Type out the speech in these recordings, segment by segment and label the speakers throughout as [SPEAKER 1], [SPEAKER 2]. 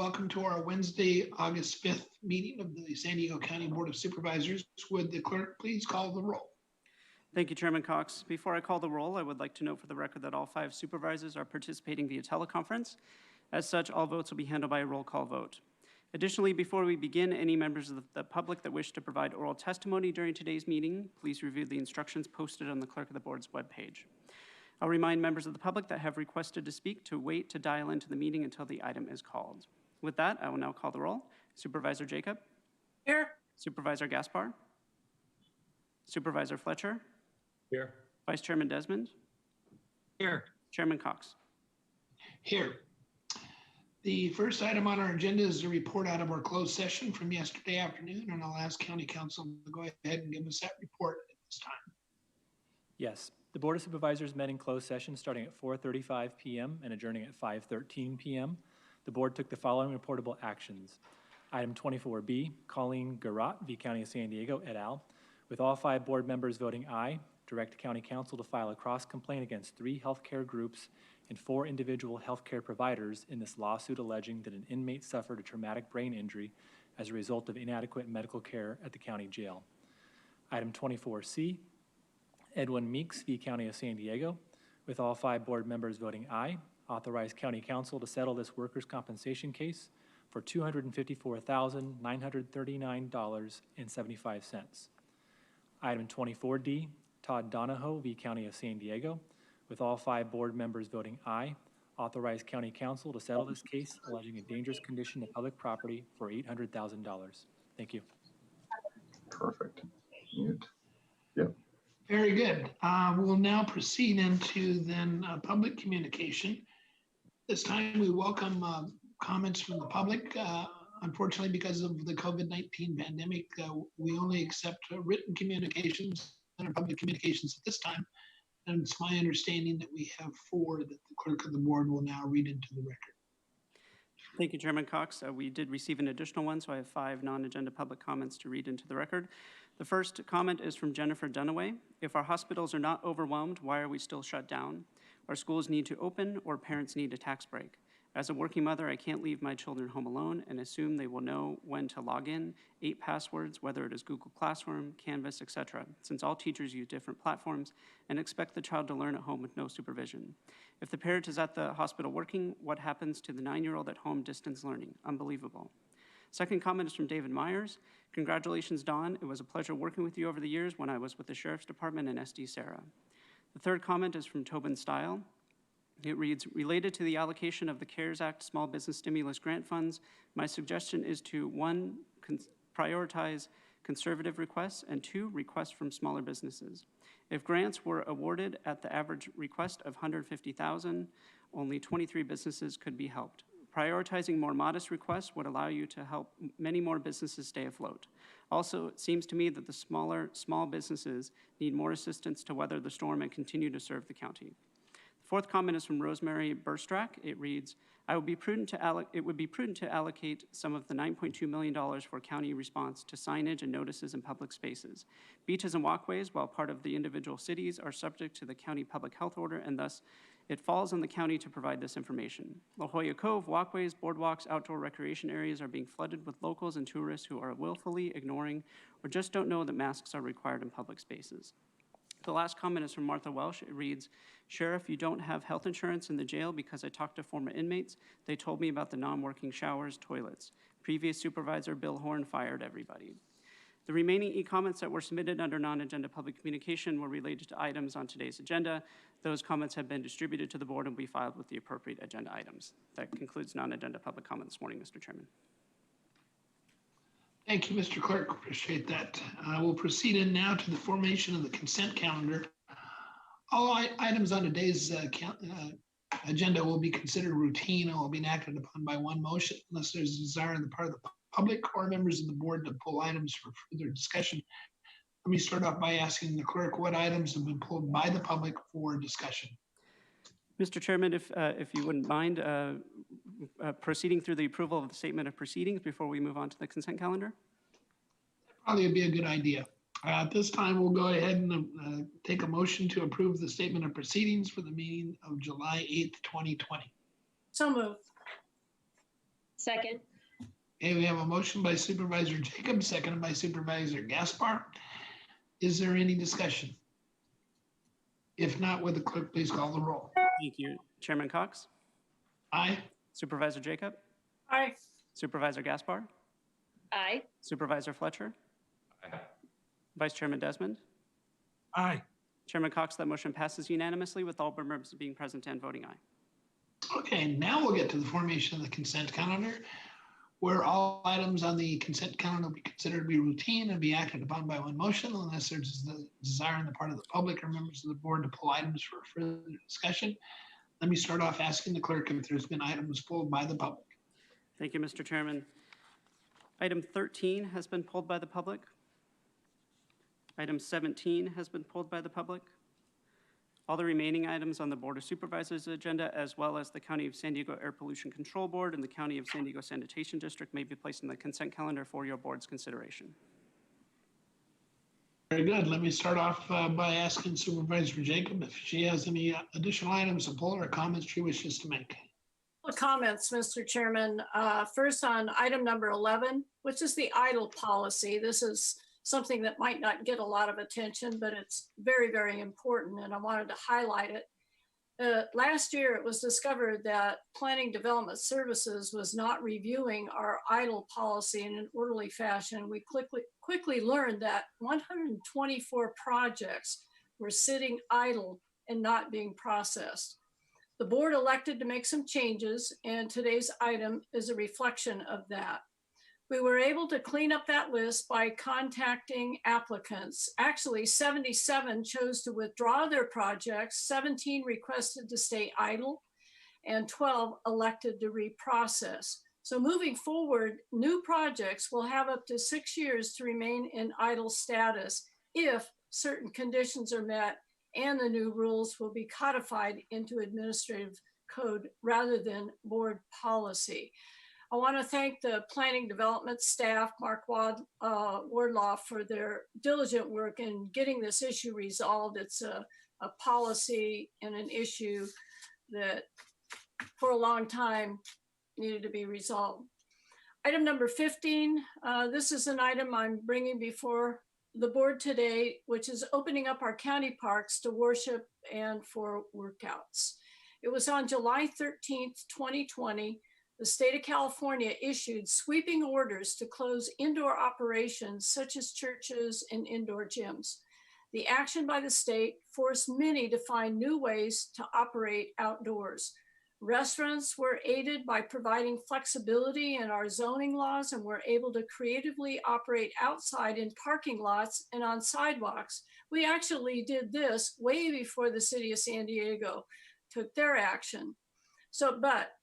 [SPEAKER 1] welcome to our Wednesday, August 5th meeting of the San Diego County Board of Supervisors. Would the clerk please call the roll?
[SPEAKER 2] Thank you, Chairman Cox. Before I call the roll, I would like to note for the record that all 5 supervisors are participating via teleconference. As such, all votes will be handled by a roll call vote. Additionally, before we begin, any members of the public that wish to provide oral testimony during today's meeting, please review the instructions posted on the Clerk of the Board's webpage. I'll remind members of the public that have requested to speak to wait to dial into the meeting until the item is called. With that, I will now call the roll. Supervisor Jacob?
[SPEAKER 3] Here.
[SPEAKER 2] Supervisor Gaspar? Supervisor Fletcher?
[SPEAKER 4] Here.
[SPEAKER 2] Vice Chairman Desmond?
[SPEAKER 4] Here.
[SPEAKER 2] Chairman Cox?
[SPEAKER 1] Here. The first item on our agenda is a report out of our closed session from yesterday afternoon, and I'll ask County Council to go ahead and give us that report at this time.
[SPEAKER 4] Yes. The Board of Supervisors met in closed session starting at 4:35 p.m. and adjourning at 5:13 p.m. The Board took the following reportable actions. Item 24B, Colleen Garat v. County of San Diego et al. With all 5 board members voting aye, direct County Council to file a cross-complaint against 3 healthcare groups and 4 individual healthcare providers in this lawsuit alleging that an inmate suffered a traumatic brain injury as a result of inadequate medical care at the county jail. Item 24C, Edwin Meeks v. County of San Diego, with all 5 board members voting aye, authorize County Council to settle this workers' compensation case for $254,939.75. Item 24D, Todd Donahoe v. County of San Diego, with all 5 board members voting aye, authorize County Council to settle this case alleging a dangerous condition of public property for $800,000. Thank you.
[SPEAKER 5] Perfect. Yep.
[SPEAKER 1] Very good. We'll now proceed into then public communication. This time we welcome comments from the public. Unfortunately, because of the COVID-19 pandemic, we only accept written communications and public communications at this time. And it's my understanding that we have 4 that the clerk of the board will now read into the record.
[SPEAKER 2] Thank you, Chairman Cox. We did receive an additional one, so I have 5 non-agenda public comments to read into the record. The first comment is from Jennifer Dunaway. If our hospitals are not overwhelmed, why are we still shut down? Our schools need to open, or parents need a tax break. As a working mother, I can't leave my children home alone and assume they will know when to log in, 8 passwords, whether it is Google Classroom, Canvas, etc., since all teachers use different platforms, and expect the child to learn at home with no supervision. If the parent is at the hospital working, what happens to the 9-year-old at home distance learning? Unbelievable. Second comment is from David Myers. Congratulations, Dawn. It was a pleasure working with you over the years when I was with the Sheriff's Department and SD Sarah. The third comment is from Tobin Style. It reads, related to the allocation of the CARES Act Small Business Stimulus Grant Funds, my suggestion is to 1, prioritize conservative requests, and 2, requests from smaller businesses. If grants were awarded at the average request of $150,000, only 23 businesses could be helped. Prioritizing more modest requests would allow you to help many more businesses stay afloat. Also, it seems to me that the small businesses need more assistance to weather the storm and continue to serve the county. The fourth comment is from Rosemary Burstrack. It reads, it would be prudent to allocate some of the $9.2 million for county response to signage and notices in public spaces. Beaches and walkways, while part of the individual cities, are subject to the county public health order, and thus it falls on the county to provide this information. La Jolla Cove, walkways, boardwalks, outdoor recreation areas are being flooded with locals and tourists who are willfully ignoring or just don't know that masks are required in public spaces. The last comment is from Martha Welsh. It reads, Sheriff, you don't have health insurance in the jail because I talked to former inmates. They told me about the non-working showers, toilets. Previous supervisor Bill Horn fired everybody. The remaining e-comments that were submitted under non-agenda public communication were related to items on today's agenda. Those comments have been distributed to the board and will be filed with the appropriate agenda items. That concludes non-agenda public comment this morning, Mr. Chairman.
[SPEAKER 1] Thank you, Mr. Clerk. Appreciate that. We'll proceed in now to the formation of the consent calendar. All items on today's agenda will be considered routine and will be acted upon by one motion unless there's a desire on the part of the public or members of the board to pull items for further discussion. Let me start off by asking the clerk what items have been pulled by the public for discussion.
[SPEAKER 2] Mr. Chairman, if you wouldn't mind proceeding through the approval of the statement of proceedings before we move on to the consent calendar.
[SPEAKER 1] Probably would be a good idea. At this time, we'll go ahead and take a motion to approve the statement of proceedings for the meeting of July 8th, 2020.
[SPEAKER 3] So moved. Second.
[SPEAKER 1] Okay, we have a motion by Supervisor Jacob, seconded by Supervisor Gaspar. Is there any discussion? If not, would the clerk please call the roll?
[SPEAKER 2] Thank you. Chairman Cox,
[SPEAKER 1] Aye.
[SPEAKER 2] Supervisor Jacob,
[SPEAKER 3] Aye.
[SPEAKER 2] Supervisor Gaspar,
[SPEAKER 3] Aye.
[SPEAKER 2] Supervisor Fletcher,
[SPEAKER 5] Aye.
[SPEAKER 2] Vice Chairman Desmond.
[SPEAKER 1] Aye.
[SPEAKER 2] Chairman Cox, that motion passes unanimously with all board members being present and voting aye.
[SPEAKER 1] Okay, now we'll get to the formation of the consent calendar, where all items on the consent calendar will be considered to be routine and be acted upon by one motion unless there's a desire on the part of the public or members of the board to pull items for further discussion. Let me start off asking the clerk if there's been items pulled by the public.
[SPEAKER 2] Thank you, Mr. Chairman. Item 13 has been pulled by the public. Item 17 has been pulled by the public. All the remaining items on the Board of Supervisors agenda, as well as the County of San Diego Air Pollution Control Board and the County of San Diego Sanitation District, may be placed in the consent calendar for your board's consideration.
[SPEAKER 1] Very good. Let me start off by asking Supervisor Jacob if she has any additional items to pull or comments she wishes to make.
[SPEAKER 6] Comments, Mr. Chairman. First on item number 11, which is the idle policy. This is something that might not get a lot of attention, but it's very, very important, and I wanted to highlight it. Last year, it was discovered that Planning Development Services was not reviewing our idle policy in an orderly fashion. We quickly learned that 124 projects were sitting idle and not being processed. The board elected to make some changes, and today's item is a reflection of that. We were able to clean up that list by contacting applicants. Actually, 77 chose to withdraw their projects, 17 requested to stay idle, and 12 elected to reprocess. So moving forward, new projects will have up to 6 years to remain in idle status if certain conditions are met, and the new rules will be codified into administrative code rather than board policy. I want to thank the planning development staff, Mark Wardlaw, for their diligent work in getting this issue resolved. It's a policy and an issue that for a long time needed to be resolved. Item number 15, this is an item I'm bringing before the board today, which is opening up our county parks to worship and for workouts. It was on July 13th, 2020, the state of California issued sweeping orders to close indoor operations such as churches and indoor gyms. The action by the state forced many to find new ways to operate outdoors. Restaurants were aided by providing flexibility in our zoning laws and were able to creatively operate outside in parking lots and on sidewalks. We actually did this way before the city of San Diego took their action. But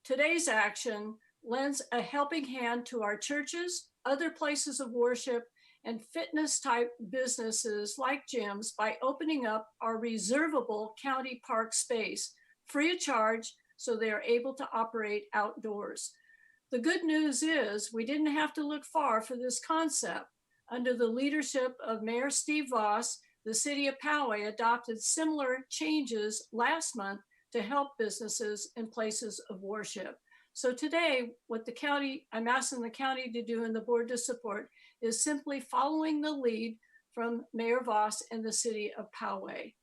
[SPEAKER 6] today's action lends a helping hand to our churches, other places of worship, and fitness type businesses like gyms by opening up our reservable county park space free of charge so they are able to operate outdoors. The good news is we didn't have to look far for this concept. Under the leadership of Mayor Steve Voss, the city of Poway adopted similar changes last month to help businesses in places of worship. So today, what I'm asking the county to do and the board to support is simply following the lead from Mayor Voss and the city of Poway.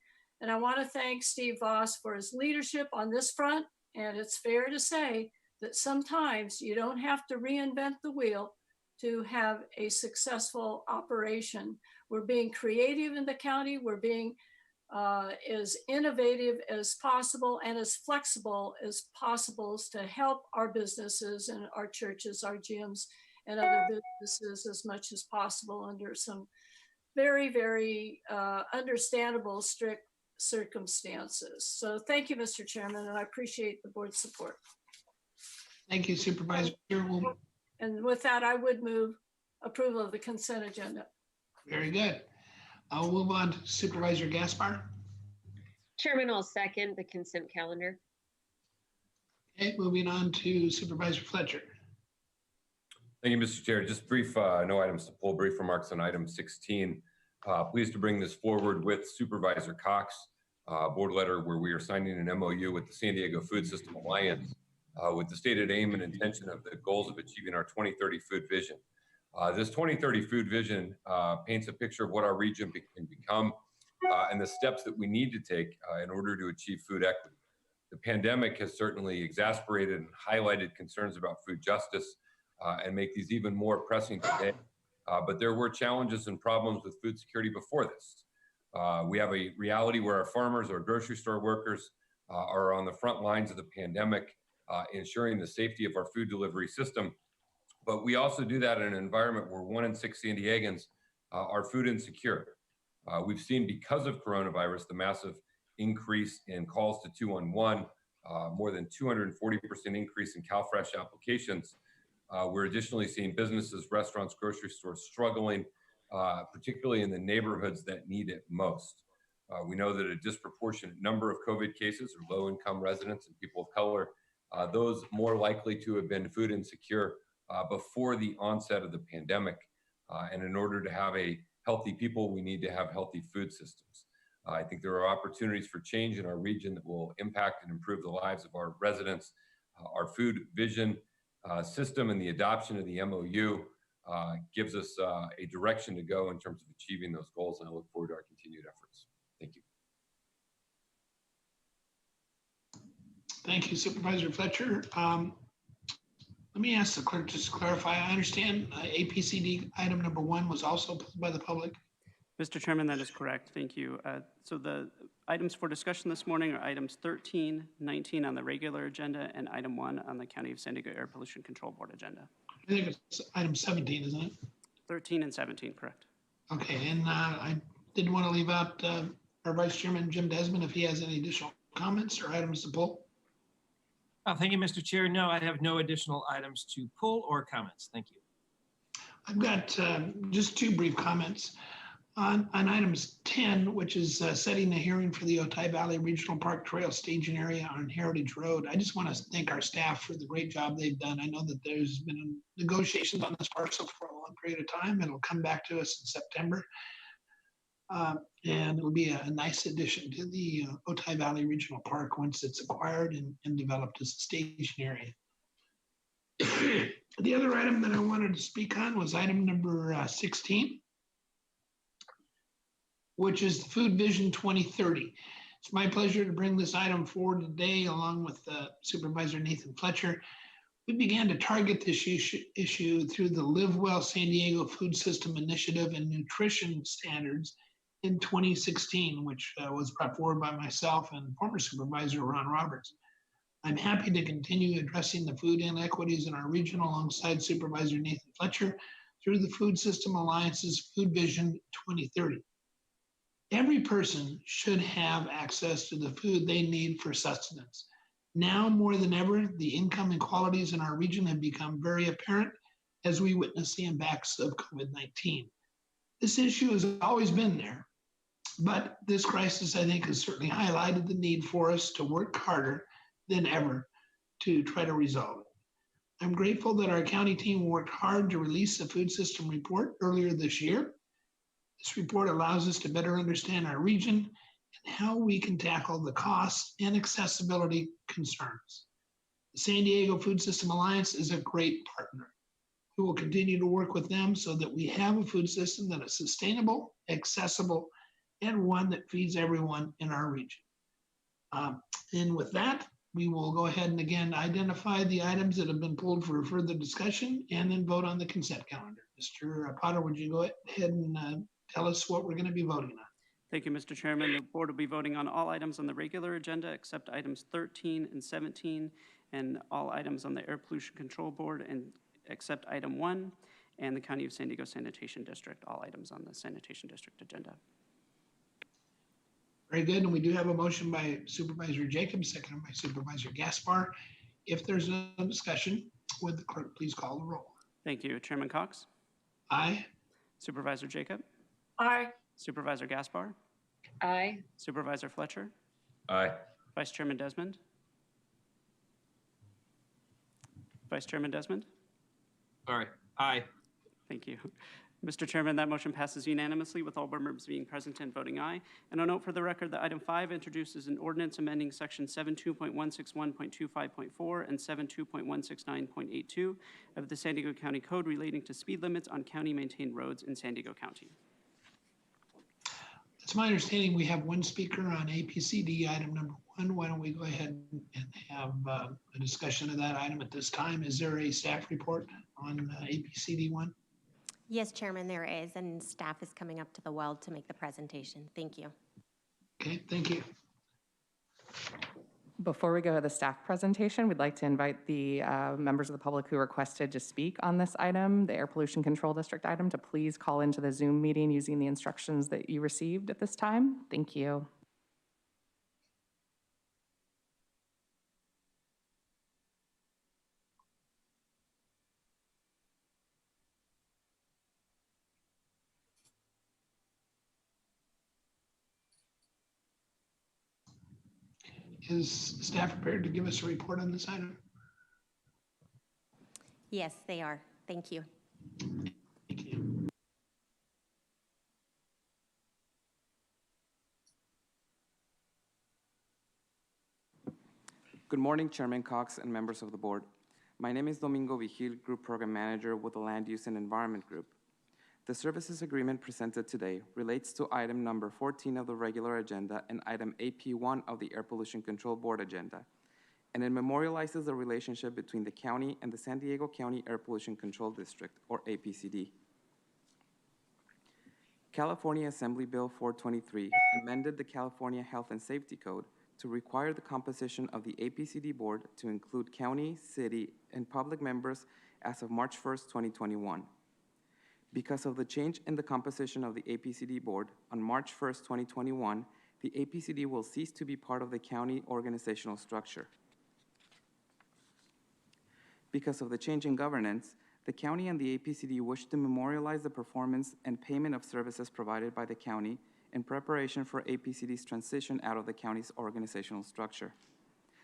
[SPEAKER 6] And I want to thank Steve Voss for his leadership on this front. And it's fair to say that sometimes you don't have to reinvent the wheel to have a successful operation. We're being creative in the county. We're being as innovative as possible and as flexible as possible to help our businesses and our churches, our gyms, and other businesses as much as possible under some very, very understandable, strict circumstances. So thank you, Mr. Chairman, and I appreciate the board's support.
[SPEAKER 1] Thank you, Supervisor.
[SPEAKER 6] And with that, I would move approval of the consent agenda.
[SPEAKER 1] Very good. I'll move on to Supervisor Gaspar.
[SPEAKER 3] Chairman, I'll second the consent calendar.
[SPEAKER 1] Okay, moving on to Supervisor Fletcher.
[SPEAKER 7] Thank you, Mr. Chair. Just brief, no items to pull, brief remarks on item 16. Pleased to bring this forward with Supervisor Cox, board letter where we are signing an MOU with the San Diego Food System Alliance with the stated aim and intention of the goals of achieving our 2030 food vision. This 2030 food vision paints a picture of what our region can become and the steps that we need to take in order to achieve food equity. The pandemic has certainly exacerbated and highlighted concerns about food justice and make these even more pressing today. But there were challenges and problems with food security before this. We have a reality where our farmers, our grocery store workers are on the front lines of the pandemic, ensuring the safety of our food delivery system. But we also do that in an environment where 1 in 6 San Diegans are food insecure. We've seen, because of coronavirus, the massive increase in calls to 211, more than 240% increase in CalFresh applications. We're additionally seeing businesses, restaurants, grocery stores struggling, particularly in the neighborhoods that need it most. We know that a disproportionate number of COVID cases are low-income residents and people of color, those more likely to have been food insecure before the onset of the pandemic. And in order to have a healthy people, we need to have healthy food systems. I think there are opportunities for change in our region that will impact and improve the lives of our residents. Our food vision system and the adoption of the MOU gives us a direction to go in terms of achieving those goals, and I look forward to our continued efforts. Thank you.
[SPEAKER 1] Thank you, Supervisor Fletcher. Let me ask the clerk just to clarify. I understand APCD item number 1 was also pulled by the public.
[SPEAKER 2] Mr. Chairman, that is correct. Thank you. So the items for discussion this morning are items 13, 19 on the regular agenda, and item 1 on the County of San Diego Air Pollution Control Board agenda.
[SPEAKER 1] I think it's item 17, isn't it?
[SPEAKER 2] 13 and 17, correct.
[SPEAKER 1] Okay, and I didn't want to leave out our Vice Chairman, Jim Desmond, if he has any additional comments or items to pull.
[SPEAKER 8] Thank you, Mr. Chair. No, I have no additional items to pull or comments. Thank you.
[SPEAKER 1] I've got just 2 brief comments. On items 10, which is setting the hearing for the Otay Valley Regional Park Trail staging area on Heritage Road. I just want to thank our staff for the great job they've done. I know that there's been negotiations on this parcel for a long period of time. It'll come back to us in September. And it'll be a nice addition to the Otay Valley Regional Park once it's acquired and developed as a staging area. The other item that I wanted to speak on was item number 16. Which is the Food Vision 2030. It's my pleasure to bring this item forward today along with Supervisor Nathan Fletcher. We began to target this issue through the Live Well San Diego Food System Initiative and Nutrition Standards in 2016, which was brought forward by myself and former Supervisor Ron Roberts. I'm happy to continue addressing the food inequities in our region alongside Supervisor Nathan Fletcher through the Food System Alliance's Food Vision 2030. Every person should have access to the food they need for sustenance. Now more than ever, the income inequalities in our region have become very apparent as we witness the impacts of COVID-19. This issue has always been there, but this crisis, I think, has certainly highlighted the need for us to work harder than ever to try to resolve it. I'm grateful that our county team worked hard to release the food system report earlier this year. This report allows us to better understand our region and how we can tackle the costs and accessibility concerns. The San Diego Food System Alliance is a great partner. We will continue to work with them so that we have a food system that is sustainable, accessible, and one that feeds everyone in our region. And with that, we will go ahead and again identify the items that have been pulled for further discussion and then vote on the consent calendar. Mr. Potter, would you go ahead and tell us what we're going to be voting on?
[SPEAKER 2] Thank you, Mr. Chairman. The board will be voting on all items on the regular agenda except items 13 and 17 and all items on the Air Pollution Control Board and except item 1 and the County of San Diego Sanitation District, all items on the Sanitation District agenda.
[SPEAKER 1] Very good. And we do have a motion by Supervisor Jacobs, seconded by Supervisor Gaspar. If there's no discussion, would the clerk please call the roll?
[SPEAKER 2] Thank you. Chairman Cox?
[SPEAKER 1] Aye.
[SPEAKER 2] Supervisor Jacob?
[SPEAKER 6] Aye.
[SPEAKER 2] Supervisor Gaspar?
[SPEAKER 3] Aye.
[SPEAKER 2] Supervisor Fletcher?
[SPEAKER 7] Aye.
[SPEAKER 2] Vice Chairman Desmond? Vice Chairman Desmond?
[SPEAKER 8] Sorry. Aye.
[SPEAKER 2] Thank you. Mr. Chairman, that motion passes unanimously with all board members being present and voting aye. And I'll note for the record that item 5 introduces an ordinance amending section 72.161.25.4 and 72.169.82 of the San Diego County Code relating to speed limits on county-maintained roads in San Diego County.
[SPEAKER 1] It's my understanding we have one speaker on APCD item number 1. Why don't we go ahead and have a discussion of that item at this time? Is there a staff report on APCD 1?
[SPEAKER 9] Yes, Chairman, there is, and staff is coming up to the well to make the presentation. Thank you.
[SPEAKER 1] Okay, thank you.
[SPEAKER 10] Before we go to the staff presentation, we'd like to invite the members of the public who requested to speak on this item, the Air Pollution Control District item, to please call into the Zoom meeting using the instructions that you received at this time. Thank you.
[SPEAKER 1] Is staff prepared to give us a report on this item?
[SPEAKER 9] Yes, they are. Thank you.
[SPEAKER 1] Thank you.
[SPEAKER 11] Good morning, Chairman Cox and members of the board. My name is Domingo Vigil, Group Program Manager with the Land Use and Environment Group. The services agreement presented today relates to item number 14 of the regular agenda and item AP1 of the Air Pollution Control Board agenda, and it memorializes the relationship between the county and the San Diego County Air Pollution Control District, or APCD. California Assembly Bill 423 amended the California Health and Safety Code to require the composition of the APCD board to include county, city, and public members as of March 1st, 2021. Because of the change in the composition of the APCD board on March 1st, 2021, the APCD will cease to be part of the county organizational structure. Because of the change in governance, the county and the APCD wish to memorialize the performance and payment of services provided by the county in preparation for APCD's transition out of the county's organizational structure.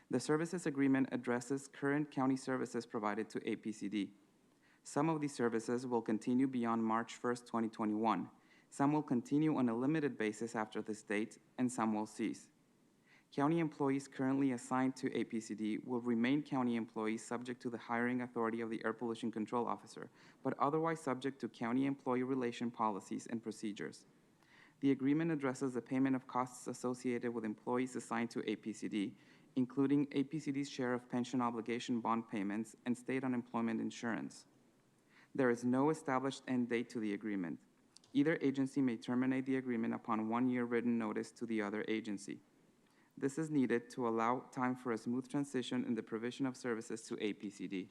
[SPEAKER 11] The services agreement addresses current county services provided to APCD. Some of these services will continue beyond March 1st, 2021. Some will continue on a limited basis after this date, and some will cease. County employees currently assigned to APCD will remain county employees subject to the hiring authority of the Air Pollution Control Officer, but otherwise subject to county employee relation policies and procedures. The agreement addresses the payment of costs associated with employees assigned to APCD, including APCD's share of pension obligation bond payments and state unemployment insurance. There is no established end date to the agreement. Either agency may terminate the agreement upon 1-year written notice to the other agency. This is needed to allow time for a smooth transition in the provision of services to APCD.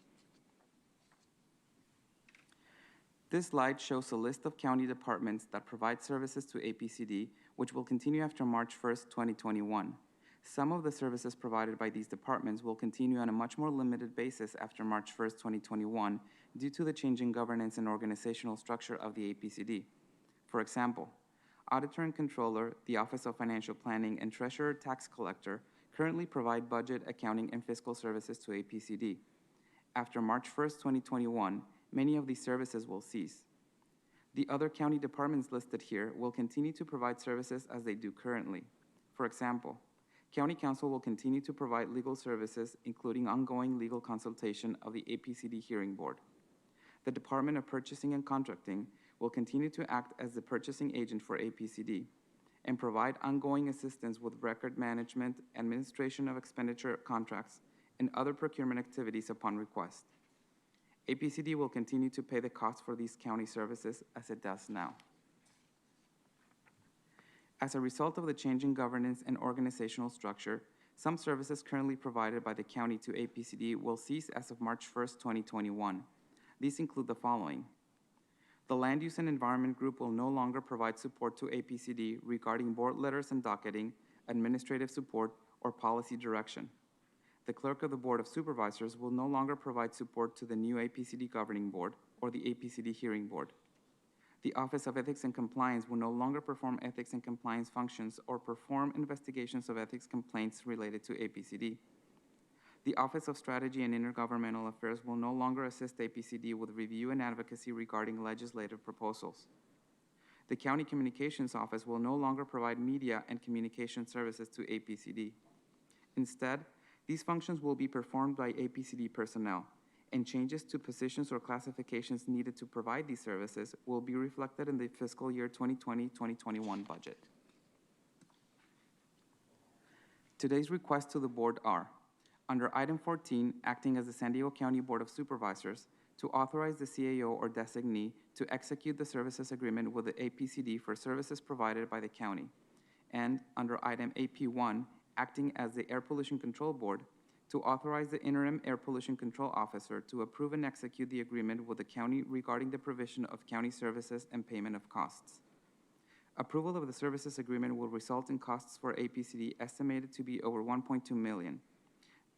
[SPEAKER 11] This slide shows a list of county departments that provide services to APCD, which will continue after March 1st, 2021. Some of the services provided by these departments will continue on a much more limited basis after March 1st, 2021, due to the changing governance and organizational structure of the APCD. For example, Auditor and Controller, the Office of Financial Planning, and Treasurer Tax Collector currently provide budget, accounting, and fiscal services to APCD. After March 1st, 2021, many of these services will cease. The other county departments listed here will continue to provide services as they do currently. For example, County Counsel will continue to provide legal services, including ongoing legal consultation of the APCD Hearing Board. The Department of Purchasing and Contracting will continue to act as the purchasing agent for APCD and provide ongoing assistance with record management, administration of expenditure contracts, and other procurement activities upon request. APCD will continue to pay the cost for these county services as it does now. As a result of the changing governance and organizational structure, some services currently provided by the county to APCD will cease as of March 1st, 2021. These include the following. The Land Use and Environment Group will no longer provide support to APCD regarding board letters and docketing, administrative support, or policy direction. The Clerk of the Board of Supervisors will no longer provide support to the new APCD Governing Board or the APCD Hearing Board. The Office of Ethics and Compliance will no longer perform ethics and compliance functions or perform investigations of ethics complaints related to APCD. The Office of Strategy and Intergovernmental Affairs will no longer assist APCD with review and advocacy regarding legislative proposals. The County Communications Office will no longer provide media and communication services to APCD. Instead, these functions will be performed by APCD personnel, and changes to positions or classifications needed to provide these services will be reflected in the fiscal year 2020-2021 budget. Today's requests to the board are, under item 14, acting as the San Diego County Board of Supervisors, to authorize the CAO or designee to execute the services agreement with the APCD for services provided by the county. And under item AP1, acting as the Air Pollution Control Board, to authorize the interim Air Pollution Control Officer to approve and execute the agreement with the county regarding the provision of county services and payment of costs. Approval of the services agreement will result in costs for APCD estimated to be over $1.2 million.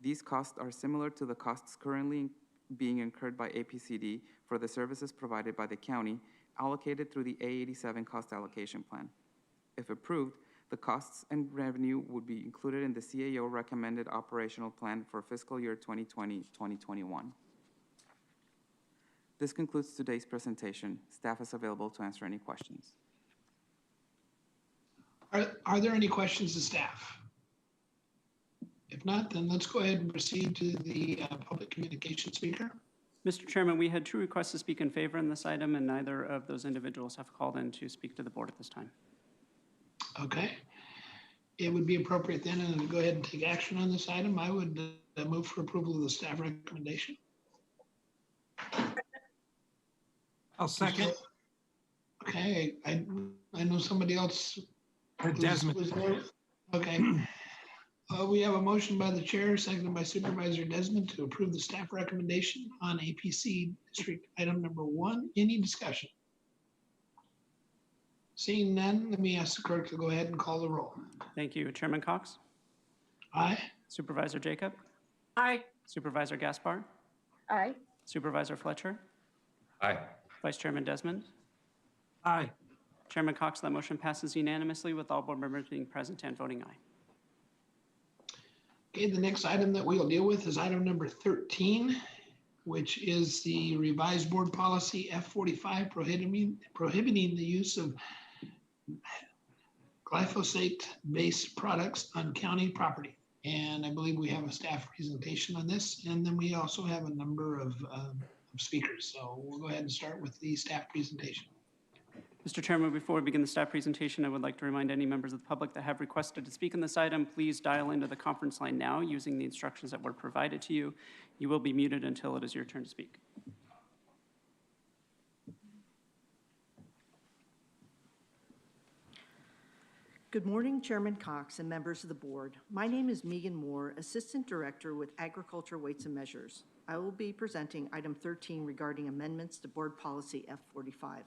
[SPEAKER 11] These costs are similar to the costs currently being incurred by APCD for the services provided by the county, allocated through the A87 cost allocation plan. If approved, the costs and revenue would be included in the CAO recommended operational plan for fiscal year 2020-2021. This concludes today's presentation. Staff is available to answer any questions.
[SPEAKER 1] Are there any questions to staff? If not, then let's go ahead and proceed to the public communication speaker.
[SPEAKER 2] Mr. Chairman, we had 2 requests to speak in favor in this item, and neither of those individuals have called in to speak to the board at this time.
[SPEAKER 1] Okay. It would be appropriate then to go ahead and take action on this item. I would move for approval of the staff recommendation.
[SPEAKER 8] I'll second.
[SPEAKER 1] Okay, I know somebody else.
[SPEAKER 8] Desmond.
[SPEAKER 1] was there. Okay. We have a motion by the chair, seconded by Supervisor Desmond, to approve the staff recommendation on APC district item number 1. Any discussion? Seeing none, let me ask the clerk to go ahead and call the roll.
[SPEAKER 2] Thank you. Chairman Cox?
[SPEAKER 1] Aye.
[SPEAKER 2] Supervisor Jacob?
[SPEAKER 6] Aye.
[SPEAKER 2] Supervisor Gaspar?
[SPEAKER 3] Aye.
[SPEAKER 2] Supervisor Fletcher?
[SPEAKER 7] Aye.
[SPEAKER 2] Vice Chairman Desmond?
[SPEAKER 8] Aye.
[SPEAKER 2] Chairman Cox, that motion passes unanimously with all board members being present and voting aye.
[SPEAKER 1] Okay, the next item that we'll deal with is item number 13, which is the revised board policy F45 prohibiting the use of glyphosate-based products on county property. And I believe we have a staff presentation on this, and then we also have a number of speakers. So we'll go ahead and start with the staff presentation.
[SPEAKER 2] Mr. Chairman, before we begin the staff presentation, I would like to remind any members of the public that have requested to speak on this item, please dial into the conference line now using the instructions that were provided to you. You will be muted until it is your turn to speak.
[SPEAKER 12] Good morning, Chairman Cox and members of the board. My name is Megan Moore, Assistant Director with Agriculture Weights and Measures. I will be presenting item 13 regarding amendments to Board Policy F45.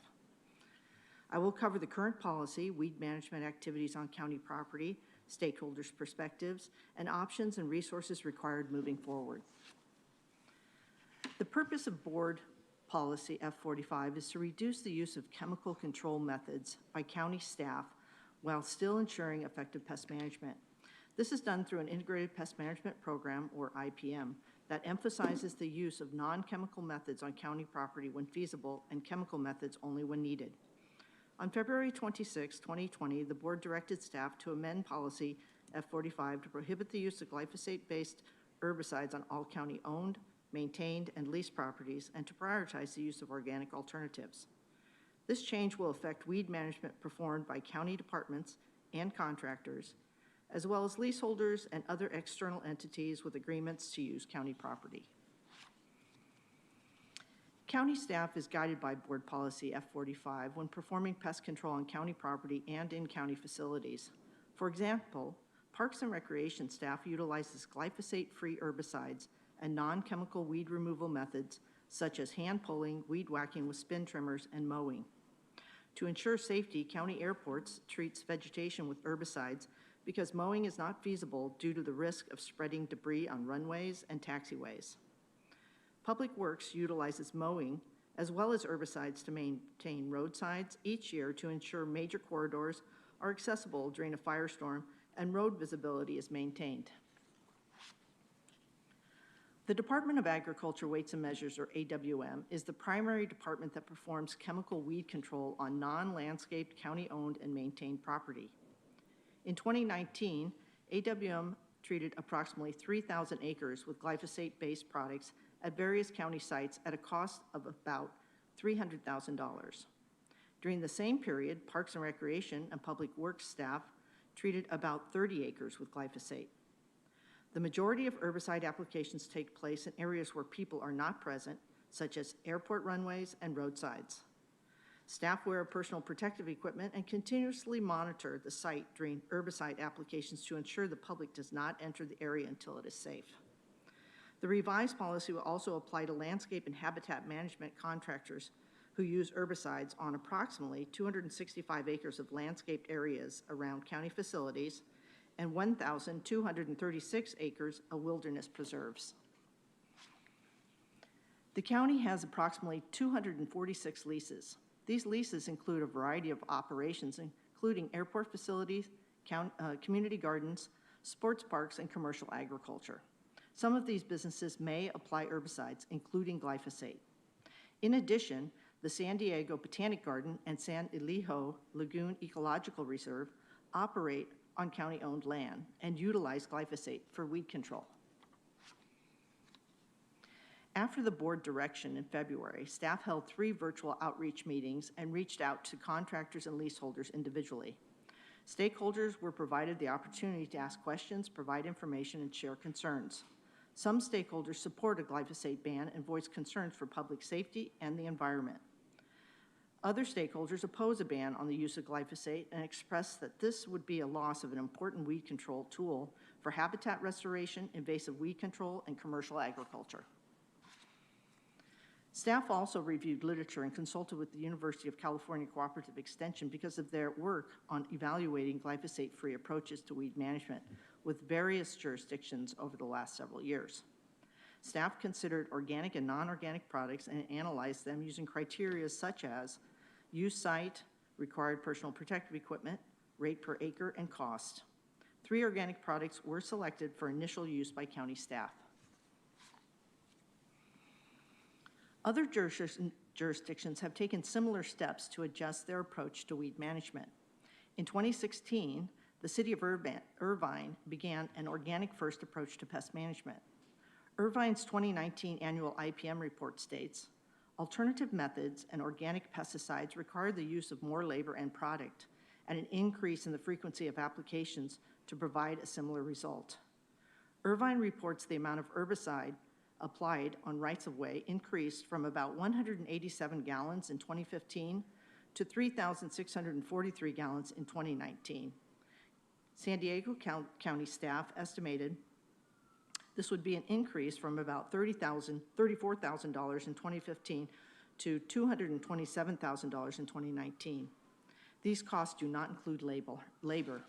[SPEAKER 12] I will cover the current policy, weed management activities on county property, stakeholders' perspectives, and options and resources required moving forward. The purpose of Board Policy F45 is to reduce the use of chemical control methods by county staff while still ensuring effective pest management. This is done through an integrated pest management program, or IPM, that emphasizes the use of non-chemical methods on county property when feasible and chemical methods only when needed. On February 26, 2020, the board directed staff to amend policy F45 to prohibit the use of glyphosate-based herbicides on all county-owned, maintained, and leased properties, and to prioritize the use of organic alternatives. This change will affect weed management performed by county departments and contractors, as well as leaseholders and other external entities with agreements to use county property. County staff is guided by Board Policy F45 when performing pest control on county property and in county facilities. For example, Parks and Recreation staff utilizes glyphosate-free herbicides and non-chemical weed removal methods such as hand pulling, weed whacking with spin trimmers, and mowing. To ensure safety, county airports treats vegetation with herbicides because mowing is not feasible due to the risk of spreading debris on runways and taxiways. Public Works utilizes mowing as well as herbicides to maintain roadsides each year to ensure major corridors are accessible during a firestorm and road visibility is maintained. The Department of Agriculture Weights and Measures, or AWM, is the primary department that performs chemical weed control on non-landscaped, county-owned and maintained property. In 2019, AWM treated approximately 3,000 acres with glyphosate-based products at various county sites at a cost of about $300,000. During the same period, Parks and Recreation and Public Works staff treated about 30 acres with glyphosate. The majority of herbicide applications take place in areas where people are not present, such as airport runways and roadsides. Staff wear personal protective equipment and continuously monitor the site during herbicide applications to ensure the public does not enter the area until it is safe. The revised policy will also apply to landscape and habitat management contractors who use herbicides on approximately 265 acres of landscaped areas around county facilities and 1,236 acres of wilderness preserves. The county has approximately 246 leases. These leases include a variety of operations, including airport facilities, community gardens, sports parks, and commercial agriculture. Some of these businesses may apply herbicides, including glyphosate. In addition, the San Diego Botanic Garden and San Elijo Lagoon Ecological Reserve operate on county-owned land and utilize glyphosate for weed control. After the board direction in February, staff held 3 virtual outreach meetings and reached out to contractors and leaseholders individually. Stakeholders were provided the opportunity to ask questions, provide information, and share concerns. Some stakeholders support a glyphosate ban and voice concerns for public safety and the environment. Other stakeholders oppose a ban on the use of glyphosate and express that this would be a loss of an important weed control tool for habitat restoration, invasive weed control, and commercial agriculture. Staff also reviewed literature and consulted with the University of California Cooperative Extension because of their work on evaluating glyphosate-free approaches to weed management with various jurisdictions over the last several years. Staff considered organic and non-organic products and analyzed them using criteria such as use site, required personal protective equipment, rate per acre, and cost. 3 organic products were selected for initial use by county staff. Other jurisdictions have taken similar steps to adjust their approach to weed management. In 2016, the city of Irvine began an organic-first approach to pest management. Irvine's 2019 annual IPM report states, alternative methods and organic pesticides require the use of more labor and product and an increase in the frequency of applications to provide a similar result. Irvine reports the amount of herbicide applied on rights-of-way increased from about 187 gallons in 2015 to 3,643 gallons in 2019. San Diego County staff estimated this would be an increase from about $34,000 in 2015 to $227,000 in 2019. These costs do not include labor.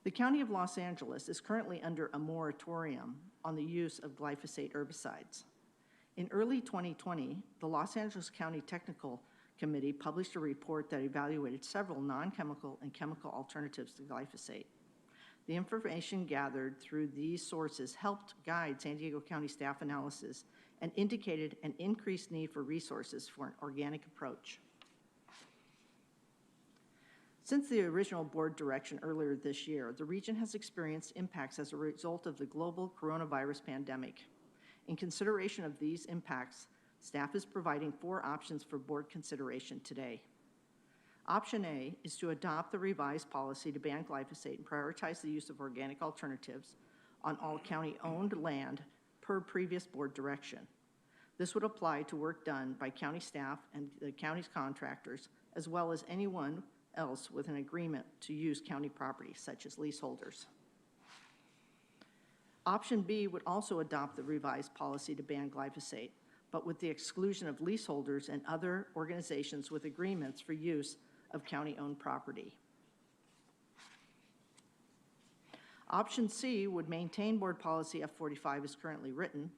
[SPEAKER 12] The County of Los Angeles is currently under a moratorium on the use of glyphosate herbicides. In early 2020, the Los Angeles County Technical Committee published a report that evaluated several non-chemical and chemical alternatives to glyphosate. The information gathered through these sources helped guide San Diego County staff analysis and indicated an increased need for resources for an organic approach. Since the original board direction earlier this year, the region has experienced impacts as a result of the global coronavirus pandemic. In consideration of these impacts, staff is providing 4 options for board consideration today. Option A is to adopt the revised policy to ban glyphosate and prioritize the use of organic alternatives on all county-owned land per previous board direction. This would apply to work done by county staff and the county's contractors, as well as anyone else with an agreement to use county property, such as leaseholders. Option B would also adopt the revised policy to ban glyphosate, but with the exclusion of leaseholders and other organizations with agreements for use of county-owned property. Option C would maintain board policy F45 as currently written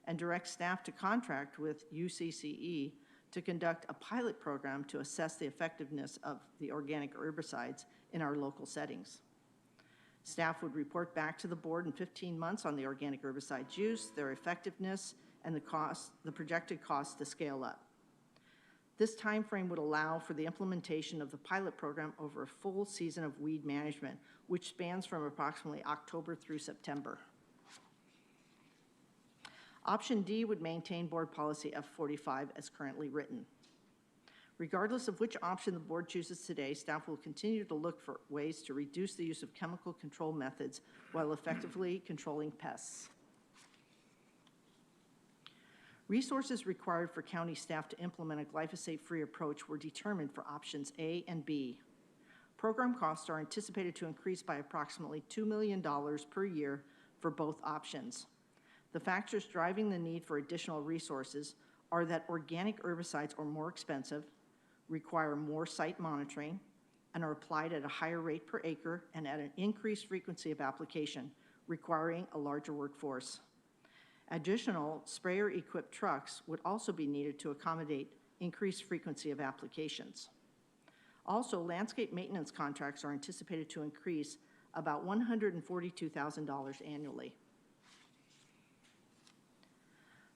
[SPEAKER 12] and direct staff to contract with UCCE to conduct a pilot program to assess the effectiveness of the organic herbicides in our local settings. Staff would report back to the board in 15 months on the organic herbicides use, their effectiveness, and the projected cost to scale up. This timeframe would allow for the implementation of the pilot program over a full season of weed management, which spans from approximately October through September. Option D would maintain board policy F45 as currently written. Regardless of which option the board chooses today, staff will continue to look for ways to reduce the use of chemical control methods while effectively controlling pests. Resources required for county staff to implement a glyphosate-free approach were determined for options A and B. Program costs are anticipated to increase by approximately $2 million per year for both options. The factors driving the need for additional resources are that organic herbicides are more expensive, require more site monitoring, and are applied at a higher rate per acre and at an increased frequency of application, requiring a larger workforce. Additional sprayer-equipped trucks would also be needed to accommodate increased frequency of applications. Also, landscape maintenance contracts are anticipated to increase about $142,000 annually.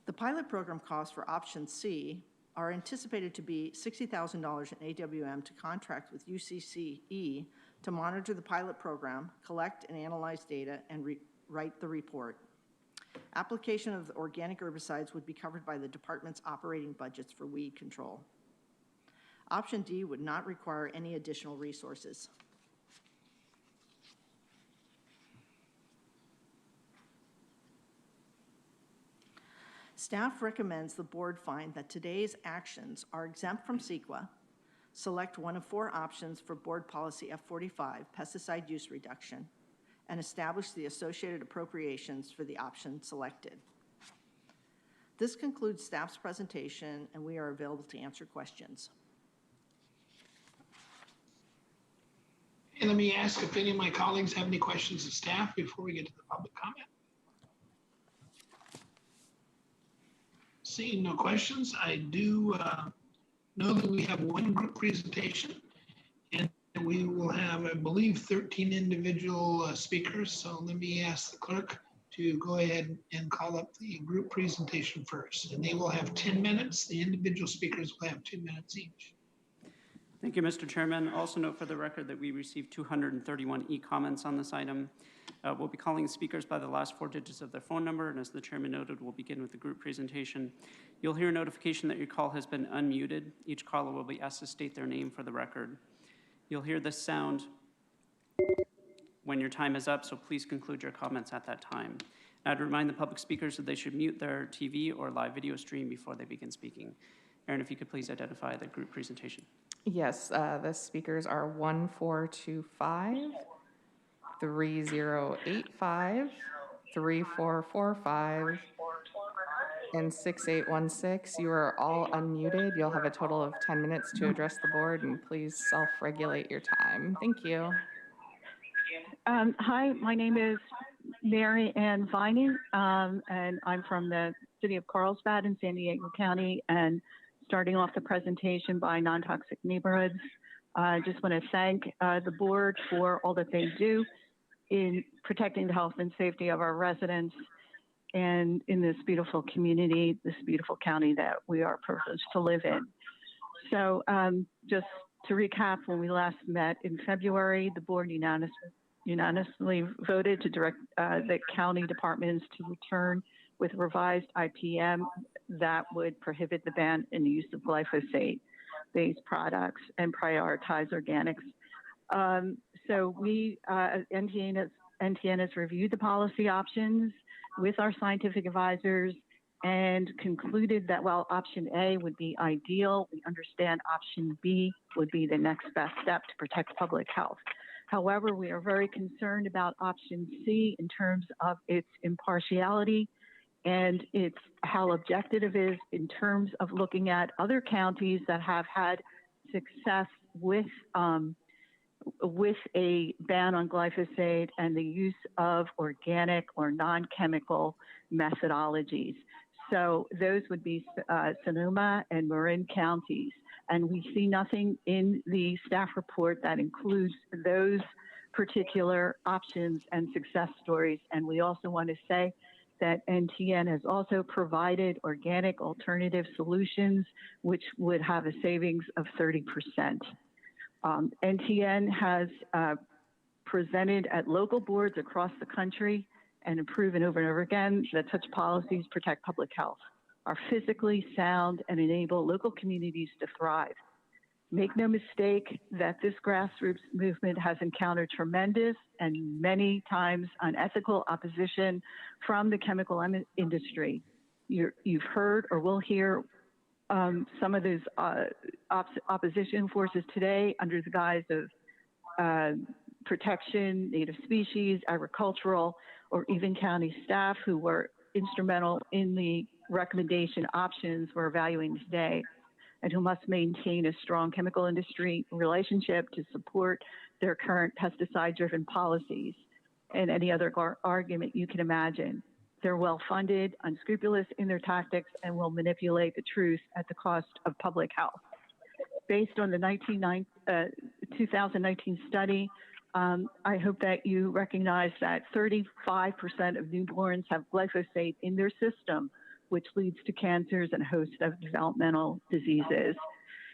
[SPEAKER 12] The pilot program costs for option C are anticipated to be $60,000 in AWM to contract with UCCE to monitor the pilot program, collect and analyze data, and write the report. Application of the organic herbicides would be covered by the department's operating budgets for weed control. Option D would not require any additional resources. Staff recommends the board find that today's actions are exempt from CEQA, select one of 4 options for board policy F45, pesticide use reduction, and establish the associated appropriations for the option selected. This concludes staff's presentation, and we are available to answer questions.
[SPEAKER 1] And let me ask if any of my colleagues have any questions of staff before we get to the public comment. Seeing no questions, I do know that we have one group presentation, and we will have, I believe, 13 individual speakers. So let me ask the clerk to go ahead and call up the group presentation first. And they will have 10 minutes. The individual speakers will have 2 minutes each.
[SPEAKER 2] Thank you, Mr. Chairman. Also note for the record that we received 231 e-comments on this item. We'll be calling speakers by the last 4 digits of their phone number, and as the chairman noted, we'll begin with the group presentation. You'll hear a notification that your call has been unmuted. Each caller will be asked to state their name for the record. You'll hear this sound when your time is up, so please conclude your comments at that time. I'd remind the public speakers that they should mute their TV or live video stream before they begin speaking. Erin, if you could please identify the group presentation.
[SPEAKER 10] Yes, the speakers are 1425, 3085, 3445, and 6816. You are all unmuted. You'll have a total of 10 minutes to address the board, and please self-regulate your time. Thank you.
[SPEAKER 13] Hi, my name is Mary Ann Vining, and I'm from the city of Carlsbad in San Diego County, and starting off the presentation by Non-Toxic Neighborhoods. I just want to thank the board for all that they do in protecting the health and safety of our residents and in this beautiful community, this beautiful county that we are privileged to live in. So just to recap, when we last met in February, the board unanimously voted to direct the county departments to return with revised IPM that would prohibit the ban in the use of glyphosate-based products and prioritize organics. So we, NTN has reviewed the policy options with our scientific advisors and concluded that while option A would be ideal, we understand option B would be the next best step to protect public health. However, we are very concerned about option C in terms of its impartiality and it's how objective it is in terms of looking at other counties that have had success with a ban on glyphosate and the use of organic or non-chemical methodologies. So those would be Sonoma and Marin counties. And we see nothing in the staff report that includes those particular options and success stories. And we also want to say that NTN has also provided organic alternative solutions, which would have a savings of 30%. NTN has presented at local boards across the country and proven over and over again that such policies protect public health, are physically sound, and enable local communities to thrive. Make no mistake that this grassroots movement has encountered tremendous and many times unethical opposition from the chemical industry. You've heard or will hear some of those opposition forces today under the guise of protection, native species, agricultural, or even county staff who were instrumental in the recommendation options we're evaluating today, and who must maintain a strong chemical industry relationship to support their current pesticide-driven policies and any other argument you can imagine. They're well-funded, unscrupulous in their tactics, and will manipulate the truth at the cost of public health. Based on the 2019 study, I hope that you recognize that 35% of newborns have glyphosate in their system, which leads to cancers and a host of developmental diseases.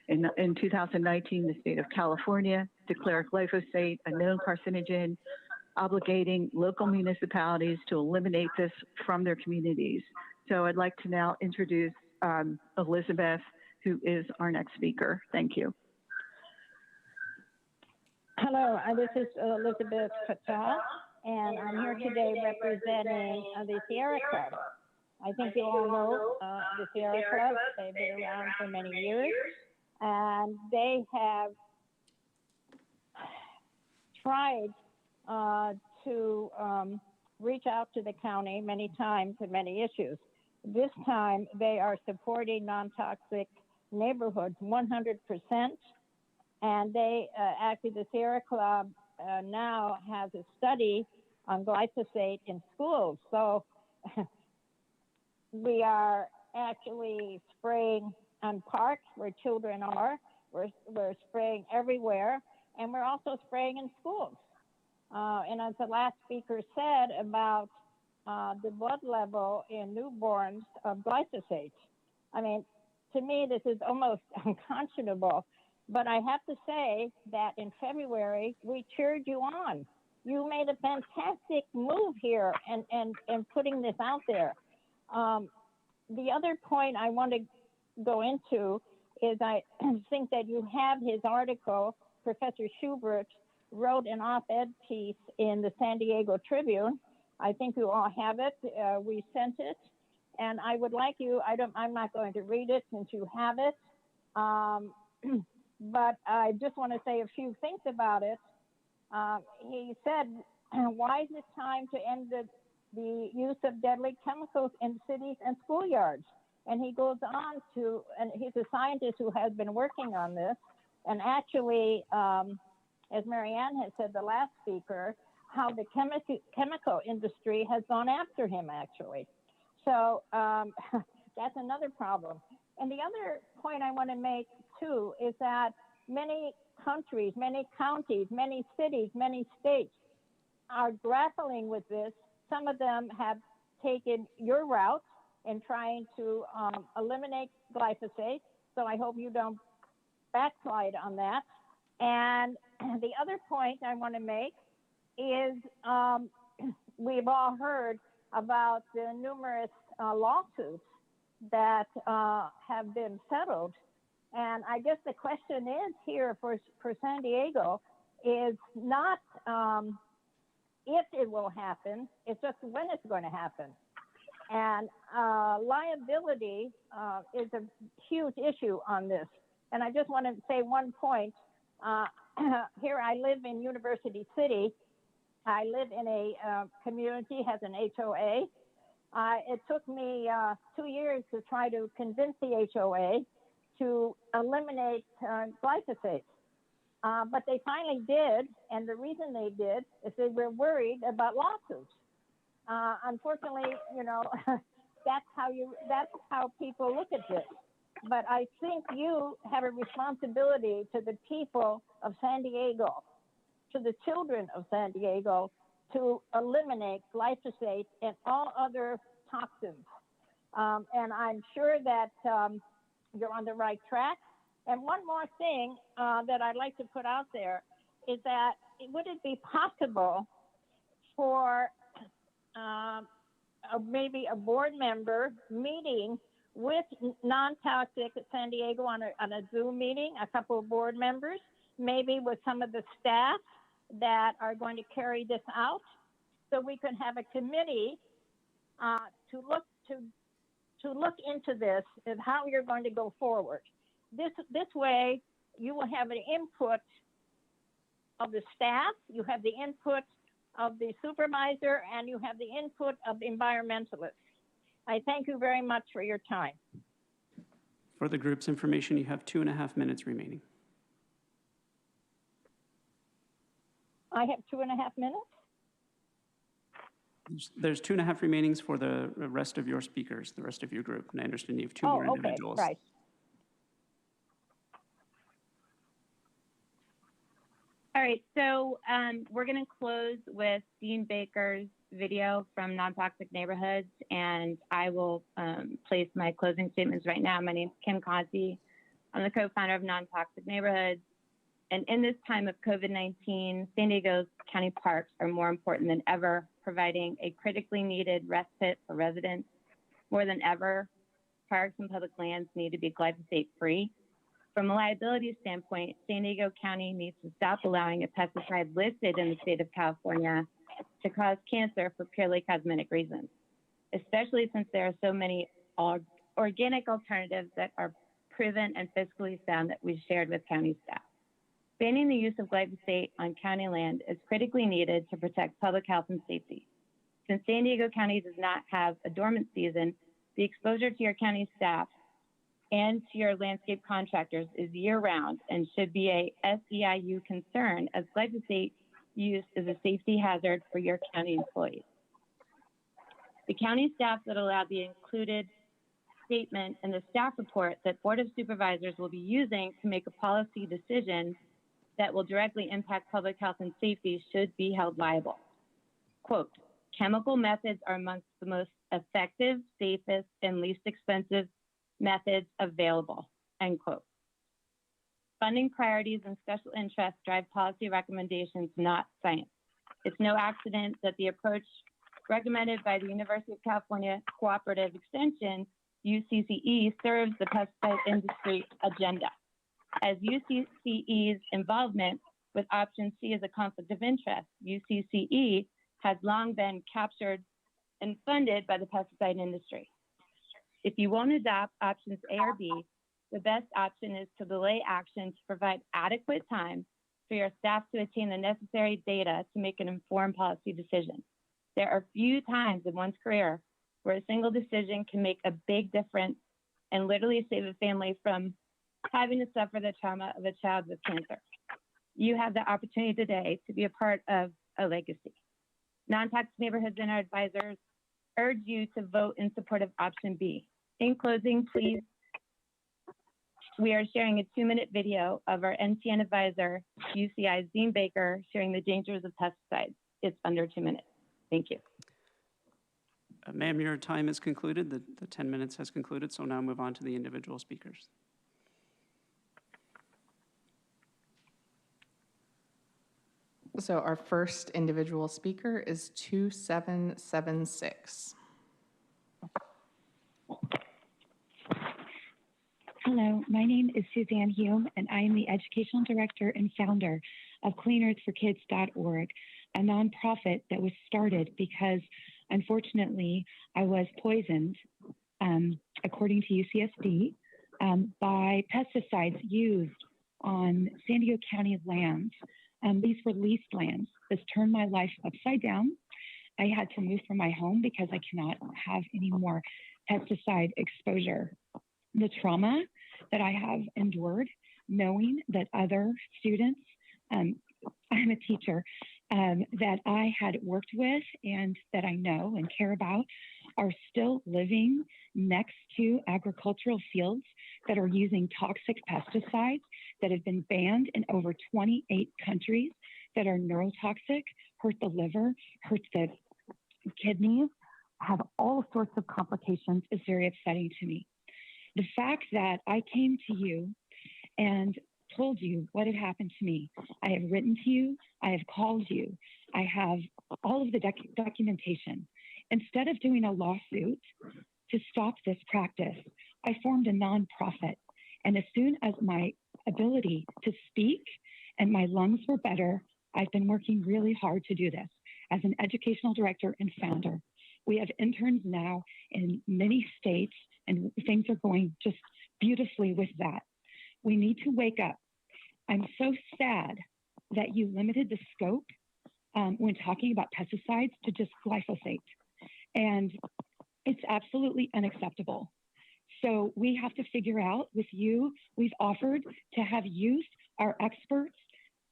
[SPEAKER 13] In 2019, the state of California declared glyphosate a known carcinogen, obligating local municipalities to eliminate this from their communities. So I'd like to now introduce Elizabeth, who is our next speaker. Thank you.
[SPEAKER 14] Hello, this is Elizabeth Patel, and I'm here today representing the Sierra Club. I think you all know the Sierra Club. They've been around for many years, and they have tried to reach out to the county many times with many issues. This time, they are supporting non-toxic neighborhoods 100%, and they actually, the Sierra Club now has a study on glyphosate in schools. So we are actually spraying on parks where children are. We're spraying everywhere, and we're also spraying in schools. And as the last speaker said about the blood level in newborns of glyphosate, I mean, to me, this is almost unconscionable. But I have to say that in February, we cheered you on. You made a fantastic move here and putting this out there. The other point I want to go into is I think that you have his article. Professor Schubert wrote an op-ed piece in the San Diego Tribune. I think you all have it. We sent it. And I would like you, I'm not going to read it since you have it. But I just want to say a few things about it. He said, why is it time to end the use of deadly chemicals in cities and schoolyards? And he goes on to, and he's a scientist who has been working on this. And actually, as Marianne has said, the last speaker, how the chemical industry has gone after him, actually. So that's another problem. And the other point I want to make, too, is that many countries, many counties, many cities, many states are grappling with this. Some of them have taken your route in trying to eliminate glyphosate. So I hope you don't backslide on that. And the other point I want to make is we've all heard about the numerous lawsuits that have been settled. And I guess the question is here for San Diego is not if it will happen, it's just when it's going to happen. And liability is a huge issue on this. And I just want to say one point. Here I live in University City. I live in a community, has an HOA. It took me 2 years to try to convince the HOA to eliminate glyphosate. But they finally did, and the reason they did is they were worried about lawsuits. Unfortunately, you know, that's how people look at this. But I think you have a responsibility to the people of San Diego to the children of San Diego to eliminate glyphosate and all other toxins. And I'm sure that you're on the right track. And one more thing that I'd like to put out there is that would it be possible for maybe a board member meeting with non-toxic San Diego on a Zoom meeting, a couple of board members, maybe with some of the staff that are going to carry this out, so we can have a committee to look into this and how you're going to go forward. This way, you will have an input of the staff, you have the input of the supervisor, and you have the input of the environmentalists. I thank you very much for your time.
[SPEAKER 2] For the group's information, you have 2.5 minutes remaining.
[SPEAKER 14] I have 2.5 minutes?
[SPEAKER 2] There's 2.5 remainings for the rest of your speakers, the rest of your group, and I understand you have two more individuals.
[SPEAKER 14] Right.
[SPEAKER 15] All right, so we're going to close with Dean Baker's video from Non-Toxic Neighborhoods, and I will place my closing statements right now. My name is Kim Cosby. I'm the co-founder of Non-Toxic Neighborhoods. And in this time of COVID-19, San Diego's county parks are more important than ever, providing a critically needed respite for residents. More than ever, parks and public lands need to be glyphosate-free. From a liability standpoint, San Diego County needs to stop allowing a pesticide listed in the state of California to cause cancer for purely cosmetic reasons, especially since there are so many organic alternatives that are proven and fiscally sound that we've shared with county staff. Banning the use of glyphosate on county land is critically needed to protect public health and safety. Since San Diego County does not have a dormant season, the exposure to your county staff and to your landscape contractors is year-round and should be a SEIU concern, as glyphosate use is a safety hazard for your county employees. The county staff that allowed the included statement in the staff report that Board of Supervisors will be using to make a policy decision that will directly impact public health and safety should be held liable. Quote, chemical methods are amongst the most effective, safest, and least expensive methods available, end quote. Funding priorities and special interests drive policy recommendations, not science. It's no accident that the approach recommended by the University of California Cooperative Extension, UCCE, serves the pesticide industry agenda, as UCCE's involvement with option C is a conflict of interest. UCCE has long been captured and funded by the pesticide industry. If you won't adopt options A or B, the best option is to delay action to provide adequate time for your staff to attain the necessary data to make an informed policy decision. There are few times in one's career where a single decision can make a big difference and literally save a family from having to suffer the trauma of a child with cancer. You have the opportunity today to be a part of a legacy. Non-toxic neighborhoods and our advisors urge you to vote in support of option B. In closing, please, we are sharing a 2-minute video of our NCN advisor, UCI's Dean Baker, sharing the dangers of pesticides. It's under 2 minutes. Thank you.
[SPEAKER 2] Ma'am, your time is concluded. The 10 minutes has concluded, so now move on to the individual speakers.
[SPEAKER 10] So our first individual speaker is 2776.
[SPEAKER 16] Hello, my name is Suzanne Hume, and I am the Educational Director and founder of CleanEarthForKids.org, a nonprofit that was started because, unfortunately, I was poisoned, according to UCSD, by pesticides used on San Diego County lands. These were leased lands. This turned my life upside down. I had to move from my home because I cannot have any more pesticide exposure. The trauma that I have endured, knowing that other students, I'm a teacher, that I had worked with and that I know and care about are still living next to agricultural fields that are using toxic pesticides that have been banned in over 28 countries. that are neurotoxic, hurt the liver, hurt the kidneys, have all sorts of complications is very upsetting to me. The fact that I came to you and told you what had happened to me, I have written to you, I have called you, I have all of the documentation. Instead of doing a lawsuit to stop this practice, I formed a nonprofit. And as soon as my ability to speak and my lungs were better, I've been working really hard to do this as an educational director and founder. We have interns now in many states, and things are going just beautifully with that. We need to wake up. I'm so sad that you limited the scope when talking about pesticides to just glyphosate. And it's absolutely unacceptable. So we have to figure out with you, we've offered to have youth, our experts,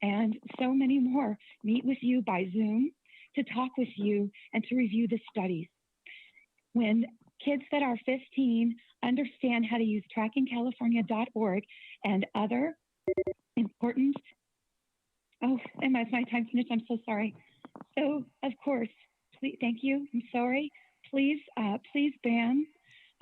[SPEAKER 16] and so many more meet with you by Zoom to talk with you and to review the studies. When kids that are 15 understand how to use trackingcalifornia.org and other important, oh, and my time finished, I'm so sorry. So of course, please, thank you, I'm sorry. Please ban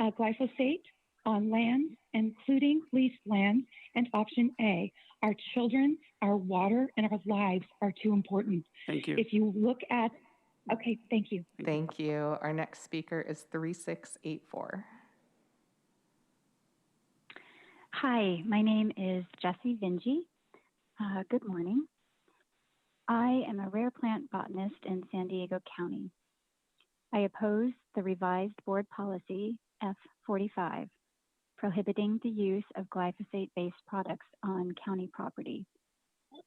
[SPEAKER 16] glyphosate on lands, including leased lands, and option A. Our children, our water, and our lives are too important.
[SPEAKER 2] Thank you.
[SPEAKER 16] If you look at, okay, thank you.
[SPEAKER 10] Thank you. Our next speaker is 3684.
[SPEAKER 13] Hi, my name is Jessie Vingy. Good morning. I am a rare plant botanist in San Diego County. I oppose the revised board policy F45, prohibiting the use of glyphosate-based products on county property.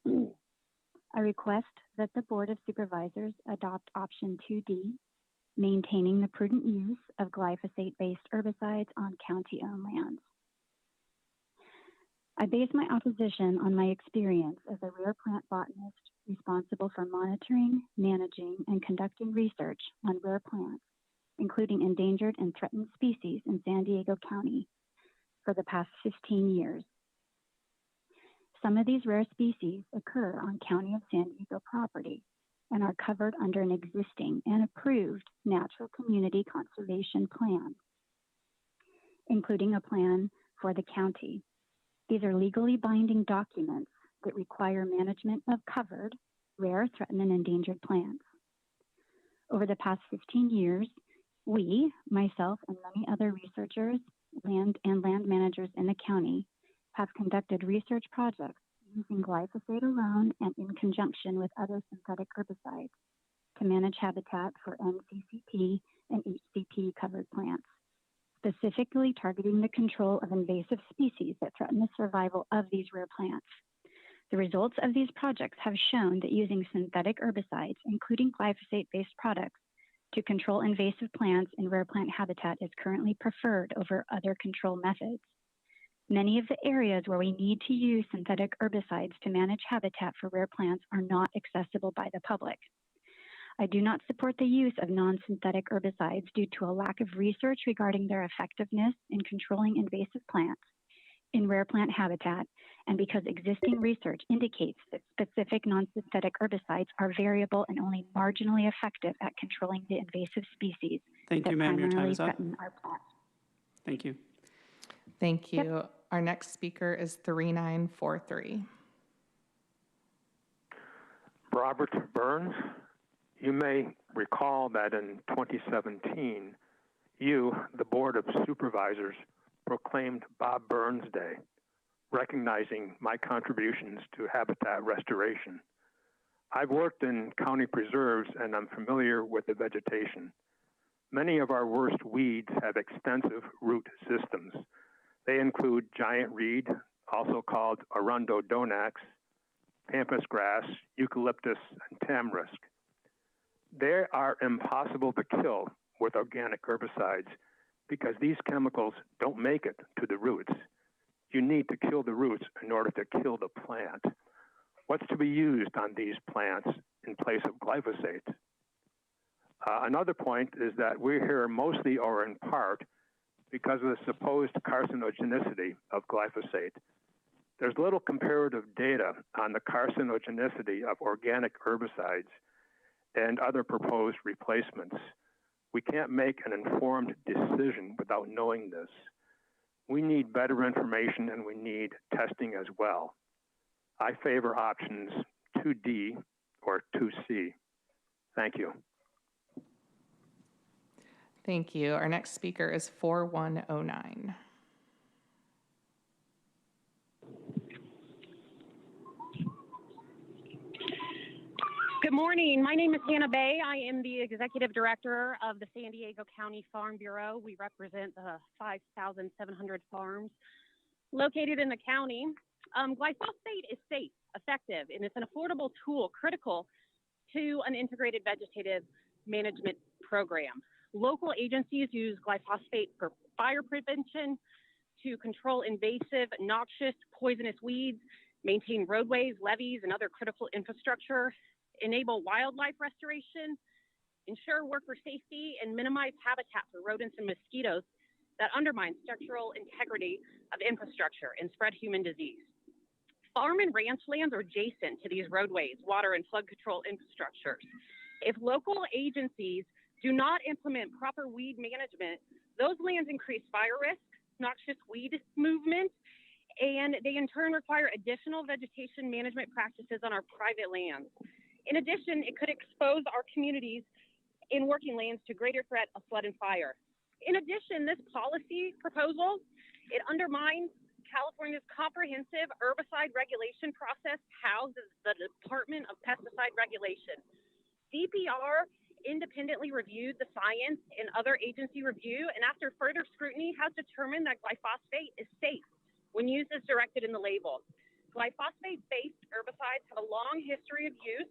[SPEAKER 13] I request that the Board of Supervisors adopt option 2D, maintaining the prudent use of glyphosate-based herbicides on county-owned lands. I base my opposition on my experience as a rare plant botanist responsible for monitoring, managing, and conducting research on rare plants, including endangered and threatened species in San Diego County for the past 15 years. Some of these rare species occur on County of San Diego property and are covered under an existing and approved natural community conservation plan, including a plan for the county. These are legally binding documents that require management of covered, rare, threatened, and endangered plants. Over the past 15 years, we, myself, and many other researchers, land managers in the county have conducted research projects using glyphosate alone and in conjunction with other synthetic herbicides to manage habitat for NCCP and HCP covered plants, specifically targeting the control of invasive species that threaten the survival of these rare plants. The results of these projects have shown that using synthetic herbicides, including glyphosate-based products, to control invasive plants in rare plant habitat is currently preferred over other control methods. Many of the areas where we need to use synthetic herbicides to manage habitat for rare plants are not accessible by the public. I do not support the use of non-synthetic herbicides due to a lack of research regarding their effectiveness in controlling invasive plants in rare plant habitat, and because existing research indicates that specific non-synthetic herbicides are variable and only marginally effective at controlling the invasive species
[SPEAKER 2] Thank
[SPEAKER 13] that
[SPEAKER 2] you, ma'am. Your time
[SPEAKER 13] primarily
[SPEAKER 2] is up.
[SPEAKER 13] threaten our plants.
[SPEAKER 2] Thank you.
[SPEAKER 10] Thank you. Our next speaker is 3943.
[SPEAKER 17] Robert Burns, you may recall that in 2017, you, the Board of Supervisors, proclaimed Bob Burns Day, recognizing my contributions to habitat restoration. I've worked in county preserves and I'm familiar with the vegetation. Many of our worst weeds have extensive root systems. They include giant reed, also called Arundodonax, pampas grass, eucalyptus, and tamarisk. They are impossible to kill with organic herbicides because these chemicals don't make it to the roots. You need to kill the roots in order to kill the plant. What's to be used on these plants in place of glyphosate? Another point is that we're here mostly or in part because of the supposed carcinogenicity of glyphosate. There's little comparative data on the carcinogenicity of organic herbicides and other proposed replacements. We can't make an informed decision without knowing this. We need better information and we need testing as well. I favor options 2D or 2C. Thank you.
[SPEAKER 10] Thank you. Our next speaker is 4109.
[SPEAKER 18] Good morning. My name is Hannah Bay. I am the Executive Director of the San Diego County Farm Bureau. We represent the 5,700 farms located in the county. Glyphosate is safe, effective, and it's an affordable tool critical to an integrated vegetative management program. Local agencies use glyphosate for fire prevention, to control invasive, noxious, poisonous weeds, maintain roadways, levees, and other critical infrastructure, enable wildlife restoration, ensure worker safety, and minimize habitat for rodents and mosquitoes that undermine structural integrity of infrastructure and spread human disease. Farm and ranch lands are adjacent to these roadways, water, and flood control infrastructures. If local agencies do not implement proper weed management, those lands increase fire risk, noxious weed movement, and they in turn require additional vegetation management practices on our private lands. In addition, it could expose our communities in working lands to greater threat of flood and fire. In addition, this policy proposal, it undermines California's comprehensive herbicide regulation process houses the Department of Pesticide Regulation. DPR independently reviewed the science and other agency review, and after further scrutiny has determined that glyphosate is safe when used as directed in the label. Glyphosate-based herbicides have a long history of use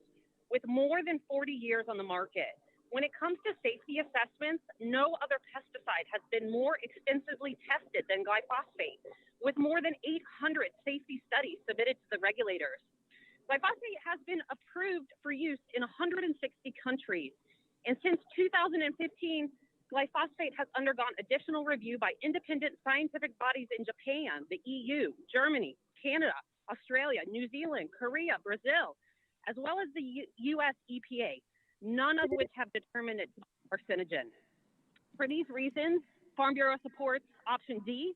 [SPEAKER 18] with more than 40 years on the market. When it comes to safety assessments, no other pesticide has been more extensively tested than glyphosate, with more than 800 safety studies submitted to the regulators. Glyphosate has been approved for use in 160 countries, and since 2015, glyphosate has undergone additional review by independent scientific bodies in Japan, the EU, Germany, Canada, Australia, New Zealand, Korea, Brazil, as well as the U.S. EPA, none of which have determined its carcinogen. For these reasons, Farm Bureau supports option D,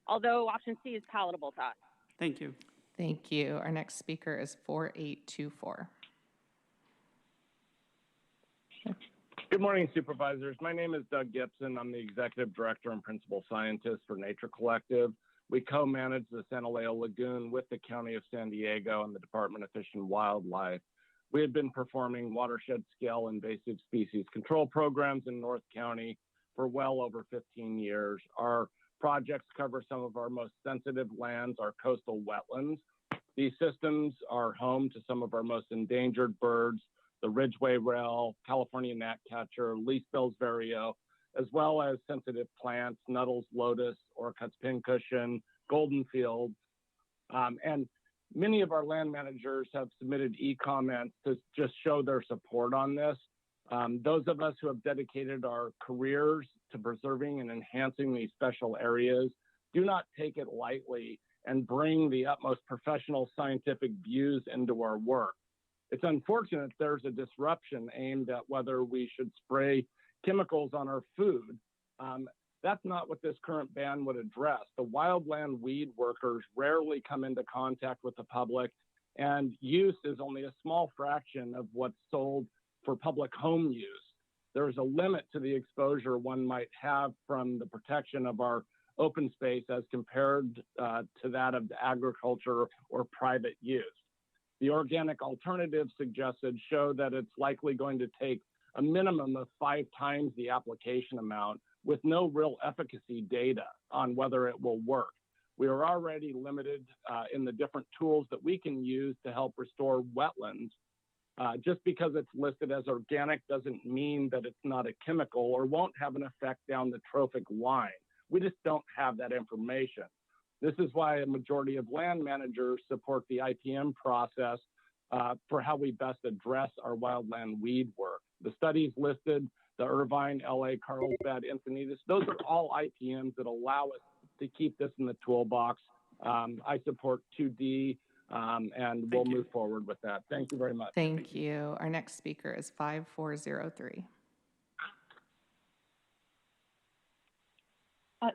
[SPEAKER 18] although option C is palatable to us.
[SPEAKER 2] Thank you.
[SPEAKER 10] Thank you. Our next speaker is 4824.
[SPEAKER 19] Good morning, Supervisors. My name is Doug Gibson. I'm the Executive Director and Principal Scientist for Nature Collective. We co-manage the San Elijo Lagoon with the County of San Diego and the Department of Fish and Wildlife. We have been performing watershed-scale invasive species control programs in North County for well over 15 years. Our projects cover some of our most sensitive lands, our coastal wetlands. These systems are home to some of our most endangered birds, the Ridgway rail, California gnatcatcher, leaf-bill's vireo, as well as sensitive plants, nettles, lotus, orchid's pincushion, golden field. And many of our land managers have submitted e-comments to just show their support on this. Those of us who have dedicated our careers to preserving and enhancing these special areas do not take it lightly and bring the utmost professional scientific views into our work. It's unfortunate there's a disruption aimed at whether we should spray chemicals on our food. That's not what this current ban would address. The wildland weed workers rarely come into contact with the public, and use is only a small fraction of what's sold for public home use. There's a limit to the exposure one might have from the protection of our open space as compared to that of the agriculture or private use. The organic alternatives suggested show that it's likely going to take a minimum of 5 times the application amount with no real efficacy data on whether it will work. We are already limited in the different tools that we can use to help restore wetlands. Just because it's listed as organic doesn't mean that it's not a chemical or won't have an effect down the trophic line. We just don't have that information. This is why a majority of land managers support the IPM process for how we best address our wildland weed work. The studies listed, the Irvine, LA, Carlsbad, Encinitas, those are all IPMs that allow us to keep this in the toolbox I support 2D, and we'll move forward with that. Thank you very much.
[SPEAKER 10] Thank you. Our next speaker is 5403.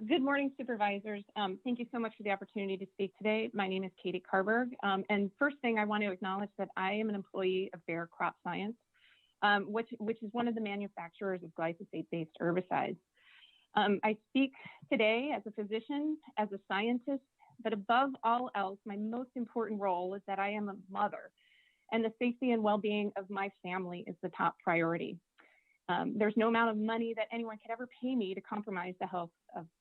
[SPEAKER 18] Good morning, supervisors. Thank you so much for the opportunity to speak today. My name is Katie Carberg. And first thing, I want to acknowledge that I am an employee of Bayer Crop Science, which is one of the manufacturers of glyphosate-based herbicides. I speak today as a physician, as a scientist, but above all else, my most important role is that I am a mother, and the safety and well-being of my family is the top priority. There's no amount of money that anyone could ever pay me to compromise the health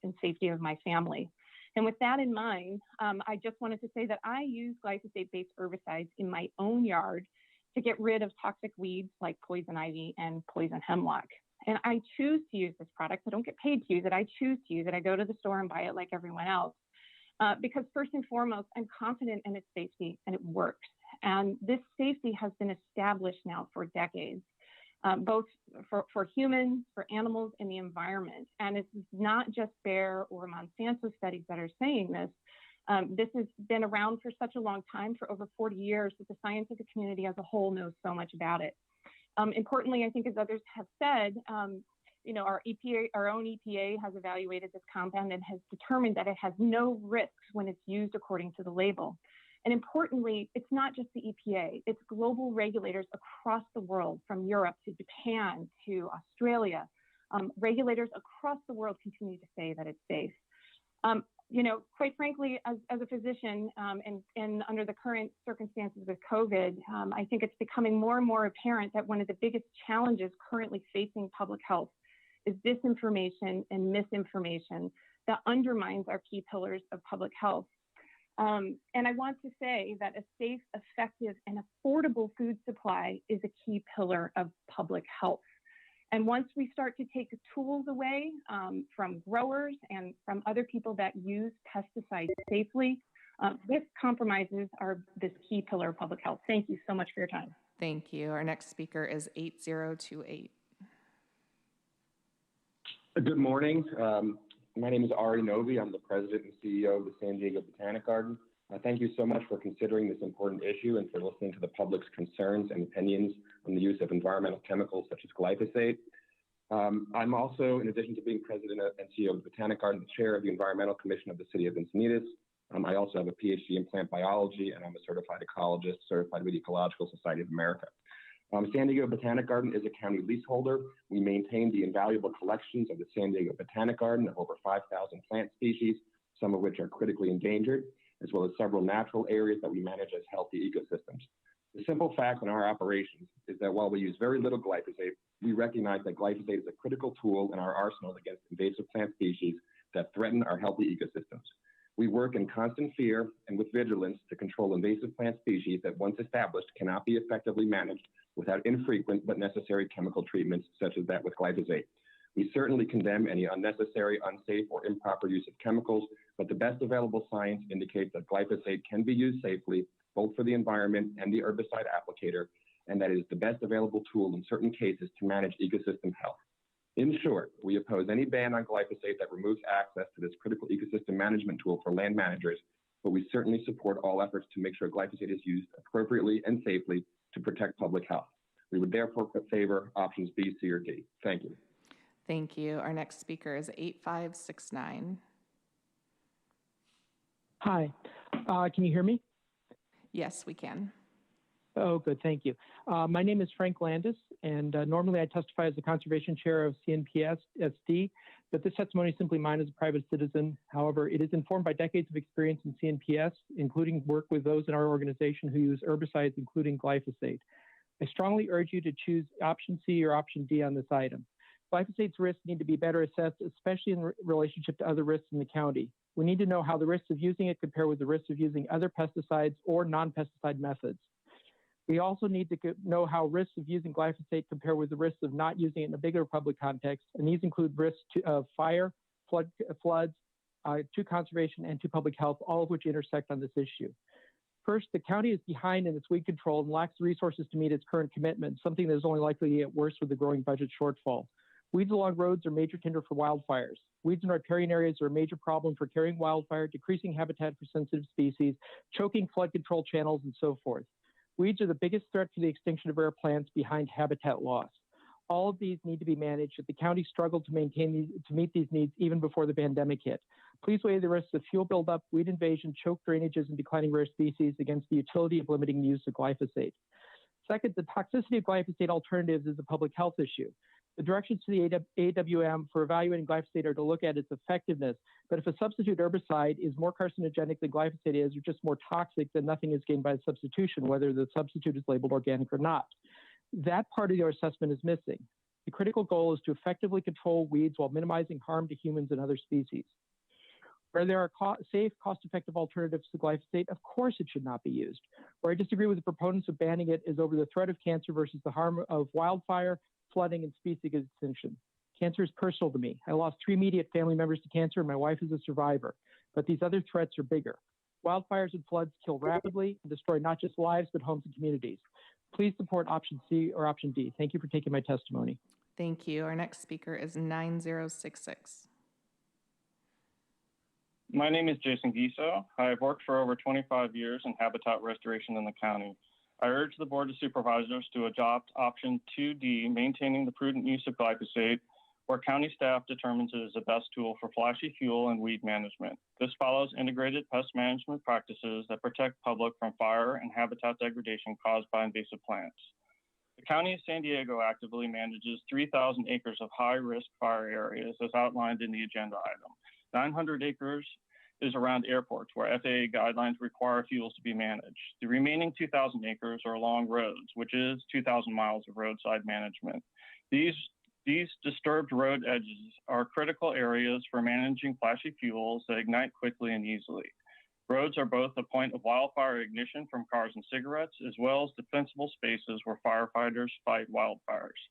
[SPEAKER 18] and safety of my family. And with that in mind, I just wanted to say that I use glyphosate-based herbicides in my own yard to get rid of toxic weeds like poison ivy and poison hemlock. And I choose to use this product. I don't get paid to use it. I choose to use it. I go to the store and buy it like everyone else. Because first and foremost, I'm confident in its safety and it works. And this safety has been established now for decades. Both for humans, for animals, and the environment. And it's not just Bayer or Monsanto studies that are saying this. This has been around for such a long time, for over 40 years, that the scientific community as a whole knows so much about it. Importantly, I think as others have said, our own EPA has evaluated this compound and has determined that it has no risks when it's used according to the label. And importantly, it's not just the EPA, it's global regulators across the world, from Europe to Japan to Australia. Regulators across the world continue to say that it's safe. Quite frankly, as a physician and under the current circumstances with COVID, I think it's becoming more and more apparent that one of the biggest challenges currently facing public health is disinformation and misinformation that undermines our key pillars of public health. And I want to say that a safe, effective, and affordable food supply is a key pillar of public health. And once we start to take tools away from growers and from other people that use pesticides safely, this compromises this key pillar of public health. Thank you so much for your time.
[SPEAKER 10] Thank you. Our next speaker is 8028.
[SPEAKER 20] Good morning. My name is Ari Novi. I'm the president and CEO of the San Diego Botanic Garden. Thank you so much for considering this important issue and for listening to the public's concerns and opinions on the use of environmental chemicals such as glyphosate. I'm also, in addition to being president and CEO of the Botanic Garden, the chair of the Environmental Commission of the City of Encinitas. I also have a PhD in plant biology, and I'm a certified ecologist, certified with the Ecological Society of America. San Diego Botanic Garden is a county leaseholder. We maintain the invaluable collections of the San Diego Botanic Garden of over 5,000 plant species, some of which are critically endangered, as well as several natural areas that we manage as healthy ecosystems. The simple fact in our operations is that while we use very little glyphosate, we recognize that glyphosate is a critical tool in our arsenal against invasive plant species that threaten our healthy ecosystems. We work in constant fear and with vigilance to control invasive plant species that, once established, cannot be effectively managed without infrequent but necessary chemical treatments such as that with glyphosate. We certainly condemn any unnecessary, unsafe, or improper use of chemicals, but the best available science indicates that glyphosate can be used safely, both for the environment and the herbicide applicator, and that it is the best available tool in certain cases to manage ecosystem health. In short, we oppose any ban on glyphosate that removes access to this critical ecosystem management tool for land managers, but we certainly support all efforts to make sure glyphosate is used appropriately and safely to protect public health. We would therefore favor options B, C, or D. Thank you.
[SPEAKER 10] Thank you. Our next speaker is 8569.
[SPEAKER 21] Hi, can you hear me?
[SPEAKER 10] Yes, we can.
[SPEAKER 21] Oh, good, thank you. My name is Frank Landis, and normally I testify as the Conservation Chair of CNPS SD, but this testimony is simply mine as a private citizen. However, it is informed by decades of experience in CNPS, including work with those in our organization who use herbicides, including glyphosate. I strongly urge you to choose option C or option D on this item. Glyphosate's risks need to be better assessed, especially in relationship to other risks in the county. We need to know how the risks of using it compare with the risks of using other pesticides or non-pesticide methods. We also need to know how risks of using glyphosate compare with the risks of not using it in a bigger public context, and these include risks of fire, floods, to conservation, and to public health, all of which intersect on this issue. First, the county is behind in its weed control and lacks the resources to meet its current commitments, something that is only likely to get worse with the growing budget shortfall. Weeds along roads are major tinder for wildfires. Weeds in riparian areas are a major problem for carrying wildfire, decreasing habitat for sensitive species, choking flood control channels, and so forth. Weeds are the biggest threat to the extinction of rare plants behind habitat loss. All of these need to be managed, yet the county struggled to meet these needs even before the pandemic hit. Please weigh the risks of fuel buildup, weed invasion, choke drainages, and declining rare species against the utility of limiting the use of glyphosate. Second, the toxicity of glyphosate alternatives is a public health issue. The directions to the AWM for evaluating glyphosate are to look at its effectiveness, but if a substitute herbicide is more carcinogenic than glyphosate is, or just more toxic, then nothing is gained by the substitution, whether the substitute is labeled organic or not. That part of your assessment is missing. The critical goal is to effectively control weeds while minimizing harm to humans and other species. Where there are safe, cost-effective alternatives to glyphosate, of course it should not be used. Where I disagree with the proponents of banning it is over the threat of cancer versus the harm of wildfire, flooding, and species extinction. Cancer is personal to me. I lost 3 immediate family members to cancer, and my wife is a survivor. But these other threats are bigger. Wildfires and floods kill rapidly and destroy not just lives, but homes and communities. Please support option C or option D. Thank you for taking my testimony.
[SPEAKER 10] Thank you. Our next speaker is 9066.
[SPEAKER 4] My name is Jason Giso. I have worked for over 25 years in habitat restoration in the county. I urge the Board of Supervisors to adopt option 2D, maintaining the prudent use of glyphosate, where county staff determines it is the best tool for flashy fuel and weed management. This follows integrated pest management practices that protect public from fire and habitat degradation caused by invasive plants. The County of San Diego actively manages 3,000 acres of high-risk fire areas as outlined in the agenda item. 900 acres is around airports where FAA guidelines require fuels to be managed. The remaining 2,000 acres are along roads, which is 2,000 miles of roadside management. These disturbed road edges are critical areas for managing flashy fuels that ignite quickly and easily. Roads are both a point of wildfire ignition from cars and cigarettes, as well as defensible spaces where firefighters fight wildfires.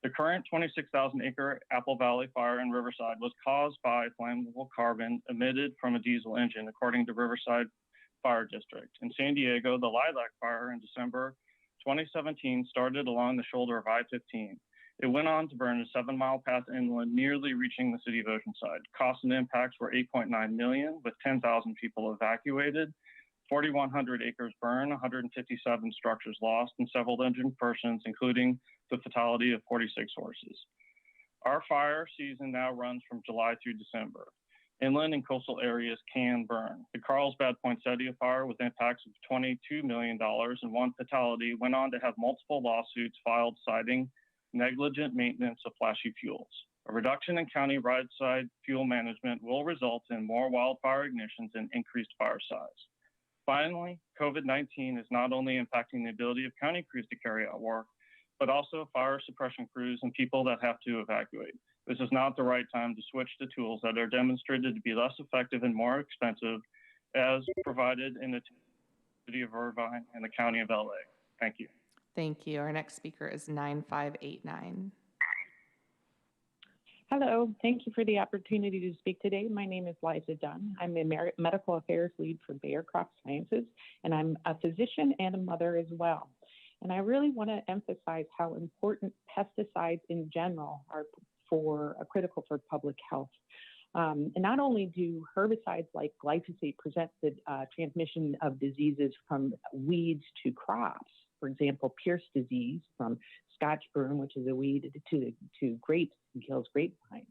[SPEAKER 4] The current 26,000-acre Apple Valley fire in Riverside was caused by flammable carbon emitted from a diesel engine, according to Riverside Fire District. In San Diego, the Lilac Fire in December 2017 started along the shoulder of I-15. It went on to burn a 7-mile path inland, nearly reaching the city of Oceanside. Costs and impacts were $8.9 million, with 10,000 people evacuated, 4,100 acres burned, 157 structures lost, and several injured persons, including the fatality of 46 horses. Our fire season now runs from July through December. Inland and coastal areas can burn. The Carlsbad Poinsettia fire, with impacts of $22 million and 1 fatality, went on to have multiple lawsuits filed citing negligent maintenance of flashy fuels. A reduction in county roadside fuel management will result in more wildfire ignitions and increased fire size. Finally, COVID-19 is not only impacting the ability of county crews to carry out work, but also fire suppression crews and people that have to evacuate. This is not the right time to switch to tools that are demonstrated to be less effective and more expensive, as provided in the city of Irvine and the county of LA. Thank you.
[SPEAKER 10] Thank you. Our next speaker is 9589.
[SPEAKER 22] Hello, thank you for the opportunity to speak today. My name is Liza Dunn. I'm the Medical Affairs Lead for Bayer Crop Sciences, and I'm a physician and a mother as well. And I really want to emphasize how important pesticides in general are critical for public health. And not only do herbicides like glyphosate present the transmission of diseases from weeds to crops, for example, Pierce disease from Scotch broom, which is a weed, to grapes and kills grapevines.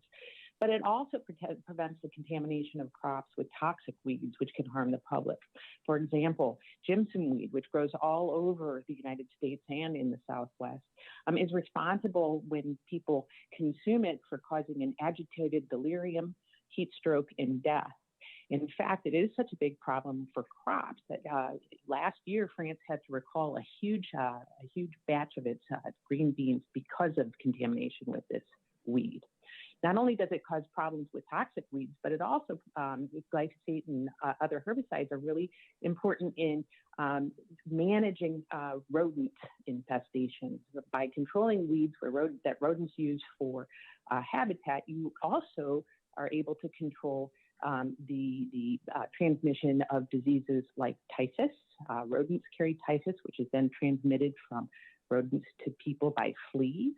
[SPEAKER 22] But it also prevents the contamination of crops with toxic weeds, which can harm the public. For example, Jimson weed, which grows all over the United States and in the Southwest, is responsible when people consume it for causing an agitated delirium, heat stroke, and death. In fact, it is such a big problem for crops that last year France had to recall a huge batch of its green beans because of contamination with this weed. Not only does it cause problems with toxic weeds, but it also, glyphosate and other herbicides are really important in managing rodent infestations. By controlling weeds that rodents use for habitat, you also are able to control the transmission of diseases like typhus. Rodents carry typhus, which is then transmitted from rodents to people by fleas.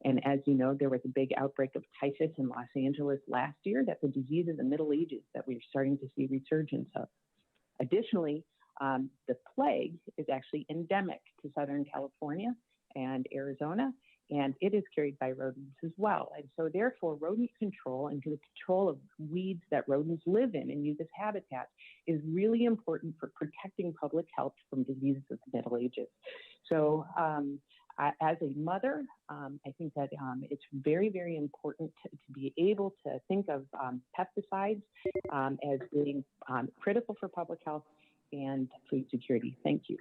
[SPEAKER 22] And as you know, there was a big outbreak of typhus in Los Angeles last year. That's a disease of the Middle Ages that we're starting to see resurgence of. Additionally, the plague is actually endemic to Southern California and Arizona, and it is carried by rodents as well. And so therefore, rodent control and the control of weeds that rodents live in and use as habitat is really important for protecting public health from diseases of the Middle Ages. So as a mother, I think that it's very, very important to be able to think of pesticides as being critical for public health and food security. Thank you.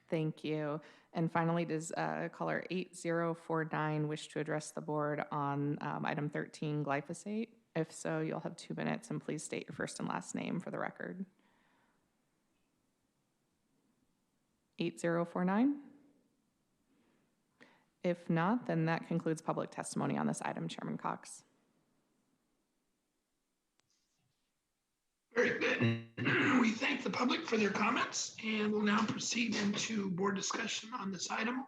[SPEAKER 10] Thank you. And finally, does caller 8049 wish to address the board on item 13, glyphosate? If so, you'll have 2 minutes, and please state your first and last name for the record. 8049? If not, then that concludes public testimony on this item, Chairman Cox.
[SPEAKER 1] Very good. We thank the public for their comments, and we'll now proceed into board discussion on this item.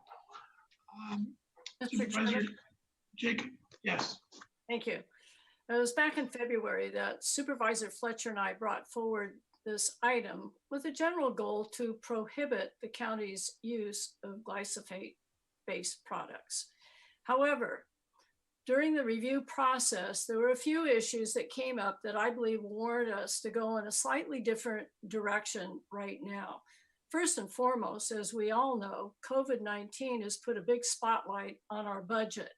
[SPEAKER 1] Supervisor Jacob, yes.
[SPEAKER 6] Thank you. It was back in February that Supervisor Fletcher and I brought forward this item with a general goal to prohibit the county's use of glyphosate-based products. However, during the review process, there were a few issues that came up that I believe warrant us to go in a slightly different direction right now. First and foremost, as we all know, COVID-19 has put a big spotlight on our budget.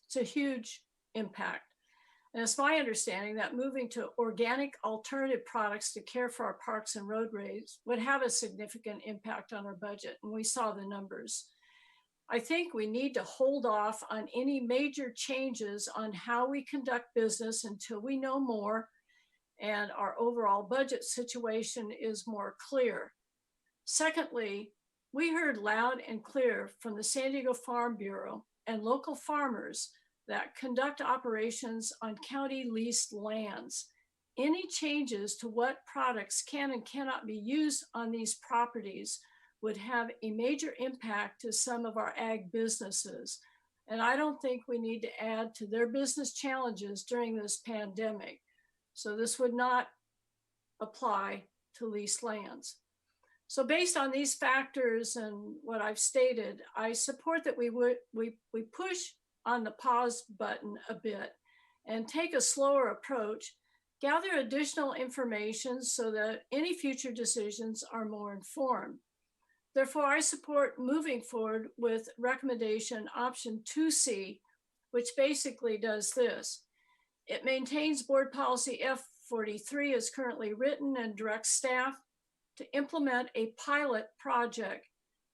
[SPEAKER 6] It's a huge impact. And it's my understanding that moving to organic alternative products to care for our parks and roadways would have a significant impact on our budget. And we saw the numbers. I think we need to hold off on any major changes on how we conduct business until we know more and our overall budget situation is more clear. Secondly, we heard loud and clear from the San Diego Farm Bureau and local farmers that conduct operations on county leased lands. Any changes to what products can and cannot be used on these properties would have a major impact to some of our ag businesses. And I don't think we need to add to their business challenges during this pandemic. So this would not apply to leased lands. So based on these factors and what I've stated, I support that we push on the pause button a bit and take a slower approach, gather additional information so that any future decisions are more informed. Therefore, I support moving forward with recommendation option 2C, which basically does this. It maintains board policy F43 as currently written and directs staff to implement a pilot project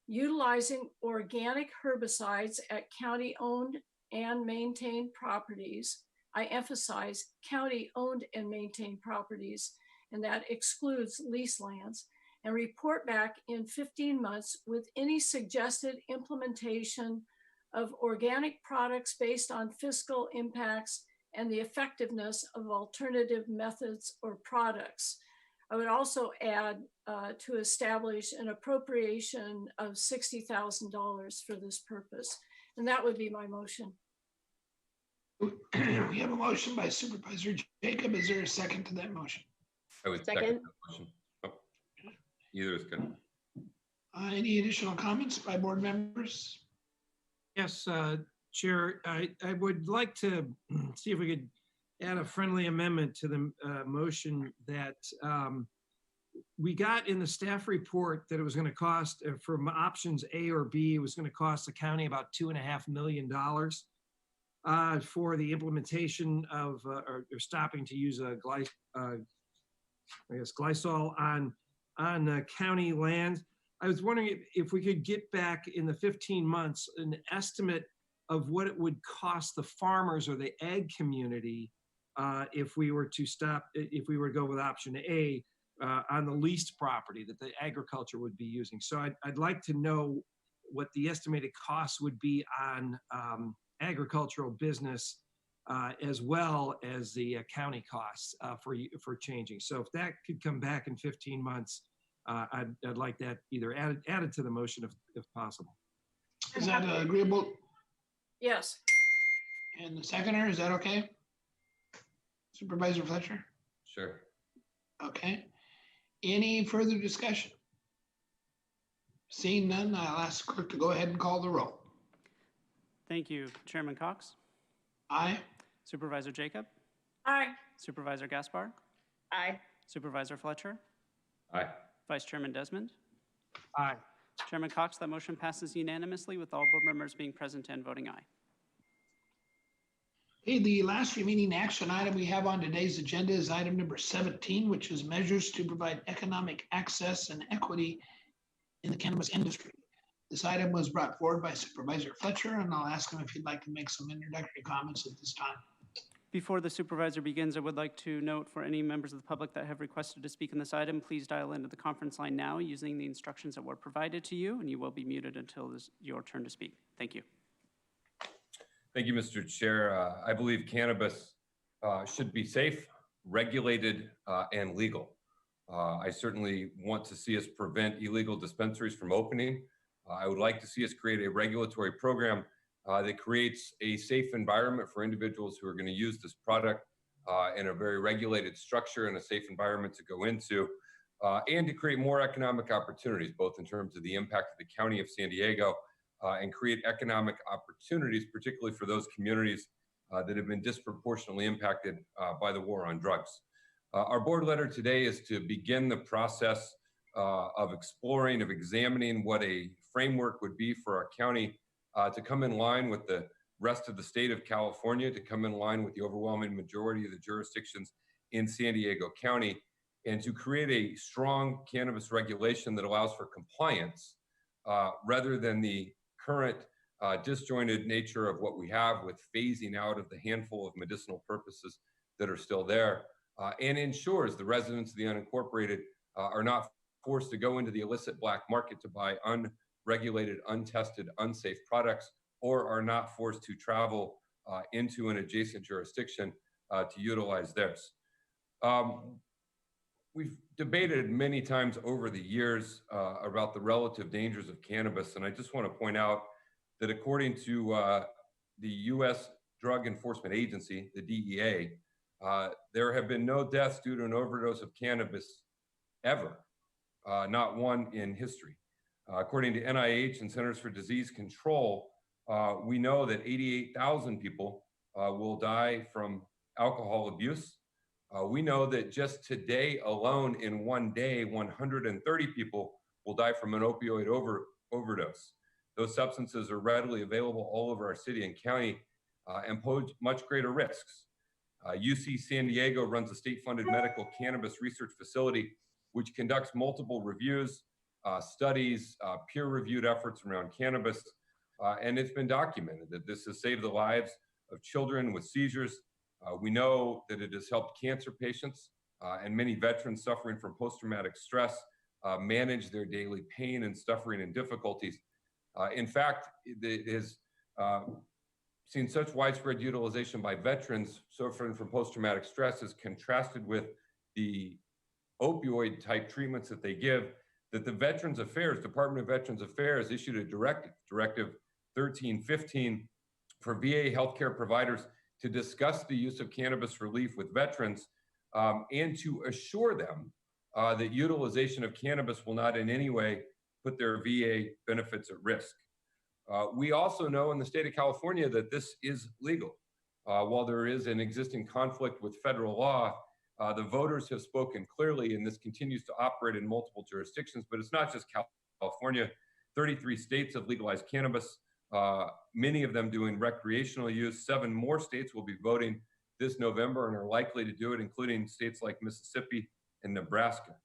[SPEAKER 6] utilizing organic herbicides at county-owned and maintained properties. I emphasize county-owned and maintained properties, and that excludes lease lands, and report back in 15 months with any suggested implementation of organic products based on fiscal impacts and the effectiveness of alternative methods or products. I would also add to establish an appropriation of $60,000 for this purpose. And that would be my motion.
[SPEAKER 1] We have a motion by Supervisor Jacob. Is there a second to that motion?
[SPEAKER 7] I would second the motion. Either is good.
[SPEAKER 1] Any additional comments by board members?
[SPEAKER 8] Yes, Chair, I would like to see if we could add a friendly amendment to the motion that we got in the staff report that it was going to cost from options A or B, it was going to cost the county about $2.5 million for the implementation of or stopping to use a glycol on county land. I was wondering if we could get back in the 15 months an estimate of what it would cost the farmers or the ag community if we were to go with option A on the leased property that the agriculture would be using. So I'd like to know what the estimated costs would be on agricultural business as well as the county costs for changing. So if that could come back in 15 months, I'd like that either added to the motion if possible.
[SPEAKER 1] Is that agreeable?
[SPEAKER 6] Yes.
[SPEAKER 1] And the seconder, is that okay? Supervisor Fletcher?
[SPEAKER 7] Sure.
[SPEAKER 1] Okay. Any further discussion? Seeing none, I'll ask clerk to go ahead and call the roll.
[SPEAKER 2] Thank you. Chairman Cox?
[SPEAKER 1] Aye.
[SPEAKER 2] Supervisor Jacob?
[SPEAKER 6] Aye.
[SPEAKER 2] Supervisor Gaspar?
[SPEAKER 3] Aye.
[SPEAKER 2] Supervisor Fletcher?
[SPEAKER 7] Aye.
[SPEAKER 2] Vice Chairman Desmond?
[SPEAKER 8] Aye.
[SPEAKER 2] Chairman Cox, that motion passes unanimously with all board members being present and voting aye.
[SPEAKER 1] Okay, the last remaining action item we have on today's agenda is item number 17, which is measures to provide economic access and equity in the cannabis industry. This item was brought forward by Supervisor Fletcher, and I'll ask him if he'd like to make some introductory comments at this time.
[SPEAKER 2] Before the supervisor begins, I would like to note for any members of the public that have requested to speak on this item, please dial into the conference line now using the instructions that were provided to you, and you will be muted until your turn to speak. Thank you.
[SPEAKER 7] Thank you, Mr. Chair. I believe cannabis should be safe, regulated, and legal. I certainly want to see us prevent illegal dispensaries from opening. I would like to see us create a regulatory program that creates a safe environment for individuals who are going to use this product in a very regulated structure and a safe environment to go into, and to create more economic opportunities, both in terms of the impact of the County of San Diego and create economic opportunities, particularly for those communities that have been disproportionately impacted by the war on drugs. Our board letter today is to begin the process of exploring, of examining what a framework would be for our county to come in line with the rest of the state of California, to come in line with the overwhelming majority of the jurisdictions in San Diego County, and to create a strong cannabis regulation that allows for compliance rather than the current disjointed nature of what we have with phasing out of the handful of medicinal purposes that are still there, and ensures the residents of the unincorporated are not forced to go into the illicit black market to buy unregulated, untested, unsafe products, or are not forced to travel into an adjacent jurisdiction to utilize theirs. We've debated many times over the years about the relative dangers of cannabis, and I just want to point out that according to the U.S. Drug Enforcement Agency, the DEA, there have been no deaths due to an overdose of cannabis ever, not one in history. According to NIH and Centers for Disease Control, we know that 88,000 people will die from alcohol abuse. We know that just today alone, in one day, 130 people will die from an opioid overdose. Those substances are readily available all over our city and county and pose much greater risks. UC San Diego runs a state-funded medical cannabis research facility which conducts multiple reviews, studies, peer-reviewed efforts around cannabis, and it's been documented that this has saved the lives of children with seizures. We know that it has helped cancer patients and many veterans suffering from post-traumatic stress manage their daily pain and suffering and difficulties. In fact, it has seen such widespread utilization by veterans suffering from post-traumatic stress is contrasted with the opioid type treatments that they give, that the Veterans Affairs, Department of Veterans Affairs issued a directive 1315 for VA healthcare providers to discuss the use of cannabis relief with veterans and to assure them that utilization of cannabis will not in any way put their VA benefits at risk. We also know in the state of California that this is legal. While there is an existing conflict with federal law, the voters have spoken clearly, and this continues to operate in multiple jurisdictions, but it's not just California. 33 states have legalized cannabis, many of them doing recreational use. 7 more states will be voting this November and are likely to do it, including states like Mississippi and Nebraska.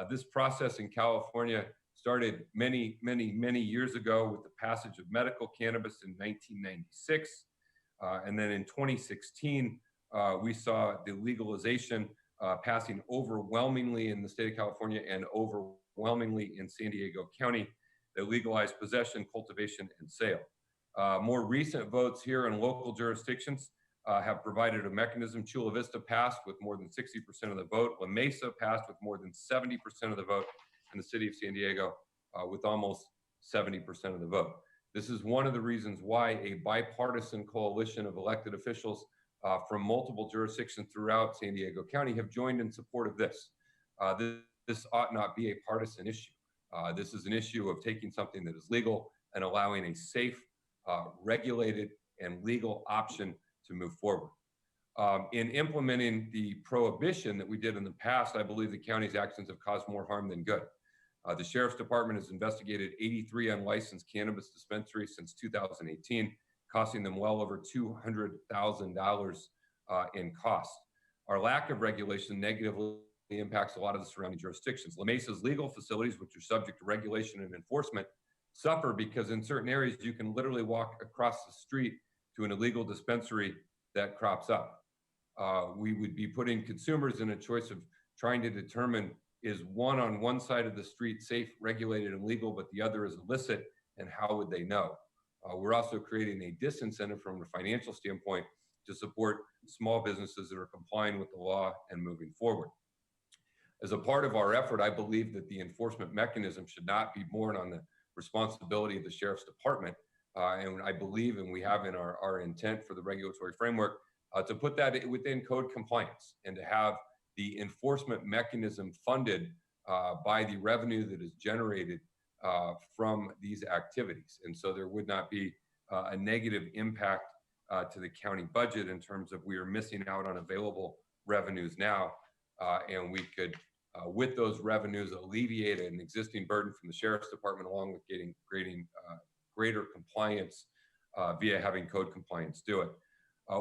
[SPEAKER 7] This process in California started many years ago with the passage of medical cannabis in 1996. And then in 2016, we saw the legalization passing overwhelmingly in the state of California and overwhelmingly in San Diego County that legalized possession, cultivation, and sale. More recent votes here in local jurisdictions have provided a mechanism. Chula Vista passed with more than 60% of the vote. La Mesa passed with more than 70% of the vote, and the city of San Diego with almost 70% of the vote. This is one of the reasons why a bipartisan coalition of elected officials from multiple jurisdictions throughout San Diego County have joined in support of this. This ought not be a partisan issue. This is an issue of taking something that is legal and allowing a safe, regulated, and legal option to move forward. In implementing the prohibition that we did in the past, I believe the county's actions have caused more harm than good. The Sheriff's Department has investigated 83 unlicensed cannabis dispensaries since 2018, costing them well over $200,000 in costs. Our lack of regulation negatively impacts a lot of the surrounding jurisdictions. La Mesa's legal facilities, which are subject to regulation and enforcement, suffer because in certain areas you can literally walk across the street to an illegal dispensary that crops up. We would be putting consumers in a choice of trying to determine, is one on one side of the street safe, regulated, and legal, but the other is illicit, and how would they know? We're also creating a disincentive from a financial standpoint to support small businesses that are complying with the law and moving forward. As a part of our effort, I believe that the enforcement mechanism should not be borne on the responsibility of the Sheriff's Department. And I believe, and we have in our intent for the regulatory framework, to put that within code compliance and to have the enforcement mechanism funded by the revenue that is generated from these activities. And so there would not be a negative impact to the county budget in terms of we are missing out on available revenues now. And we could, with those revenues, alleviate an existing burden from the Sheriff's Department, along with creating greater compliance via having code compliance do it.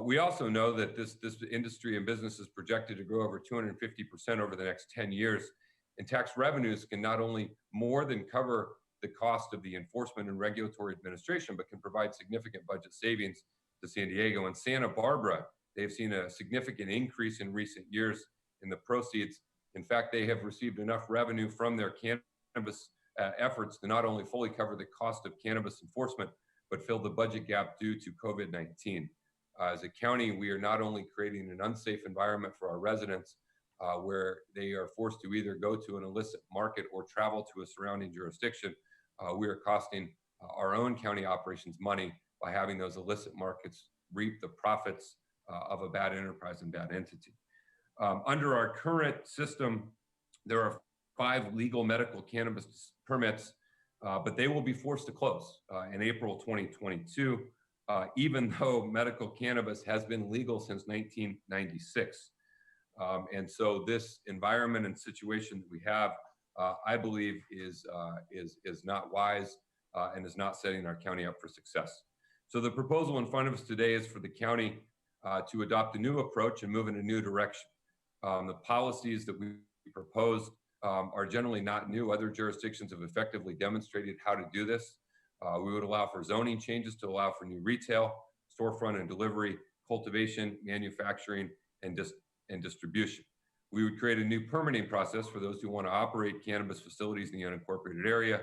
[SPEAKER 7] We also know that this industry and business is projected to grow over 250% over the next 10 years. And tax revenues can not only more than cover the cost of the enforcement and regulatory administration, but can provide significant budget savings to San Diego. And Santa Barbara, they've seen a significant increase in recent years in the proceeds. In fact, they have received enough revenue from their cannabis efforts to not only fully cover the cost of cannabis enforcement, but fill the budget gap due to COVID-19. As a county, we are not only creating an unsafe environment for our residents, where they are forced to either go to an illicit market or travel to a surrounding jurisdiction, we are costing our own county operations money by having those illicit markets reap the profits of a bad enterprise and bad entity. Under our current system, there are 5 legal medical cannabis permits, but they will be forced to close in April 2022, even though medical cannabis has been legal since 1996. And so this environment and situation that we have, I believe, is not wise and is not setting our county up for success. So the proposal in front of us today is for the county to adopt a new approach and move in a new direction. The policies that we proposed are generally not new. Other jurisdictions have effectively demonstrated how to do this. We would allow for zoning changes to allow for new retail, storefront and delivery, cultivation, manufacturing, and distribution. We would create a new permitting process for those who want to operate cannabis facilities in the unincorporated area.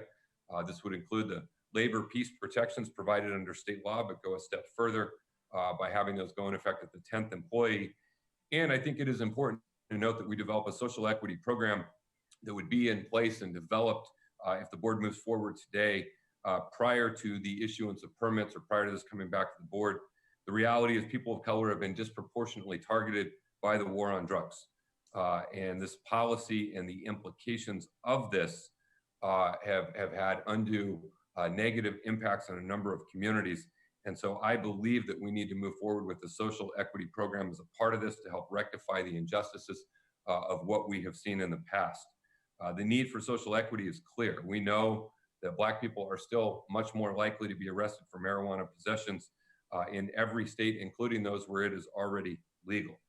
[SPEAKER 7] This would include the labor peace protections provided under state law, but go a step further by having those go in effect at the 10th employee. And I think it is important to note that we develop a social equity program that would be in place and developed if the board moves forward today prior to the issuance of permits or prior to this coming back to the board. The reality is people of color have been disproportionately targeted by the war on drugs. And this policy and the implications of this have had undue negative impacts on a number of communities. And so I believe that we need to move forward with the social equity program as a part of this to help rectify the injustices of what we have seen in the past. The need for social equity is clear. We know that Black people are still much more likely to be arrested for marijuana possessions in every state, including those where it is already legal.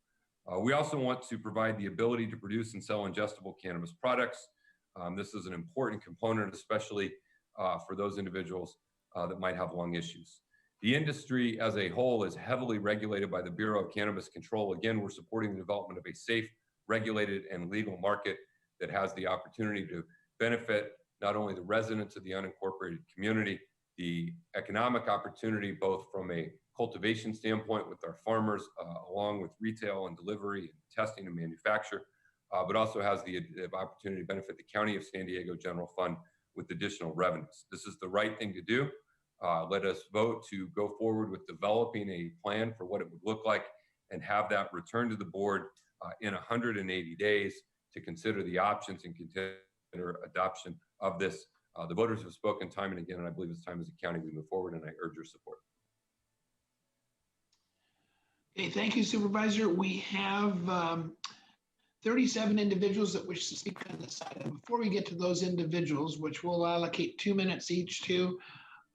[SPEAKER 7] We also want to provide the ability to produce and sell ingestible cannabis products. This is an important component, especially for those individuals that might have lung issues. The industry as a whole is heavily regulated by the Bureau of Cannabis Control. Again, we're supporting the development of a safe, regulated, and legal market that has the opportunity to benefit not only the residents of the unincorporated community, the economic opportunity, both from a cultivation standpoint with our farmers, along with retail and delivery and testing and manufacture, but also has the opportunity to benefit the County of San Diego General Fund with additional revenues. This is the right thing to do. let us vote to go forward with developing a plan for what it would look like and have that returned to the board in 180 days to consider the options and consider adoption of this. The voters have spoken time and again, and I believe it's time as a county we move forward, and I urge your support.
[SPEAKER 1] Okay, thank you, Supervisor. We have 37 individuals that wish to speak on this item. Before we get to those individuals, which we'll allocate 2 minutes each to,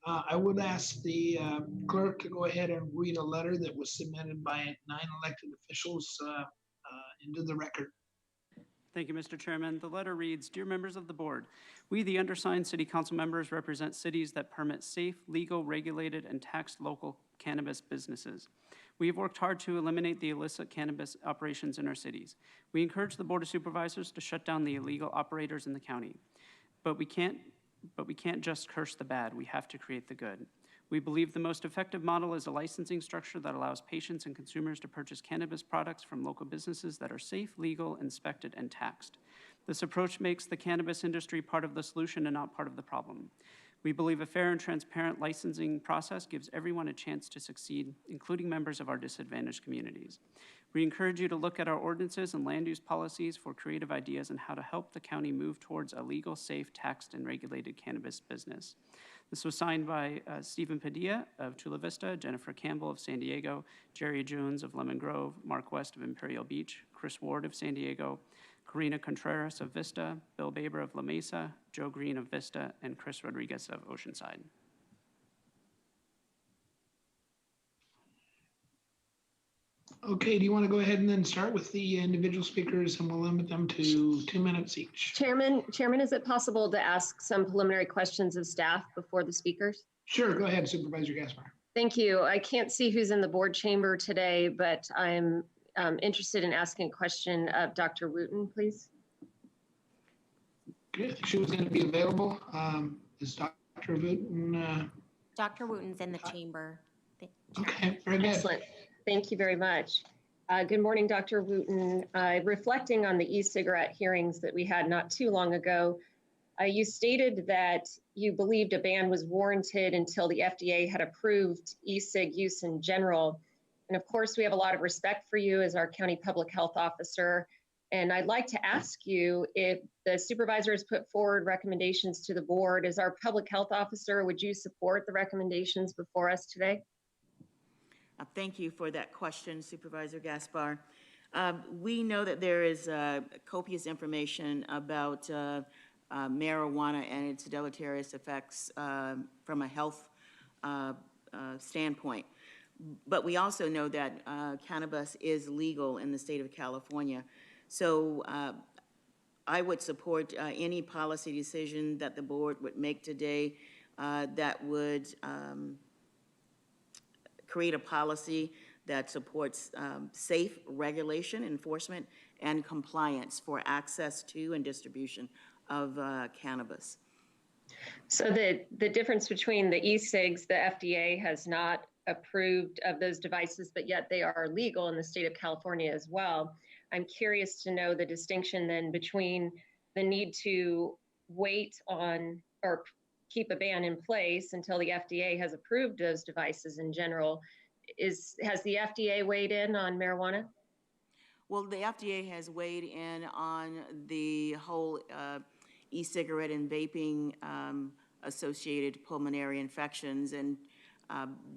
[SPEAKER 1] I would ask the clerk to go ahead and read a letter that was submitted by 9 elected officials into the record.
[SPEAKER 2] Thank you, Mr. Chairman. The letter reads, Dear members of the board, we, the undersigned city council members, represent cities that permit safe, legal, regulated, and taxed local cannabis businesses. We have worked hard to eliminate the illicit cannabis operations in our cities. We encourage the Board of Supervisors to shut down the illegal operators in the county. But we can't just curse the bad. We have to create the good. We believe the most effective model is a licensing structure that allows patients and consumers to purchase cannabis products from local businesses that are safe, legal, inspected, and taxed. This approach makes the cannabis industry part of the solution and not part of the problem. We believe a fair and transparent licensing process gives everyone a chance to succeed, including members of our disadvantaged communities. We encourage you to look at our ordinances and land use policies for creative ideas on how to help the county move towards a legal, safe, taxed, and regulated cannabis business. This was signed by Stephen Padilla of Chula Vista, Jennifer Campbell of San Diego, Jerry Jones of Lemon Grove, Mark West of Imperial Beach, Chris Ward of San Diego, Karina Contreras of Vista, Bill Baber of La Mesa, Joe Green of Vista, and Chris Rodriguez of Oceanside.
[SPEAKER 1] Okay, do you want to go ahead and then start with the individual speakers, and we'll limit them to 2 minutes each?
[SPEAKER 3] Chairman, is it possible to ask some preliminary questions of staff before the speakers?
[SPEAKER 1] Sure, go ahead, Supervisor Gaspar.
[SPEAKER 3] Thank you. I can't see who's in the board chamber today, but I'm interested in asking a question of Dr. Wooten, please.
[SPEAKER 1] Okay, I think she was going to be available. Is Dr. Wooten?
[SPEAKER 5] Dr. Wooten's in the chamber.
[SPEAKER 1] Okay, very good.
[SPEAKER 3] Excellent. Thank you very much. Good morning, Dr. Wooten. Reflecting on the e-cigarette hearings that we had not too long ago, you stated that you believed a ban was warranted until the FDA had approved e-cig use in general. And of course, we have a lot of respect for you as our county public health officer. And I'd like to ask you, if the supervisors put forward recommendations to the board, as our public health officer, would you support the recommendations before us today?
[SPEAKER 9] Thank you for that question, Supervisor Gaspar. We know that there is copious information about marijuana and its deleterious effects from a health standpoint. But we also know that cannabis is legal in the state of California. So I would support any policy decision that the board would make today that would create a policy that supports safe regulation, enforcement, and compliance for access to and distribution of cannabis.
[SPEAKER 3] So the difference between the e-cigs, the FDA has not approved of those devices, but yet they are legal in the state of California as well. I'm curious to know the distinction then between the need to wait on or keep a ban in place until the FDA has approved those devices in general. Has the FDA weighed in on marijuana?
[SPEAKER 9] Well, the FDA has weighed in on the whole e-cigarette and vaping associated pulmonary infections, and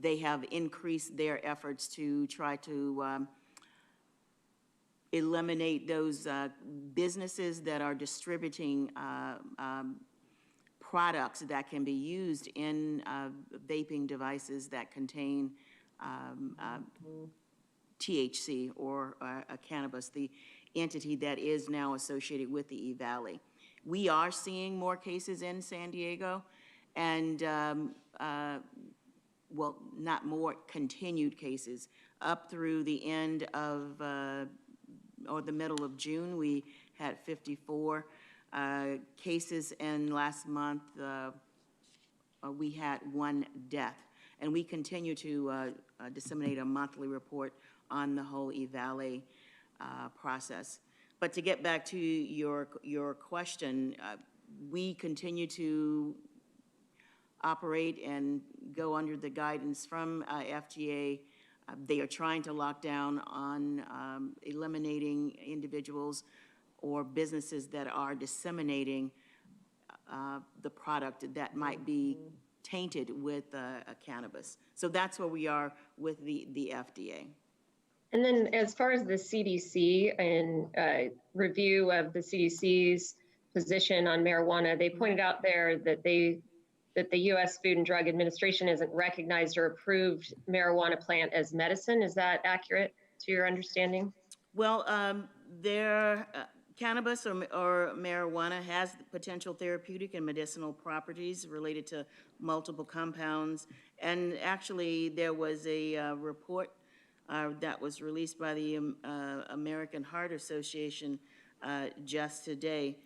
[SPEAKER 9] they have increased their efforts to try to eliminate those businesses that are distributing products that can be used in vaping devices that contain THC or a cannabis, the entity that is now associated with the E-Valley. We are seeing more cases in San Diego, and well, not more, continued cases. Up through the end of, or the middle of June, we had 54 cases, and last month we had 1 death. And we continue to disseminate a monthly report on the whole E-Valley process. But to get back to your question, we continue to operate and go under the guidance from FDA. They are trying to lock down on eliminating individuals or businesses that are disseminating the product that might be tainted with cannabis. So that's where we are with the FDA.
[SPEAKER 3] And then as far as the CDC and review of the CDC's position on marijuana, they pointed out there that the U.S. Food and Drug Administration hasn't recognized or approved marijuana plant as medicine. Is that accurate to your understanding?
[SPEAKER 9] Well, cannabis or marijuana has potential therapeutic and medicinal properties related to multiple compounds. And actually, there was a report that was released by the American Heart Association just today.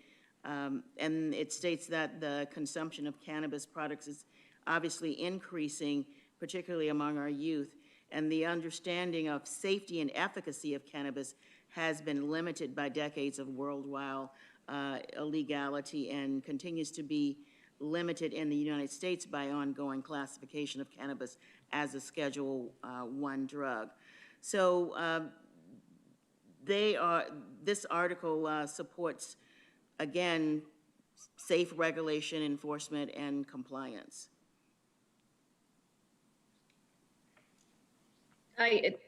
[SPEAKER 9] And it states that the consumption of cannabis products is obviously increasing, particularly among our youth. And the understanding of safety and efficacy of cannabis has been limited by decades of worldwide illegality and continues to be limited in the United States by ongoing classification of cannabis as a Schedule I drug. So this article supports, again, safe regulation, enforcement, and compliance.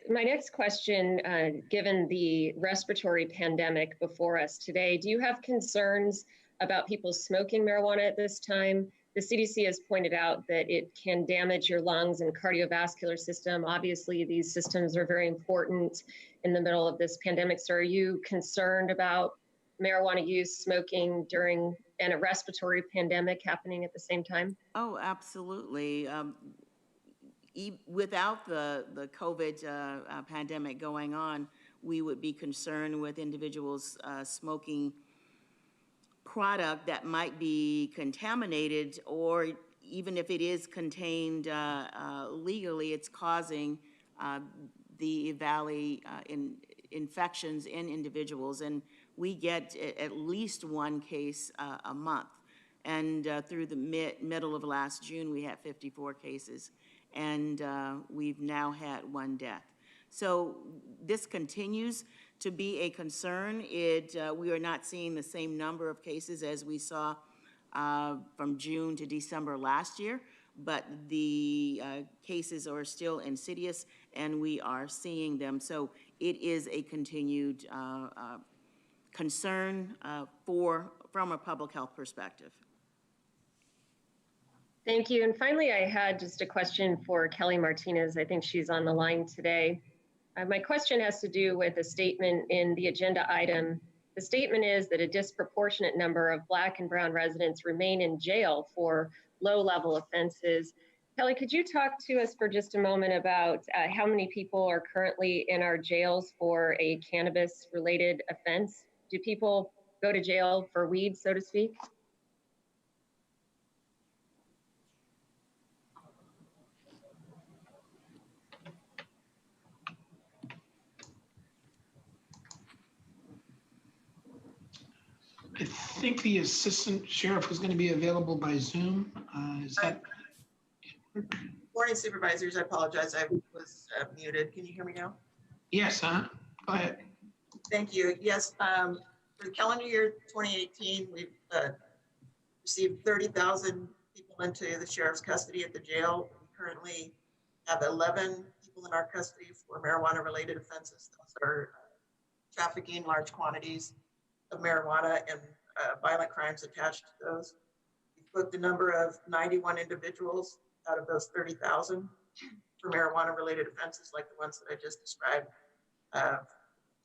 [SPEAKER 3] My next question, given the respiratory pandemic before us today, do you have concerns about people smoking marijuana at this time? The CDC has pointed out that it can damage your lungs and cardiovascular system. Obviously, these systems are very important in the middle of this pandemic. So are you concerned about marijuana use, smoking during and a respiratory pandemic happening at the same time?
[SPEAKER 9] Oh, absolutely. Without the COVID pandemic going on, we would be concerned with individuals smoking product that might be contaminated, or even if it is contained legally, it's causing the infections in individuals. And we get at least one case a month. And through the middle of last June, we had 54 cases. And we've now had one death. So this continues to be a concern. We are not seeing the same number of cases as we saw from June to December last year, but the cases are still insidious and we are seeing them. So it is a continued concern from a public health perspective.
[SPEAKER 3] Thank you. And finally, I had just a question for Kelly Martinez. I think she's on the line today. My question has to do with a statement in the agenda item. The statement is that a disproportionate number of Black and Brown residents remain in jail for low-level offenses. Kelly, could you talk to us for just a moment about how many people are currently in our jails for a cannabis-related offense? Do people go to jail for weed, so to speak?
[SPEAKER 1] I think the assistant sheriff was going to be available by Zoom. Is that?
[SPEAKER 11] Morning, supervisors. I apologize. I was muted. Can you hear me now?
[SPEAKER 1] Yes, go ahead.
[SPEAKER 11] Thank you. Yes, for the calendar year 2018, we've received 30,000 people into the sheriff's custody at the jail. We currently have 11 people in our custody for marijuana-related offenses. Those are trafficking large quantities of marijuana and violent crimes attached to those. We've booked a number of 91 individuals out of those 30,000 for marijuana-related offenses like the ones that I just described.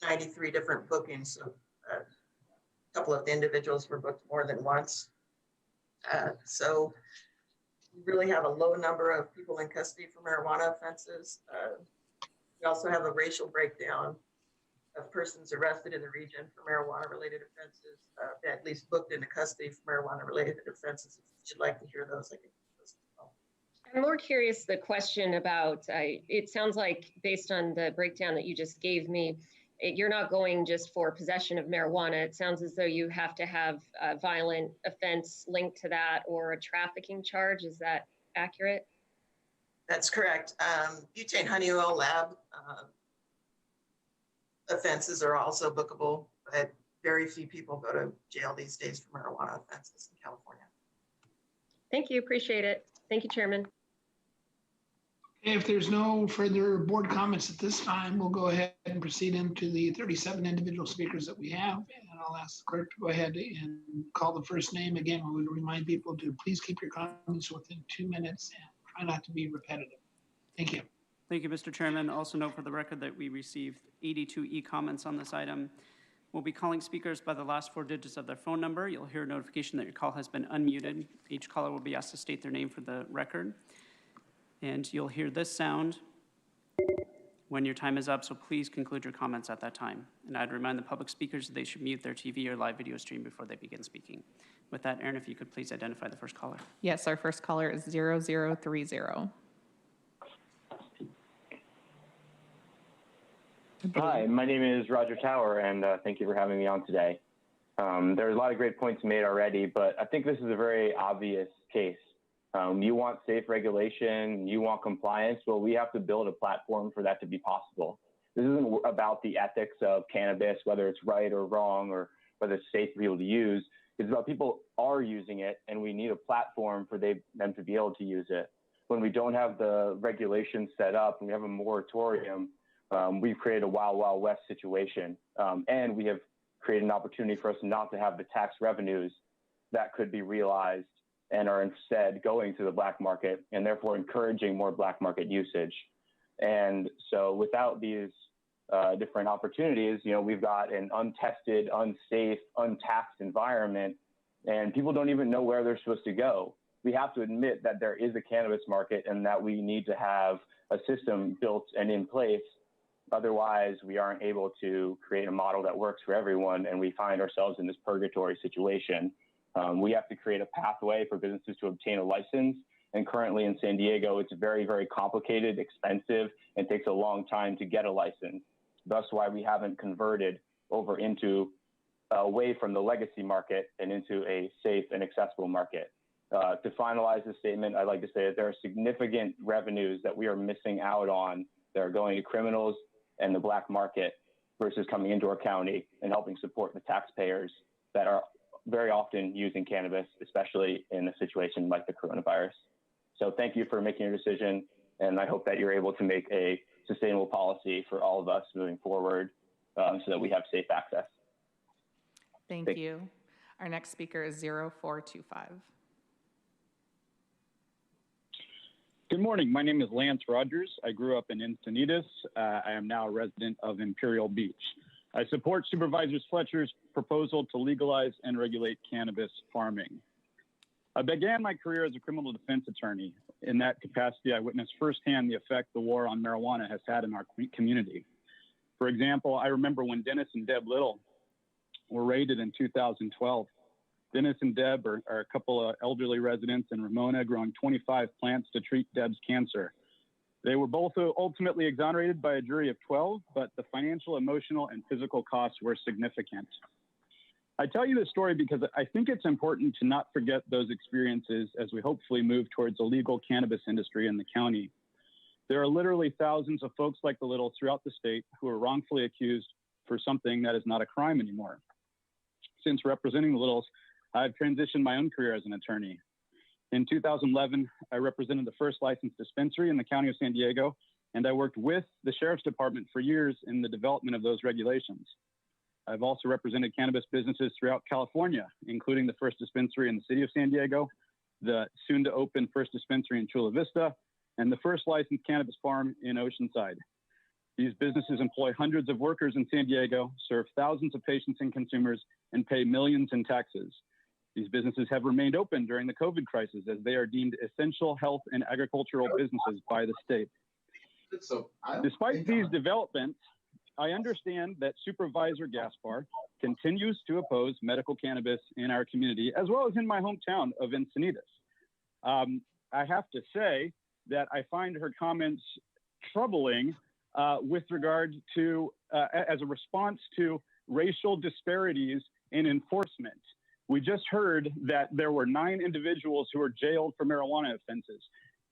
[SPEAKER 11] 93 different bookings. So a couple of the individuals were booked more than once. So we really have a low number of people in custody for marijuana offenses. We also have a racial breakdown of persons arrested in the region for marijuana-related offenses, at least booked into custody for marijuana-related offenses. If you'd like to hear those, I can give those as well.
[SPEAKER 3] I'm more curious the question about, it sounds like based on the breakdown that you just gave me, you're not going just for possession of marijuana. It sounds as though you have to have a violent offense linked to that or a trafficking charge. Is that accurate?
[SPEAKER 11] That's correct. Butane honey oil lab offenses are also bookable, but very few people go to jail these days for marijuana offenses in California.
[SPEAKER 3] Thank you. Appreciate it. Thank you, Chairman.
[SPEAKER 1] If there's no further board comments at this time, we'll go ahead and proceed into the 37 individual speakers that we have. And I'll ask the clerk to go ahead and call the first name. Again, we would remind people to please keep your comments within 2 minutes and try not to be repetitive. Thank you.
[SPEAKER 2] Thank you, Mr. Chairman. Also note for the record that we received 82 e-comments on this item. We'll be calling speakers by the last 4 digits of their phone number. You'll hear a notification that your call has been unmuted. Each caller will be asked to state their name for the record. And you'll hear this sound when your time is up, so please conclude your comments at that time. And I'd remind the public speakers that they should mute their TV or live video stream before they begin speaking. With that, Aaron, if you could please identify the first caller.
[SPEAKER 10] Yes, our first caller is 0030.
[SPEAKER 12] Hi, my name is Roger Tower, and thank you for having me on today. There's a lot of great points made already, but I think this is a very obvious case. You want safe regulation, you want compliance, well, we have to build a platform for that to be possible. This isn't about the ethics of cannabis, whether it's right or wrong, or whether it's safe for people to use. It's about people are using it, and we need a platform for them to be able to use it. When we don't have the regulations set up and we have a moratorium, we've created a wild, wild west situation. And we have created an opportunity for us not to have the tax revenues that could be realized and are instead going to the black market and therefore encouraging more black market usage. And so without these different opportunities, we've got an untested, unsafe, untaxed environment, and people don't even know where they're supposed to go. We have to admit that there is a cannabis market and that we need to have a system built and in place. Otherwise, we aren't able to create a model that works for everyone, and we find ourselves in this purgatory situation. We have to create a pathway for businesses to obtain a license. And currently in San Diego, it's very, very complicated, expensive, and takes a long time to get a license. That's why we haven't converted over into away from the legacy market and into a safe and accessible market. To finalize this statement, I'd like to say that there are significant revenues that we are missing out on that are going to criminals and the black market versus coming into our county and helping support the taxpayers that are very often using cannabis, especially in a situation like the coronavirus. So thank you for making your decision, and I hope that you're able to make a sustainable policy for all of us moving forward so that we have safe access.
[SPEAKER 10] Thank you. Our next speaker is 0425.
[SPEAKER 14] Good morning. My name is Lance Rogers. I grew up in Encinitas. I am now a resident of Imperial Beach. I support Supervisor Fletcher's proposal to legalize and regulate cannabis farming. I began my career as a criminal defense attorney. In that capacity, I witnessed firsthand the effect the war on marijuana has had in our community. For example, I remember when Dennis and Deb Little were raided in 2012. Dennis and Deb are a couple of elderly residents in Ramona growing 25 plants to treat Deb's cancer. They were both ultimately exonerated by a jury of 12, but the financial, emotional, and physical costs were significant. I tell you this story because I think it's important to not forget those experiences as we hopefully move towards a legal cannabis industry in the county. There are literally thousands of folks like the Littles throughout the state who are wrongfully accused for something that is not a crime anymore. Since representing the Littles, I've transitioned my own career as an attorney. In 2011, I represented the first licensed dispensary in the county of San Diego, and I worked with the Sheriff's Department for years in the development of those regulations. I've also represented cannabis businesses throughout California, including the first dispensary in the city of San Diego, the soon-to-open first dispensary in Chula Vista, and the first licensed cannabis farm in Oceanside. These businesses employ hundreds of workers in San Diego, serve thousands of patients and consumers, and pay millions in taxes. These businesses have remained open during the COVID crisis as they are deemed essential health and agricultural businesses by the state. Despite these developments, I understand that Supervisor Gaspar continues to oppose medical cannabis in our community, as well as in my hometown of Encinitas. I have to say that I find her comments troubling with regard to as a response to racial disparities in enforcement. We just heard that there were 9 individuals who were jailed for marijuana offenses.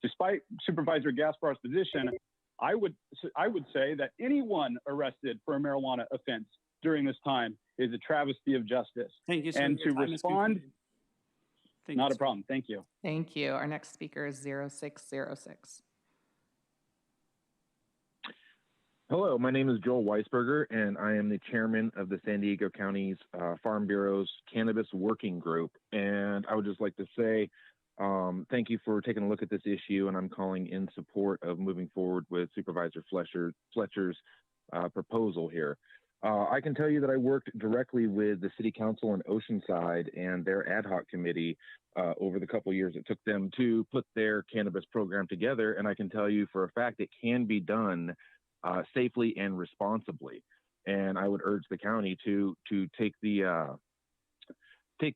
[SPEAKER 14] Despite Supervisor Gaspar's position, I would say that anyone arrested for a marijuana offense during this time is a travesty of justice.
[SPEAKER 2] Thank you, sir.
[SPEAKER 14] And to respond, not a problem. Thank you.
[SPEAKER 10] Thank you. Our next speaker is 0606.
[SPEAKER 15] Hello, my name is Joel Weisberger, and I am the chairman of the San Diego County's Farm Bureau's Cannabis Working Group. And I would just like to say thank you for taking a look at this issue, and I'm calling in support of moving forward with Supervisor Fletcher's proposal here. I can tell you that I worked directly with the City Council in Oceanside and their ad hoc committee over the couple years it took them to put their cannabis program together, and I can tell you for a fact it can be done safely and responsibly. And I would urge the county to take the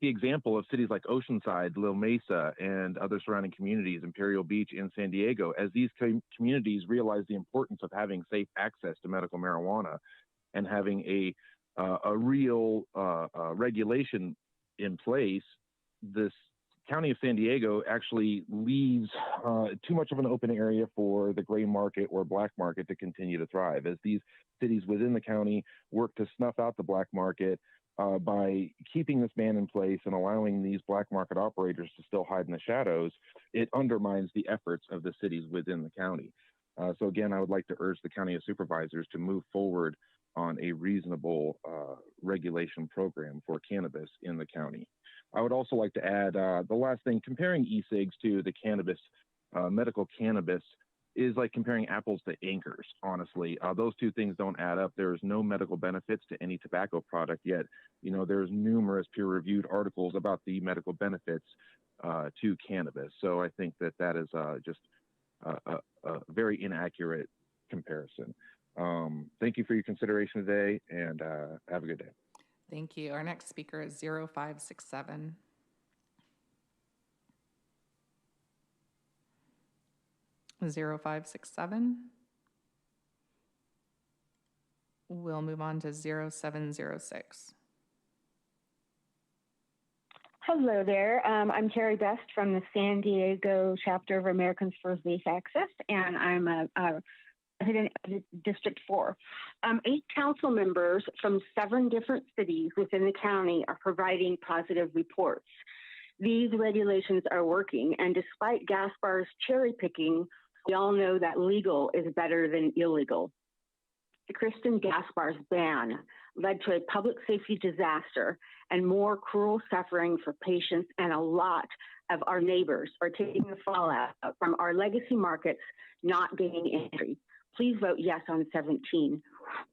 [SPEAKER 15] example of cities like Oceanside, Little Mesa, and other surrounding communities, Imperial Beach and San Diego, as these communities realize the importance of having safe access to medical marijuana and having a real regulation in place. This County of San Diego actually leaves too much of an open area for the gray market or black market to continue to thrive. As these cities within the county work to snuff out the black market by keeping this ban in place and allowing these black market operators to still hide in the shadows, it undermines the efforts of the cities within the county. So again, I would like to urge the County of Supervisors to move forward on a reasonable regulation program for cannabis in the county. I would also like to add the last thing, comparing e-cigs to the cannabis, medical cannabis, is like comparing apples to anchors, honestly. Those two things don't add up. There's no medical benefits to any tobacco product, yet there's numerous peer-reviewed articles about the medical benefits to cannabis. So I think that is just a very inaccurate comparison. Thank you for your consideration today, and have a good day.
[SPEAKER 10] Thank you. Our next speaker is 0567. We'll move on to 0706.
[SPEAKER 16] Hello there. I'm Carrie Best from the San Diego chapter of Americans for Safe Access, and I'm a resident of District 4. 8 council members from 7 different cities within the county are providing positive reports. These regulations are working, and despite Gaspar's cherry picking, we all know that legal is better than illegal. Kristen Gaspar's ban led to a public safety disaster and more cruel suffering for patients, and a lot of our neighbors are taking the fallout from our legacy markets not gaining entry. Please vote yes on 17.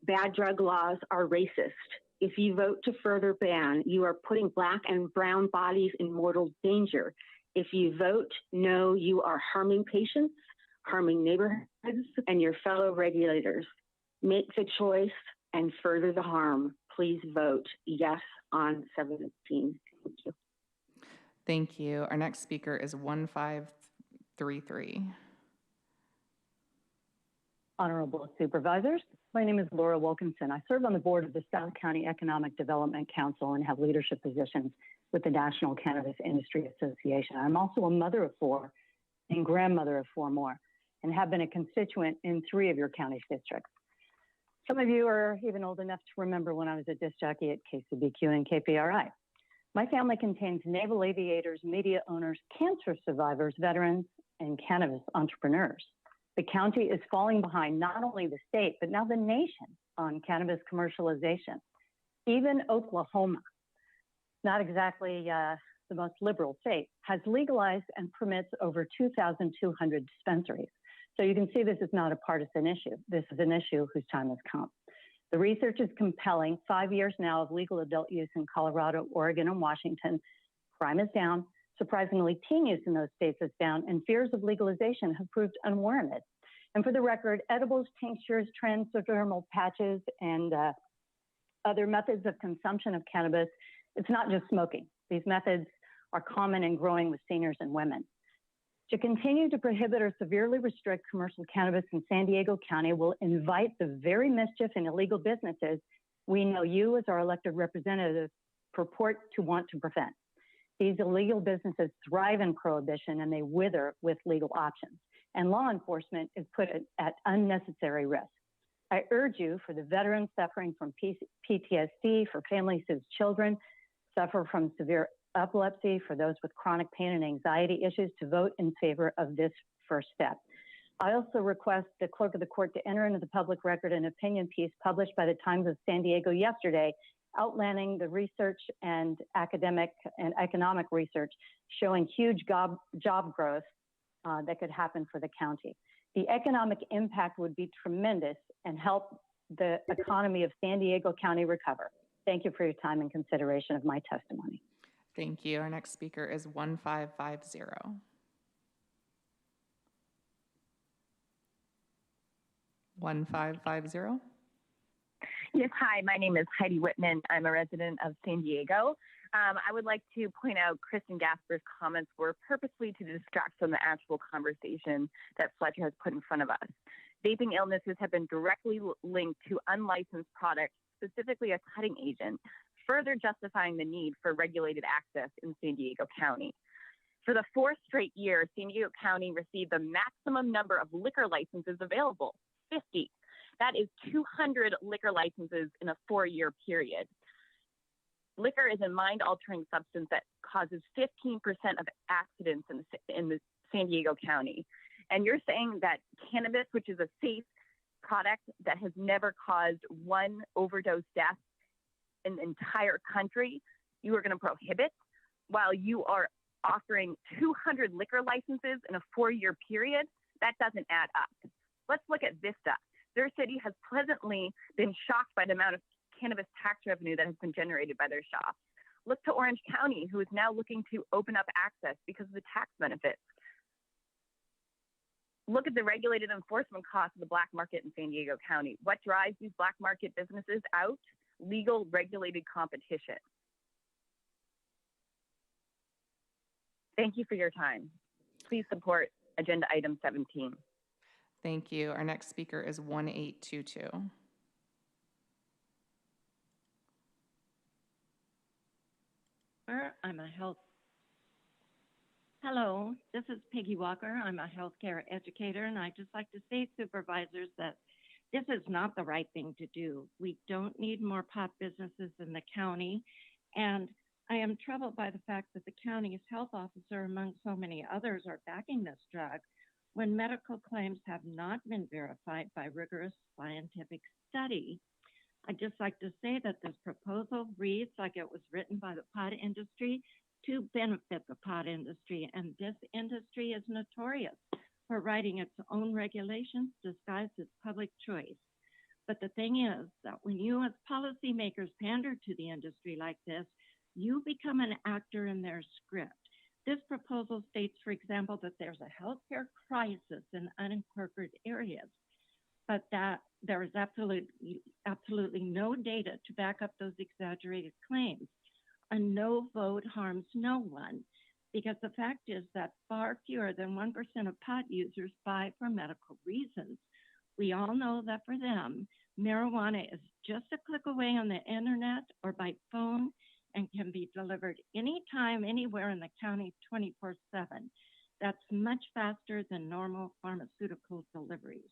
[SPEAKER 16] Bad drug laws are racist. If you vote to further ban, you are putting Black and brown bodies in mortal danger. If you vote no, you are harming patients, harming neighborhoods, and your fellow regulators. Make the choice and further the harm. Please vote yes on 17. Thank you.
[SPEAKER 10] Thank you. Our next speaker is 1533.
[SPEAKER 23] Honorable Supervisors, my name is Laura Wilkinson. I serve on the board of the South County Economic Development Council and have leadership positions with the National Cannabis Industry Association. I'm also a mother of 4 and grandmother of 4 more, and have been a constituent in 3 of your county's districts. Some of you are even old enough to remember when I was a disc jockey at KCBQ and KPRI. My family contains naval aviators, media owners, cancer survivors, veterans, and cannabis entrepreneurs. The county is falling behind not only the state, but now the nation on cannabis commercialization. Even Oklahoma, not exactly the most liberal state, has legalized and permits over 2,200 dispensaries. So you can see this is not a partisan issue. This is an issue whose time has come. The research is compelling. 5 years now of legal adult use in Colorado, Oregon, and Washington. Crime is down. Surprisingly, teen use in those states is down, and fears of legalization have proved unwarranted. And for the record, edibles, tinctures, transdermal patches, and other methods of consumption of cannabis, it's not just smoking. These methods are common and growing with seniors and women. To continue to prohibit or severely restrict commercial cannabis in San Diego County will invite the very mischief and illegal businesses we know you as our elected representatives purport to want to prevent. These illegal businesses thrive in prohibition and they wither with legal options, and law enforcement is put at unnecessary risk. I urge you, for the veterans suffering from PTSD, for families whose children suffer from severe epilepsy, for those with chronic pain and anxiety issues, to vote in favor of this first step. I also request the clerk of the court to enter into the public record an opinion piece published by the Times of San Diego yesterday, outlining the research and academic and economic research showing huge job growth that could happen for the county. The economic impact would be tremendous and help the economy of San Diego County recover. Thank you for your time and consideration of my testimony.
[SPEAKER 10] Thank you. Our next speaker is 1550. 1550.
[SPEAKER 13] Yes, hi, my name is Heidi Whitman. I'm a resident of San Diego. I would like to point out Kristen Gasper's comments were purposely to distract from the actual conversation that Fletcher has put in front of us. Vaping illnesses have been directly linked to unlicensed products, specifically a cutting agent, further justifying the need for regulated access in San Diego County. For the fourth straight year, San Diego County received the maximum number of liquor licenses available, 50. That is 200 liquor licenses in a 4-year period. Liquor is a mind-altering substance that causes 15% of accidents in the San Diego County. And you're saying that cannabis, which is a safe product that has never caused one overdose death in the entire country, you are going to prohibit while you are offering 200 liquor licenses in a 4-year period? That doesn't add up. Let's look at Vista. Their city has pleasantly been shocked by the amount of cannabis tax revenue that has been generated by their shops. Look to Orange County, who is now looking to open up access because of the tax benefits. Look at the regulated enforcement costs of the black market in San Diego County. What drives these black market businesses out? Legal, regulated competition. Thank you for your time. Please support agenda item 17.
[SPEAKER 10] Thank you. Our next speaker is 1822.
[SPEAKER 17] I'm a health. Hello, this is Peggy Walker. I'm a healthcare educator, and I'd just like to say, supervisors, that this is not the right thing to do. We don't need more pot businesses in the county, and I am troubled by the fact that the county's health officer, among so many others, are backing this drug when medical claims have not been verified by rigorous scientific study. I'd just like to say that this proposal reads like it was written by the pot industry to benefit the pot industry, and this industry is notorious for writing its own regulations disguised as public choice. But the thing is that when you as policymakers pander to the industry like this, you become an actor in their script. This proposal states, for example, that there's a healthcare crisis in unincorporated areas, but that there is absolutely no data to back up those exaggerated claims. A no vote harms no one, because the fact is that far fewer than 1% of pot users buy for medical reasons. We all know that for them, marijuana is just a click away on the internet or by phone and can be delivered anytime, anywhere in the county 24/7. That's much faster than normal pharmaceutical deliveries.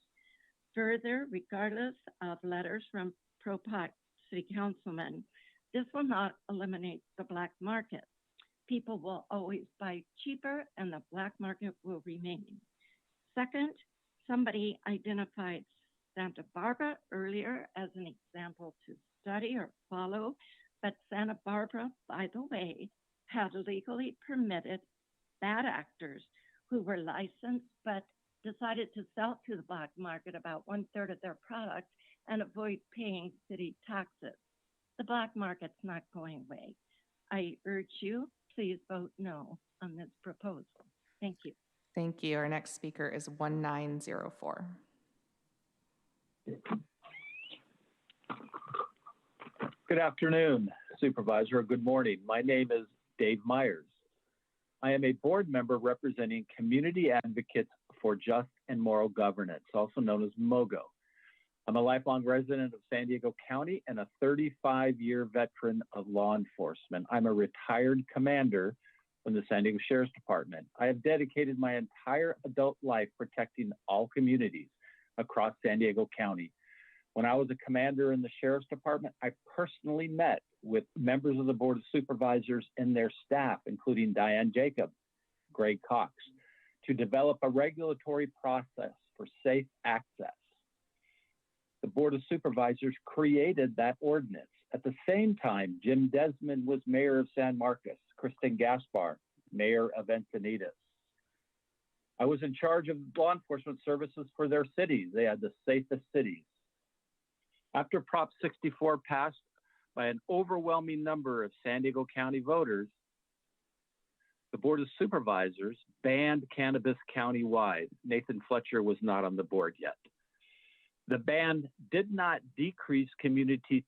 [SPEAKER 17] Further, regardless of letters from pro-pot city councilmen, this will not eliminate the black market. People will always buy cheaper and the black market will remain. Second, somebody identified Santa Barbara earlier as an example to study or follow, but Santa Barbara, by the way, had legally permitted bad actors who were licensed but decided to sell to the black market about 1/3 of their product and avoid paying city taxes. The black market's not going away. I urge you, please vote no on this proposal. Thank you.
[SPEAKER 10] Thank you. Our next speaker is 1904.
[SPEAKER 19] Good afternoon, Supervisor. Good morning. My name is Dave Myers.
[SPEAKER 18] I am a board member representing Community Advocates for Just and Moral Governance, also known as MOGO. I'm a lifelong resident of San Diego County and a 35-year veteran of law enforcement. I'm a retired commander from the San Diego Sheriff's Department. I have dedicated my entire adult life protecting all communities across San Diego County. When I was a commander in the Sheriff's Department, I personally met with members of the Board of Supervisors and their staff, including Diane Jacob, Greg Cox, to develop a regulatory process for safe access. The Board of Supervisors created that ordinance. At the same time, Jim Desmond was mayor of San Marcos, Kristen Gaspar, mayor of Encinitas. I was in charge of law enforcement services for their cities. They had the safest cities. After Prop 64 passed by an overwhelming number of San Diego County voters, the Board of Supervisors banned cannabis countywide. Nathan Fletcher was not on the board yet. The ban did not decrease community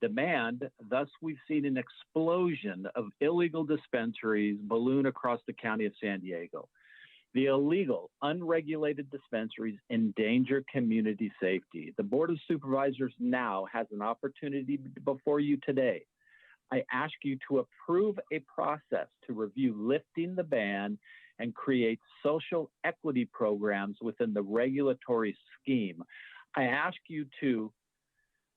[SPEAKER 18] demand. Thus, we've seen an explosion of illegal dispensaries balloon across the county of San Diego. The illegal, unregulated dispensaries endanger community safety. The Board of Supervisors now has an opportunity before you today. I ask you to approve a process to review lifting the ban and create social equity programs within the regulatory scheme. I ask you to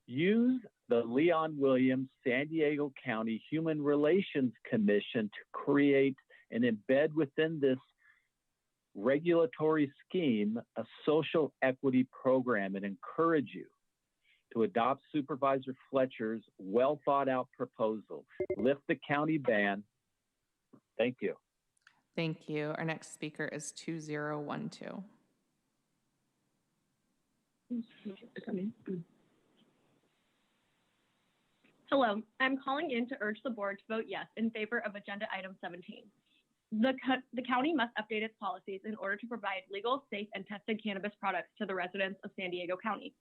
[SPEAKER 18] use the Leon Williams San Diego County Human Relations Commission to create and embed within this regulatory scheme a social equity program and encourage you to adopt Supervisor Fletcher's well thought out proposal. Lift the county ban. Thank you.
[SPEAKER 10] Thank you. Our next speaker is 2012.
[SPEAKER 19] Hello, I'm calling in to urge the board to vote yes in favor of agenda item 17. The county must update its policies in order to provide legal, safe, and tested cannabis products to the residents of San Diego County.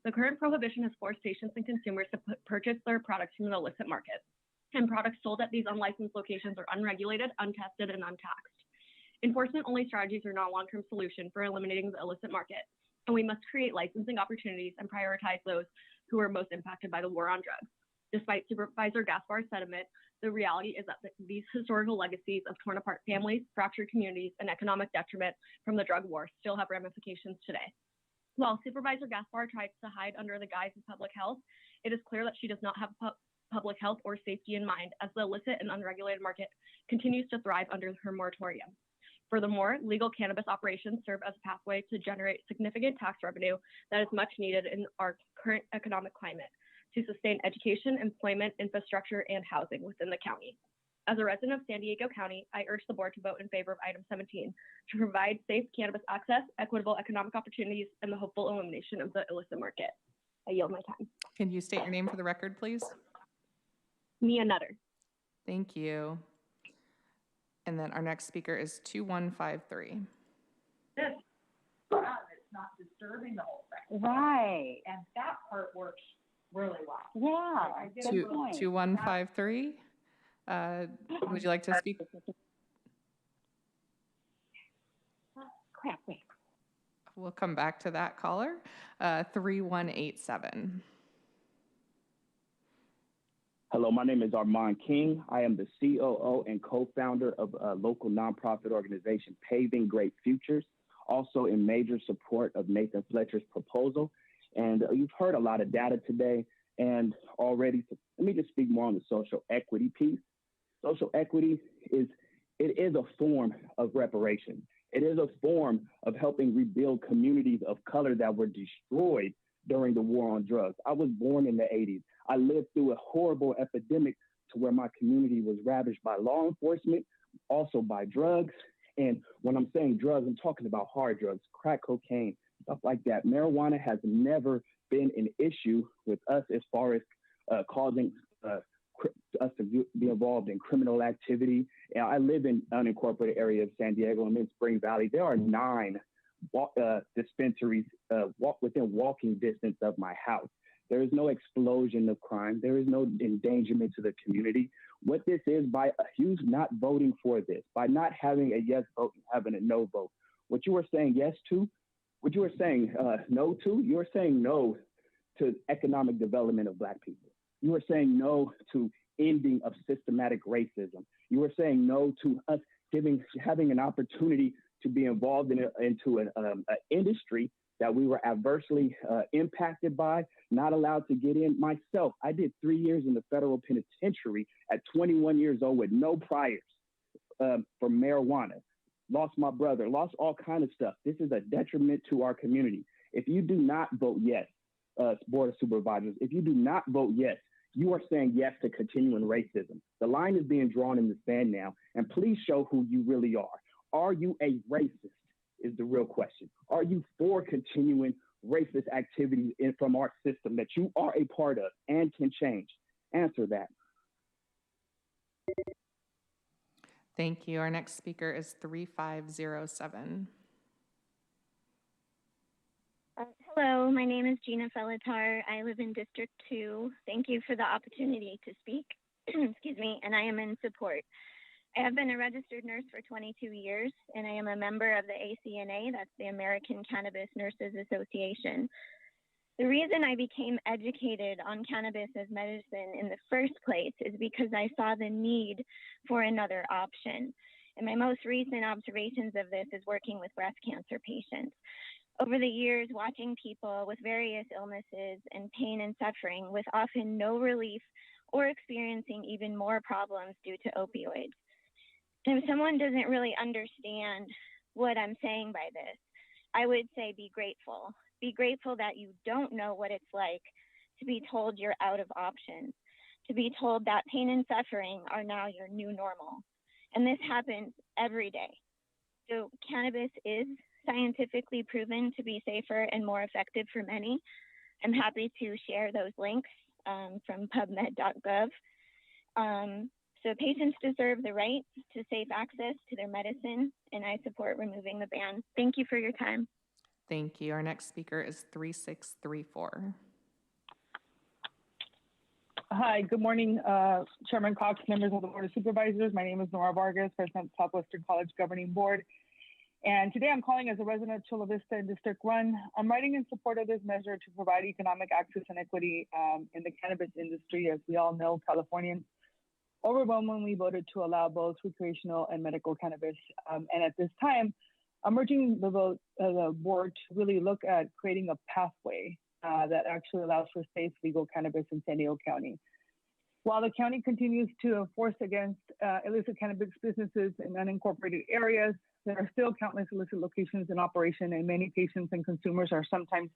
[SPEAKER 19] The current prohibition has forced patients and consumers to purchase their products from the illicit market, and products sold at these unlicensed locations are unregulated, untested, and untaxed. Enforcement-only strategies are not a long-term solution for eliminating the illicit market, and we must create licensing opportunities and prioritize those who are most impacted by the war on drugs. Despite Supervisor Gaspar's sentiment, the reality is that these historical legacies of torn apart families, fractured communities, and economic detriment from the drug war still have ramifications today. While Supervisor Gaspar tries to hide under the guise of public health, it is clear that she does not have public health or safety in mind as the illicit and unregulated market continues to thrive under her moratorium. Furthermore, legal cannabis operations serve as a pathway to generate significant tax revenue that is much needed in our current economic climate to sustain education, employment, infrastructure, and housing within the county. As a resident of San Diego County, I urge the board to vote in favor of item 17 to provide safe cannabis access, equitable economic opportunities, and the hopeful elimination of the illicit market. I yield my time.
[SPEAKER 10] Can you state your name for the record, please?
[SPEAKER 19] Mia Nutter.
[SPEAKER 10] Thank you. And then our next speaker is 2153.
[SPEAKER 20] This it's not disturbing the whole thing.
[SPEAKER 23] Right.
[SPEAKER 20] And that part works really well.
[SPEAKER 23] Yeah.
[SPEAKER 20] Good point.
[SPEAKER 10] 2153. Would you like to speak?
[SPEAKER 23] Crap.
[SPEAKER 10] We'll come back to that caller. 3187.
[SPEAKER 24] Hello, my name is Armand King. I am the COO and co-founder of a local nonprofit organization, Paving Great Futures, also in major support of Nathan Fletcher's proposal. And you've heard a lot of data today and already, so let me just speak more on the social equity piece. Social equity is a form of reparation. It is a form of helping rebuild communities of color that were destroyed during the war on drugs. I was born in the 80s. I lived through a horrible epidemic to where my community was ravaged by law enforcement, also by drugs. And when I'm saying drugs, I'm talking about hard drugs, crack cocaine, stuff like that. Marijuana has never been an issue with us as far as causing us to be involved in criminal activity. And I live in an unincorporated area of San Diego. I'm in Spring Valley. There are 9 dispensaries within walking distance of my house. There is no explosion of crime. There is no endangerment to the community. What this is, by you not voting for this, by not having a yes vote and having a no vote, what you are saying yes to, what you are saying no to, you are saying no to economic development of Black people. You are saying no to ending of systematic racism. You are saying no to us having an opportunity to be involved into an industry that we were adversely impacted by, not allowed to get in. Myself, I did 3 years in the federal penitentiary at 21 years old with no priors for marijuana. Lost my brother, lost all kind of stuff. This is a detriment to our community. If you do not vote yes, Board of Supervisors, if you do not vote yes, you are saying yes to continuing racism. The line is being drawn in the sand now, and please show who you really are. Are you a racist is the real question. Are you for continuing racist activities from our system that you are a part of and can change? Answer that.
[SPEAKER 10] Thank you. Our next speaker is 3507.
[SPEAKER 4] Hello, my name is Gina Felatar. I live in District 2. Thank you for the opportunity to speak. Excuse me, and I am in support. I have been a registered nurse for 22 years, and I am a member of the ACNA, that's the American Cannabis Nurses Association. The reason I became educated on cannabis as medicine in the first place is because I saw the need for another option. And my most recent observations of this is working with breast cancer patients. Over the years, watching people with various illnesses and pain and suffering with often no relief or experiencing even more problems due to opioids. And if someone doesn't really understand what I'm saying by this, I would say be grateful. Be grateful that you don't know what it's like to be told you're out of options, to be told that pain and suffering are now your new normal. And this happens every day. So cannabis is scientifically proven to be safer and more effective for many. I'm happy to share those links from pubmed.gov. So patients deserve the right to safe access to their medicine, and I support removing the ban. Thank you for your time.
[SPEAKER 10] Thank you. Our next speaker is 3634.
[SPEAKER 6] Hi, good morning, Chairman Cox, members of the Board of Supervisors. My name is Nora Vargas, President of Southwestern College Governing Board. And today I'm calling as a resident of Chula Vista in District 1. I'm writing in support of this measure to provide economic access and equity in the cannabis industry. As we all know, Californians overwhelmingly voted to allow both recreational and medical cannabis. And at this time, I'm urging the board to really look at creating a pathway that actually allows for safe legal cannabis in San Diego County. While the county continues to enforce against illicit cannabis businesses in unincorporated areas, there are still countless illicit locations in operation, and many patients and consumers are sometimes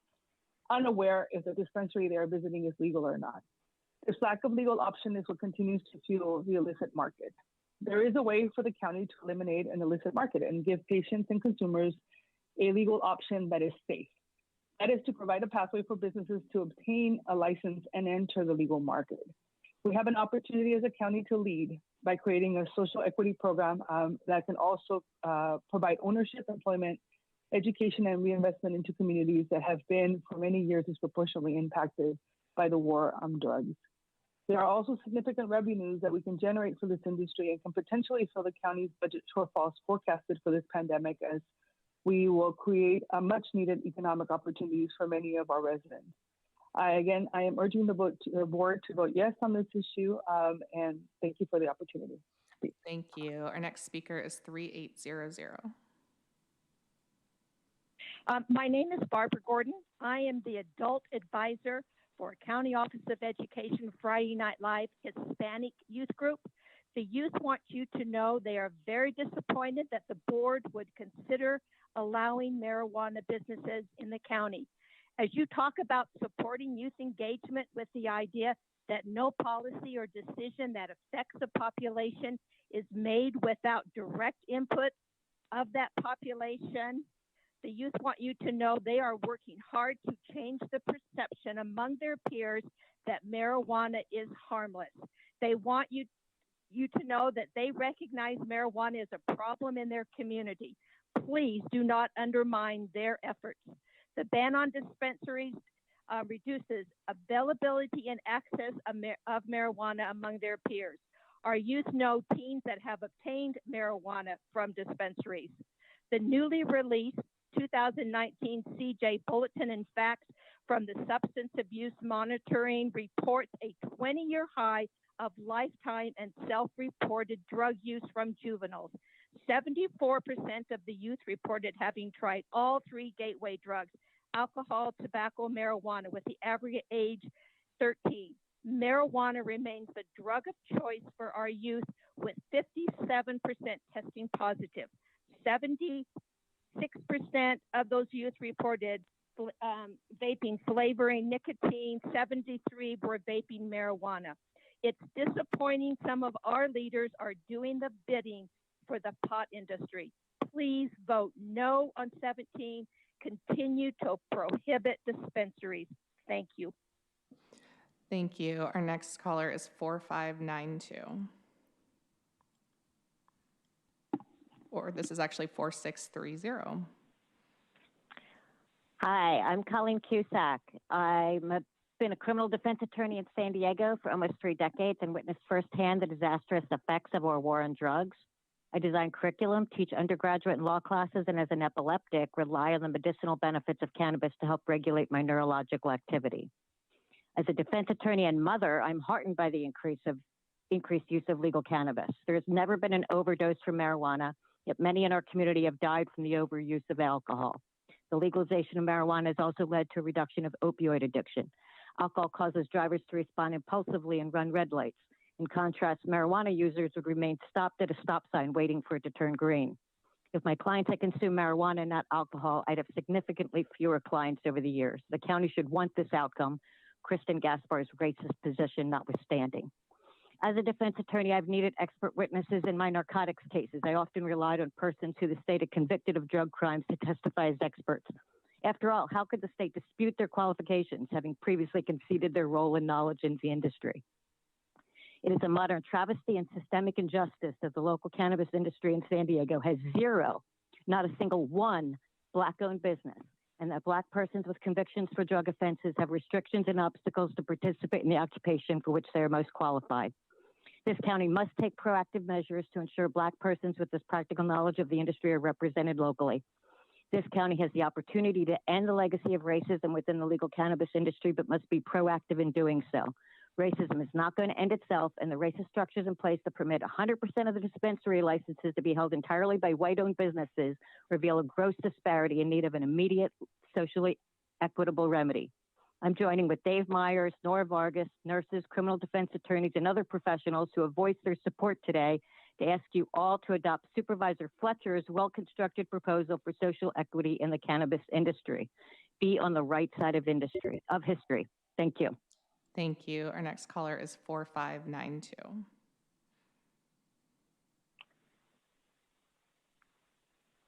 [SPEAKER 6] unaware if the dispensary they are visiting is legal or not. This lack of legal option is what continues to fuel the illicit market. There is a way for the county to eliminate an illicit market and give patients and consumers a legal option that is safe. That is to provide a pathway for businesses to obtain a license and enter the legal market. We have an opportunity as a county to lead by creating a social equity program that can also provide ownership, employment, education, and reinvestment into communities that have been for many years disproportionately impacted by the war on drugs. There are also significant revenues that we can generate for this industry and can potentially fill the county's budget shortfalls forecasted for this pandemic, as we will create much needed economic opportunities for many of our residents. I am urging the board to vote yes on this issue, and thank you for the opportunity.
[SPEAKER 10] Thank you. Our next speaker is 3800.
[SPEAKER 21] My name is Barbara Gordon. I am the adult advisor for County Office of Education Friday Night Live Hispanic Youth Group. The youth want you to know they are very disappointed that the board would consider allowing marijuana businesses in the county. As you talk about supporting youth engagement with the idea that no policy or decision that affects the population is made without direct input of that population, the youth want you to know they are working hard to change the perception among their peers that marijuana is harmless. They want you to know that they recognize marijuana is a problem in their community. Please do not undermine their efforts. The ban on dispensaries reduces availability and access of marijuana among their peers. Our youth know teens that have obtained marijuana from dispensaries. The newly released 2019 CJ Bulletin and Facts from the Substance Abuse Monitoring reports a 20-year high of lifetime and self-reported drug use from juveniles. 74% of the youth reported having tried all three gateway drugs: alcohol, tobacco, marijuana, with the average age 13. Marijuana remains the drug of choice for our youth, with 57% testing positive. 76% of those youth reported vaping flavoring nicotine. 73 were vaping marijuana. It's disappointing some of our leaders are doing the bidding for the pot industry. Please vote no on 17. Continue to prohibit dispensaries. Thank you.
[SPEAKER 10] Thank you. Our next caller is 4592. Or this is actually 4630.
[SPEAKER 5] Hi, I'm Colleen Cusack. I've been a criminal defense attorney in San Diego for almost 3 decades and witnessed firsthand the disastrous effects of our war on drugs. I design curriculum, teach undergraduate and law classes, and as an epileptic, rely on the medicinal benefits of cannabis to help regulate my neurological activity. As a defense attorney and mother, I'm heartened by the increased use of legal cannabis. There has never been an overdose from marijuana, yet many in our community have died from the overuse of alcohol. The legalization of marijuana has also led to a reduction of opioid addiction. Alcohol causes drivers to respond impulsively and run red lights. In contrast, marijuana users would remain stopped at a stop sign waiting for it to turn green. If my clients had consumed marijuana and not alcohol, I'd have significantly fewer clients over the years. The county should want this outcome, Kristen Gaspar's racist position notwithstanding. As a defense attorney, I've needed expert witnesses in my narcotics cases. I often relied on persons who the state had convicted of drug crimes to testify as experts. After all, how could the state dispute their qualifications, having previously conceded their role and knowledge in the industry? It is a modern travesty and systemic injustice that the local cannabis industry in San Diego has zero, not a single one, Black-owned business, and that Black persons with convictions for drug offenses have restrictions and obstacles to participate in the occupation for which they are most qualified. This county must take proactive measures to ensure Black persons with this practical knowledge of the industry are represented locally. This county has the opportunity to end the legacy of racism within the legal cannabis industry, but must be proactive in doing so. Racism is not going to end itself, and the racist structures in place that permit 100% of the dispensary licenses to be held entirely by white-owned businesses reveal a gross disparity in need of an immediate, socially equitable remedy. I'm joining with Dave Myers, Nora Vargas, nurses, criminal defense attorneys, and other professionals who have voiced their support today to ask you all to adopt Supervisor Fletcher's well-constructed proposal for social equity in the cannabis industry. Be on the right side of history. Thank you.
[SPEAKER 10] Thank you. Our next caller is 4592.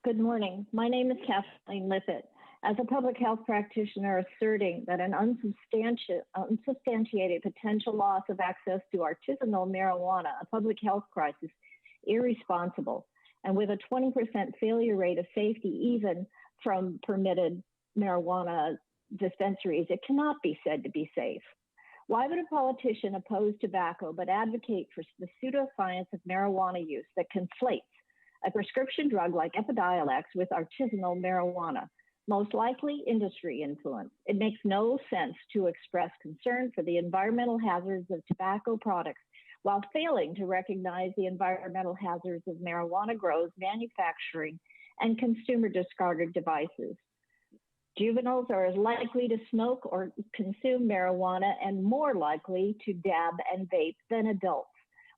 [SPEAKER 7] Good morning. My name is Kathleen Liffett. As a public health practitioner asserting that an unsubstantiated potential loss of access to artisanal marijuana, a public health crisis, irresponsible, and with a 20% failure rate of safety even from permitted marijuana dispensaries, it cannot be said to be safe. Why would a politician oppose tobacco but advocate for the pseudoscience of marijuana use that conflates a prescription drug like Epidiolex with artisanal marijuana? Most likely industry influence. It makes no sense to express concern for the environmental hazards of tobacco products while failing to recognize the environmental hazards of marijuana grows, manufacturing, and consumer discarded devices. Juveniles are as likely to smoke or consume marijuana and more likely to dab and vape than adults.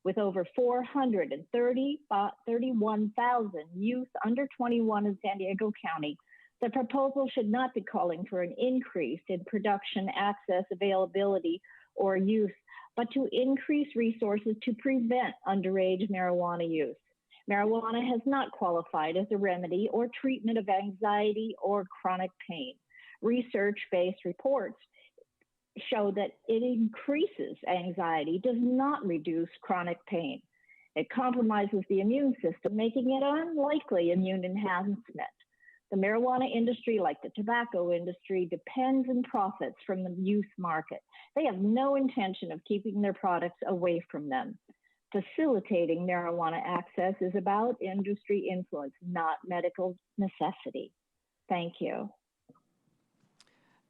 [SPEAKER 7] With over 431,000 youth under 21 in San Diego County, the proposal should not be calling for an increase in production, access, availability, or use, but to increase resources to prevent underage marijuana use. Marijuana has not qualified as a remedy or treatment of anxiety or chronic pain. Research-based reports show that it increases anxiety, does not reduce chronic pain. It compromises the immune system, making it unlikely immune enhancement. The marijuana industry, like the tobacco industry, depends and profits from the youth market. They have no intention of keeping their products away from them. Facilitating marijuana access is about industry influence, not medical necessity. Thank you.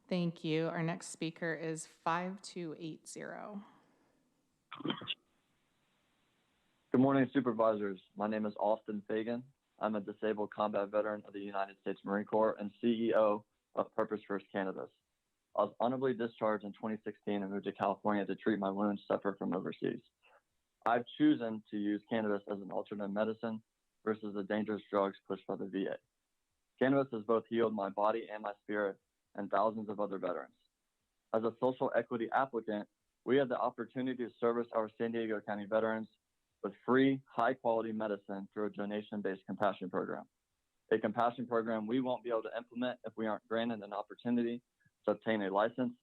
[SPEAKER 10] Thank you. Our next speaker is 5280.
[SPEAKER 8] Good morning, Supervisors. My name is Austin Fagan. I'm a disabled combat veteran of the United States Marine Corps and CEO of Purpose First Cannabis. I was honorably discharged in 2016 and moved to California to treat my wounds suffered from overseas. I've chosen to use cannabis as an alternate medicine versus the dangerous drugs pushed by the VA. Cannabis has both healed my body and my spirit and thousands of other veterans. As a social equity applicant, we have the opportunity to service our San Diego County veterans with free, high-quality medicine through a donation-based compassion program. A compassion program we won't be able to implement if we aren't granted an opportunity to obtain a license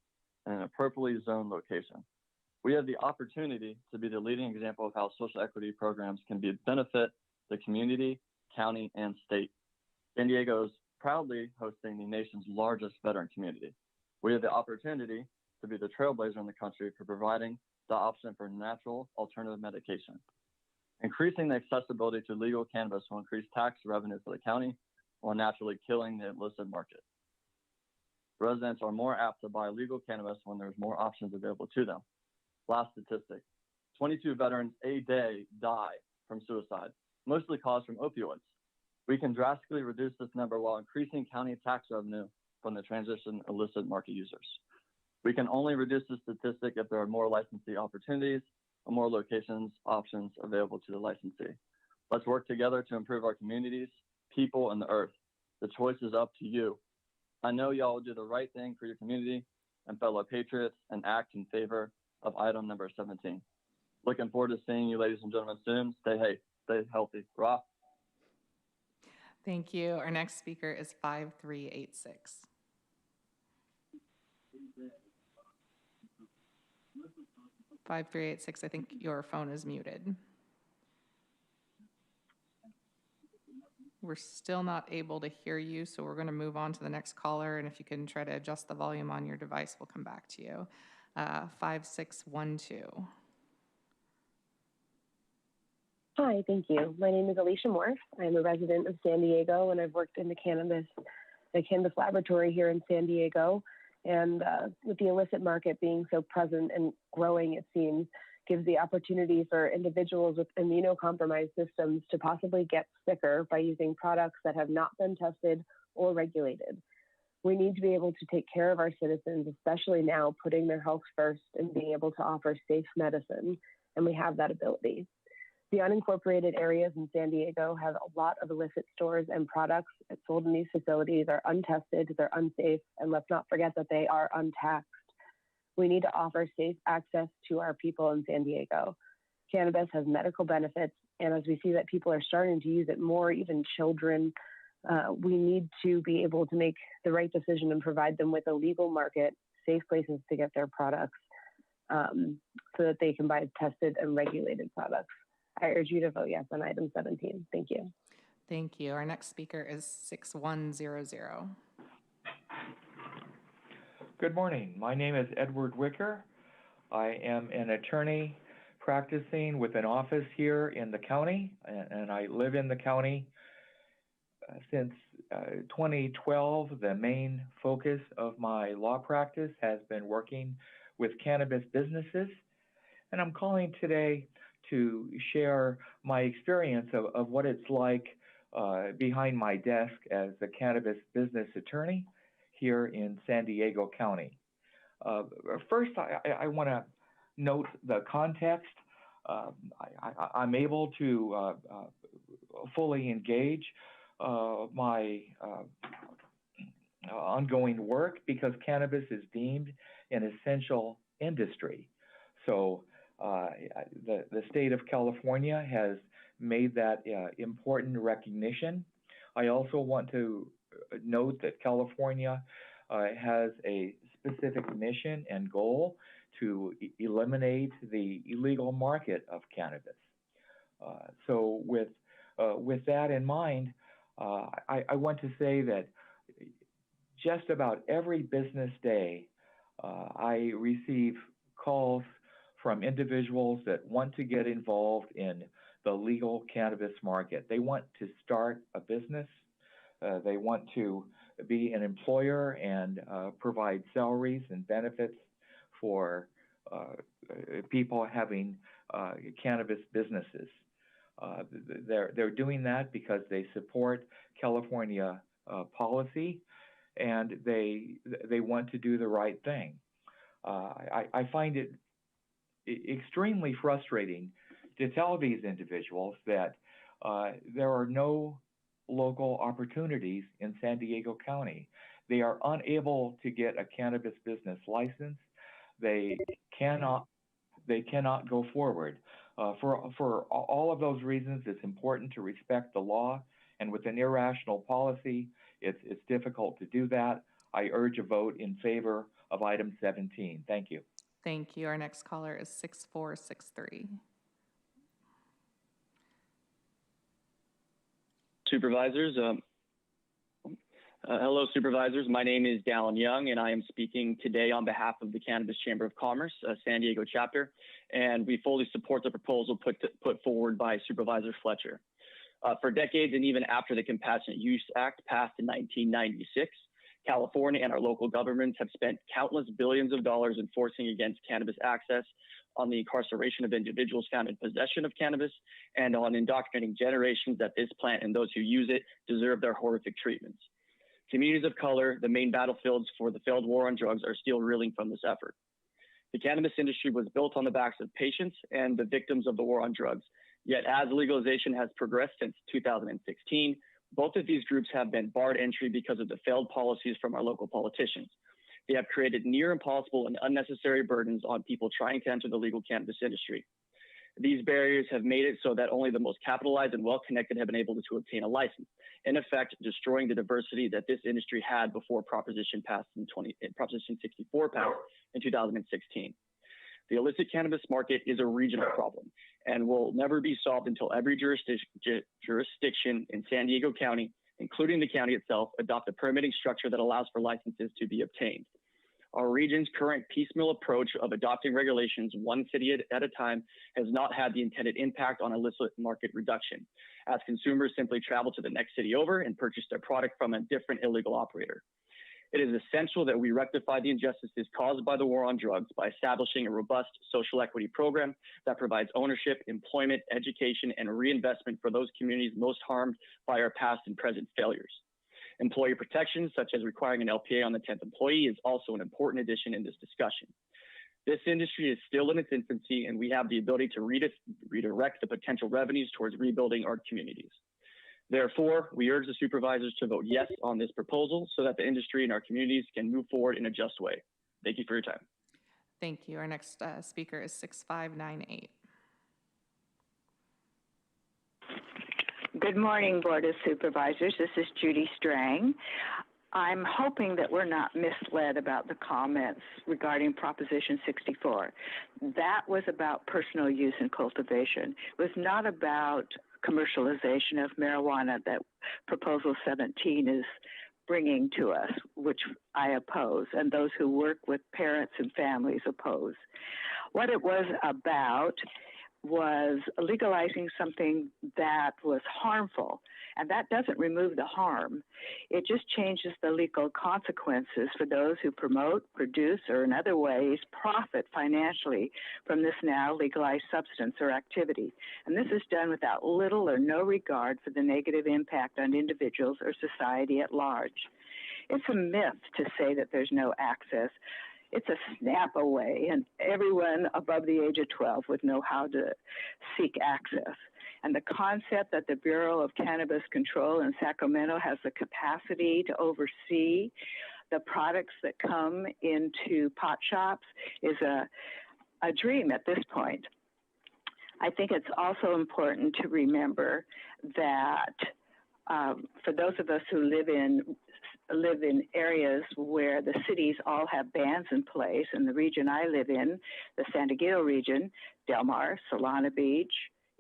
[SPEAKER 8] in an appropriately zoned location. We have the opportunity to be the leading example of how social equity programs can benefit the community, county, and state. San Diego is proudly hosting the nation's largest veteran community. We have the opportunity to be the trailblazer in the country for providing the option for natural alternative medication. Increasing the accessibility to legal cannabis will increase tax revenue for the county while naturally killing the illicit market. Residents are more apt to buy legal cannabis when there's more options available to them. Last statistic, 22 veterans a day die from suicide, mostly caused from opioids. We can drastically reduce this number while increasing county tax revenue from the transition illicit market users. We can only reduce the statistic if there are more licensee opportunities or more locations options available to the licensee. Let's work together to improve our communities, people, and the earth. The choice is up to you. I know y'all will do the right thing for your community and fellow patriots and act in favor of item number 17. Looking forward to seeing you, ladies and gentlemen, soon. Stay healthy. Rock.
[SPEAKER 10] Thank you. Our next speaker is 5386. I think your phone is muted. We're still not able to hear you, so we're going to move on to the next caller, and if you can try to adjust the volume on your device, we'll come back to you. 5612.
[SPEAKER 9] Hi, thank you. My name is Alicia Morse. I'm a resident of San Diego, and I've worked in the cannabis laboratory here in San Diego. And with the illicit market being so present and growing, it seems, gives the opportunity for individuals with immunocompromised systems to possibly get sicker by using products that have not been tested or regulated. We need to be able to take care of our citizens, especially now, putting their health first and being able to offer safe medicine, and we have that ability. The unincorporated areas in San Diego have a lot of illicit stores, and products sold in these facilities are untested, they're unsafe, and let's not forget that they are untaxed. We need to offer safe access to our people in San Diego. Cannabis has medical benefits, and as we see that people are starting to use it more, even children, we need to be able to make the right decision and provide them with a legal market, safe places to get their products so that they can buy tested and regulated products. I urge you to vote yes on item 17. Thank you.
[SPEAKER 10] Thank you. Our next speaker is 6100.
[SPEAKER 11] Good morning. My name is Edward Wicker. I am an attorney practicing with an office here in the county, and I live in the county. Since 2012, the main focus of my law practice has been working with cannabis businesses, and I'm calling today to share my experience of what it's like behind my desk as a cannabis business attorney here in San Diego County. First, I want to note the context. I'm able to fully engage my ongoing work because cannabis is deemed an essential industry. So the state of California has made that important recognition. I also want to note that California has a specific mission and goal to eliminate the illegal market of cannabis. So with that in mind, I want to say that just about every business day, I receive calls from individuals that want to get involved in the legal cannabis market. They want to start a business. They want to be an employer and provide salaries and benefits for people having cannabis businesses. They're doing that because they support California policy, and they want to do the right thing. I find it extremely frustrating to tell these individuals that there are no local opportunities in San Diego County. They are unable to get a cannabis business license. They cannot go forward. For all of those reasons, it's important to respect the law, and with an irrational policy, it's difficult to do that. I urge a vote in favor of item 17. Thank you.
[SPEAKER 10] Thank you. Our next caller is 6463.
[SPEAKER 1] Supervisors, hello, Supervisors. My name is Dallin Young, and I am speaking today on behalf of the Cannabis Chamber of Commerce, San Diego chapter, and we fully support the proposal put forward by Supervisor Fletcher. For decades, and even after the Compassionate Use Act passed in 1996, California and our local governments have spent countless billions of dollars enforcing against cannabis access, on the incarceration of individuals found in possession of cannabis, and on indoctrinating generations that this plant and those who use it deserve their horrific treatments. Communities of color, the main battlefields for the failed war on drugs, are still reeling from this effort. The cannabis industry was built on the backs of patients and the victims of the war on drugs. Yet as legalization has progressed since 2016, both of these groups have been barred entry because of the failed policies from our local politicians. They have created near impossible and unnecessary burdens on people trying to enter the legal cannabis industry. These barriers have made it so that only the most capitalized and well-connected have been able to obtain a license, in effect destroying the diversity that this industry had before Proposition 64 passed in 2016. The illicit cannabis market is a regional problem and will never be solved until every jurisdiction in San Diego County, including the county itself, adopt a permitting structure that allows for licenses to be obtained. Our region's current piecemeal approach of adopting regulations one city at a time has not had the intended impact on illicit market reduction, as consumers simply travel to the next city over and purchase their product from a different illegal operator. It is essential that we rectify the injustices caused by the war on drugs by establishing a robust social equity program that provides ownership, employment, education, and reinvestment for those communities most harmed by our past and present failures. Employee protections, such as requiring an LPA on the 10th employee, is also an important addition in this discussion. This industry is still in its infancy, and we have the ability to redirect the potential revenues towards rebuilding our communities. Therefore, we urge the supervisors to vote yes on this proposal so that the industry and our communities can move forward in a just way. Thank you for your time.
[SPEAKER 10] Thank you. Our next speaker is 6598.
[SPEAKER 3] Good morning, Board of Supervisors. This is Judy Strang. I'm hoping that we're not misled about the comments regarding Proposition 64. That was about personal use and cultivation. It was not about commercialization of marijuana that Proposal 17 is bringing to us, which I oppose, and those who work with parents and families oppose. What it was about was legalizing something that was harmful, and that doesn't remove the harm. It just changes the legal consequences for those who promote, produce, or in other ways profit financially from this now legalized substance or activity. And this is done without little or no regard for the negative impact on individuals or society at large. It's a myth to say that there's no access. It's a snap away, and everyone above the age of 12 would know how to seek access. And the concept that the Bureau of Cannabis Control in Sacramento has the capacity to oversee the products that come into pot shops is a dream at this point. I think it's also important to remember that for those of us who live in areas where the cities all have bans in place, and the region I live in, the San Diego region, Del Mar, Solana Beach,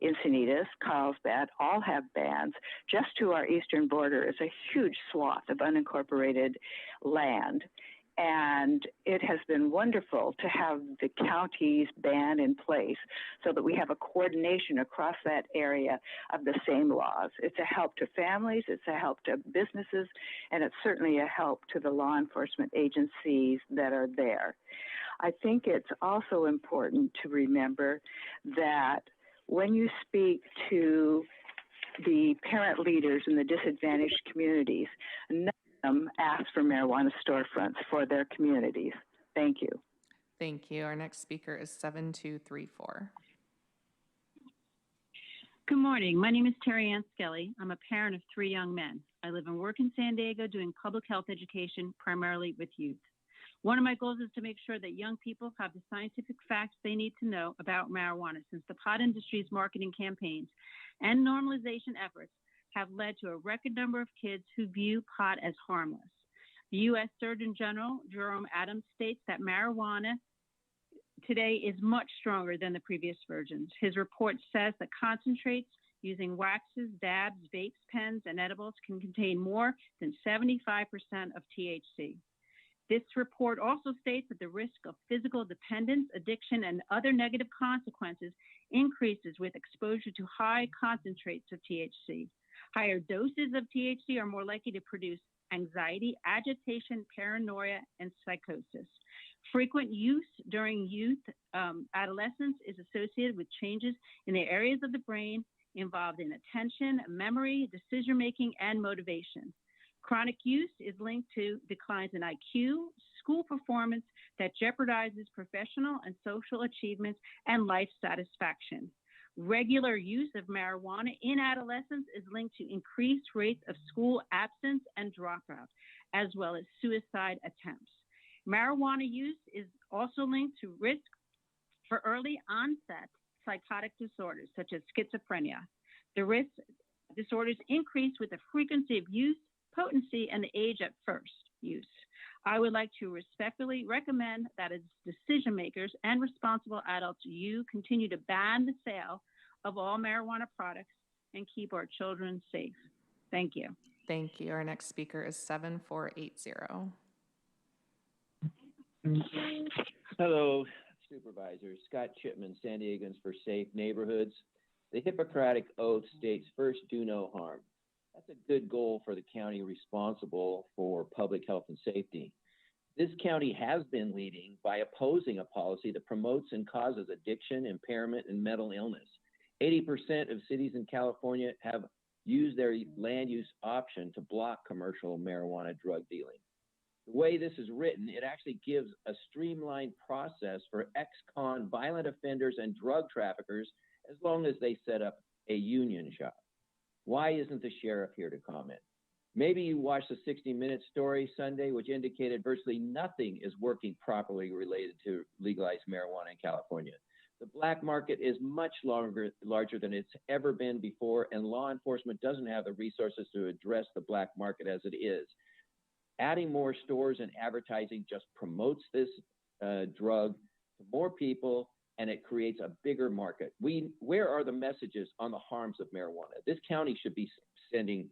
[SPEAKER 3] Encinitas, Carlsbad, all have bans. Just to our eastern border is a huge swath of unincorporated land. And it has been wonderful to have the county's ban in place so that we have a coordination across that area of the same laws. It's a help to families, it's a help to businesses, and it's certainly a help to the law enforcement agencies that are there. I think it's also important to remember that when you speak to the parent leaders in the disadvantaged communities, ask for marijuana storefronts for their communities. Thank you.
[SPEAKER 10] Thank you. Our next speaker is 7234.
[SPEAKER 2] Good morning. My name is Terry Ann Skelly. I'm a parent of 3 young men. I live and work in San Diego doing public health education, primarily with youth. One of my goals is to make sure that young people have the scientific facts they need to know about marijuana, since the pot industry's marketing campaigns and normalization efforts have led to a record number of kids who view pot as harmless. The U.S. Surgeon General, Jerome Adams, states that marijuana today is much stronger than the previous versions. His report says that concentrates using waxes, dabs, vapes, pens, and edibles can contain more than 75% of THC. This report also states that the risk of physical dependence, addiction, and other negative consequences increases with exposure to high concentrates of THC. Higher doses of THC are more likely to produce anxiety, agitation, paranoia, and psychosis. Frequent use during youth adolescence is associated with changes in the areas of the brain involved in attention, memory, decision-making, and motivation. Chronic use is linked to declines in IQ, school performance that jeopardizes professional and social achievements and life satisfaction. Regular use of marijuana in adolescence is linked to increased rates of school absence and dropout, as well as suicide attempts. Marijuana use is also linked to risk for early onset psychotic disorders, such as schizophrenia. The risk disorders increase with the frequency of use, potency, and the age at first use. I would like to respectfully recommend that as decision makers and responsible adults, you continue to ban the sale of all marijuana products and keep our children safe. Thank you.
[SPEAKER 10] Thank you. Our next speaker is 7480.
[SPEAKER 12] Hello, Supervisors. Scott Chipman, San Diegans for Safe Neighborhoods. The Hippocratic Oath states, first, do no harm. That's a good goal for the county responsible for public health and safety. This county has been leading by opposing a policy that promotes and causes addiction, impairment, and mental illness. 80% of cities in California have used their land use option to block commercial marijuana drug dealing. The way this is written, it actually gives a streamlined process for ex-con violent offenders and drug traffickers as long as they set up a union shop. Why isn't the sheriff here to comment? Maybe you watched the 60-minute story Sunday, which indicated virtually nothing is working properly related to legalized marijuana in California. The black market is much larger than it's ever been before, and law enforcement doesn't have the resources to address the black market as it is. Adding more stores and advertising just promotes this drug to more people, and it creates a bigger market. Where are the messages on the harms of marijuana? This county should be sending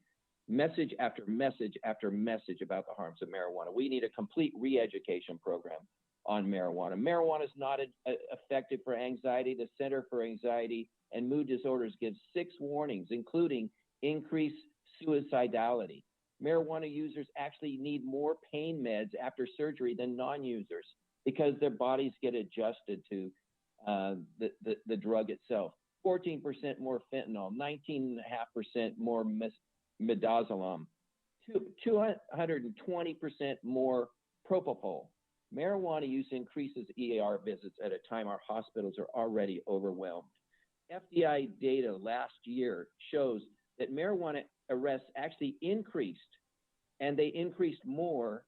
[SPEAKER 12] message after message after message about the harms of marijuana. We need a complete re-education program on marijuana. Marijuana is not effective for anxiety. The Center for Anxiety and Mood Disorders gives 6 warnings, including increased suicidality. Marijuana users actually need more pain meds after surgery than non-users because their bodies get adjusted to the drug itself. 14% more fentanyl, 19.5% more midazolam, 220% more propofol. Marijuana use increases ER visits at a time our hospitals are already overwhelmed. FBI data last year shows that marijuana arrests actually increased, and they increased more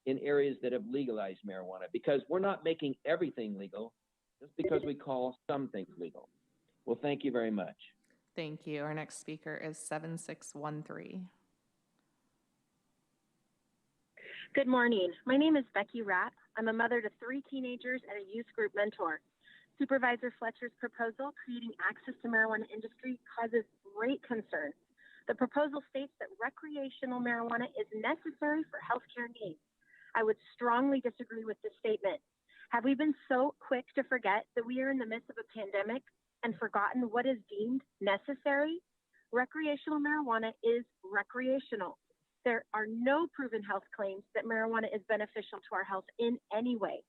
[SPEAKER 12] in areas that have legalized marijuana, because we're not making everything legal just because we call some things legal. Well, thank you very much.
[SPEAKER 10] Thank you. Our next speaker is 7613.
[SPEAKER 14] Good morning. My name is Becky Rapp. I'm a mother to 3 teenagers and a youth group mentor. Supervisor Fletcher's proposal creating access to marijuana industry causes great concern. The proposal states that recreational marijuana is necessary for healthcare needs. I would strongly disagree with this statement. Have we been so quick to forget that we are in the midst of a pandemic and forgotten what is deemed necessary? Recreational marijuana is recreational. There are no proven health claims that marijuana is beneficial to our health in any way.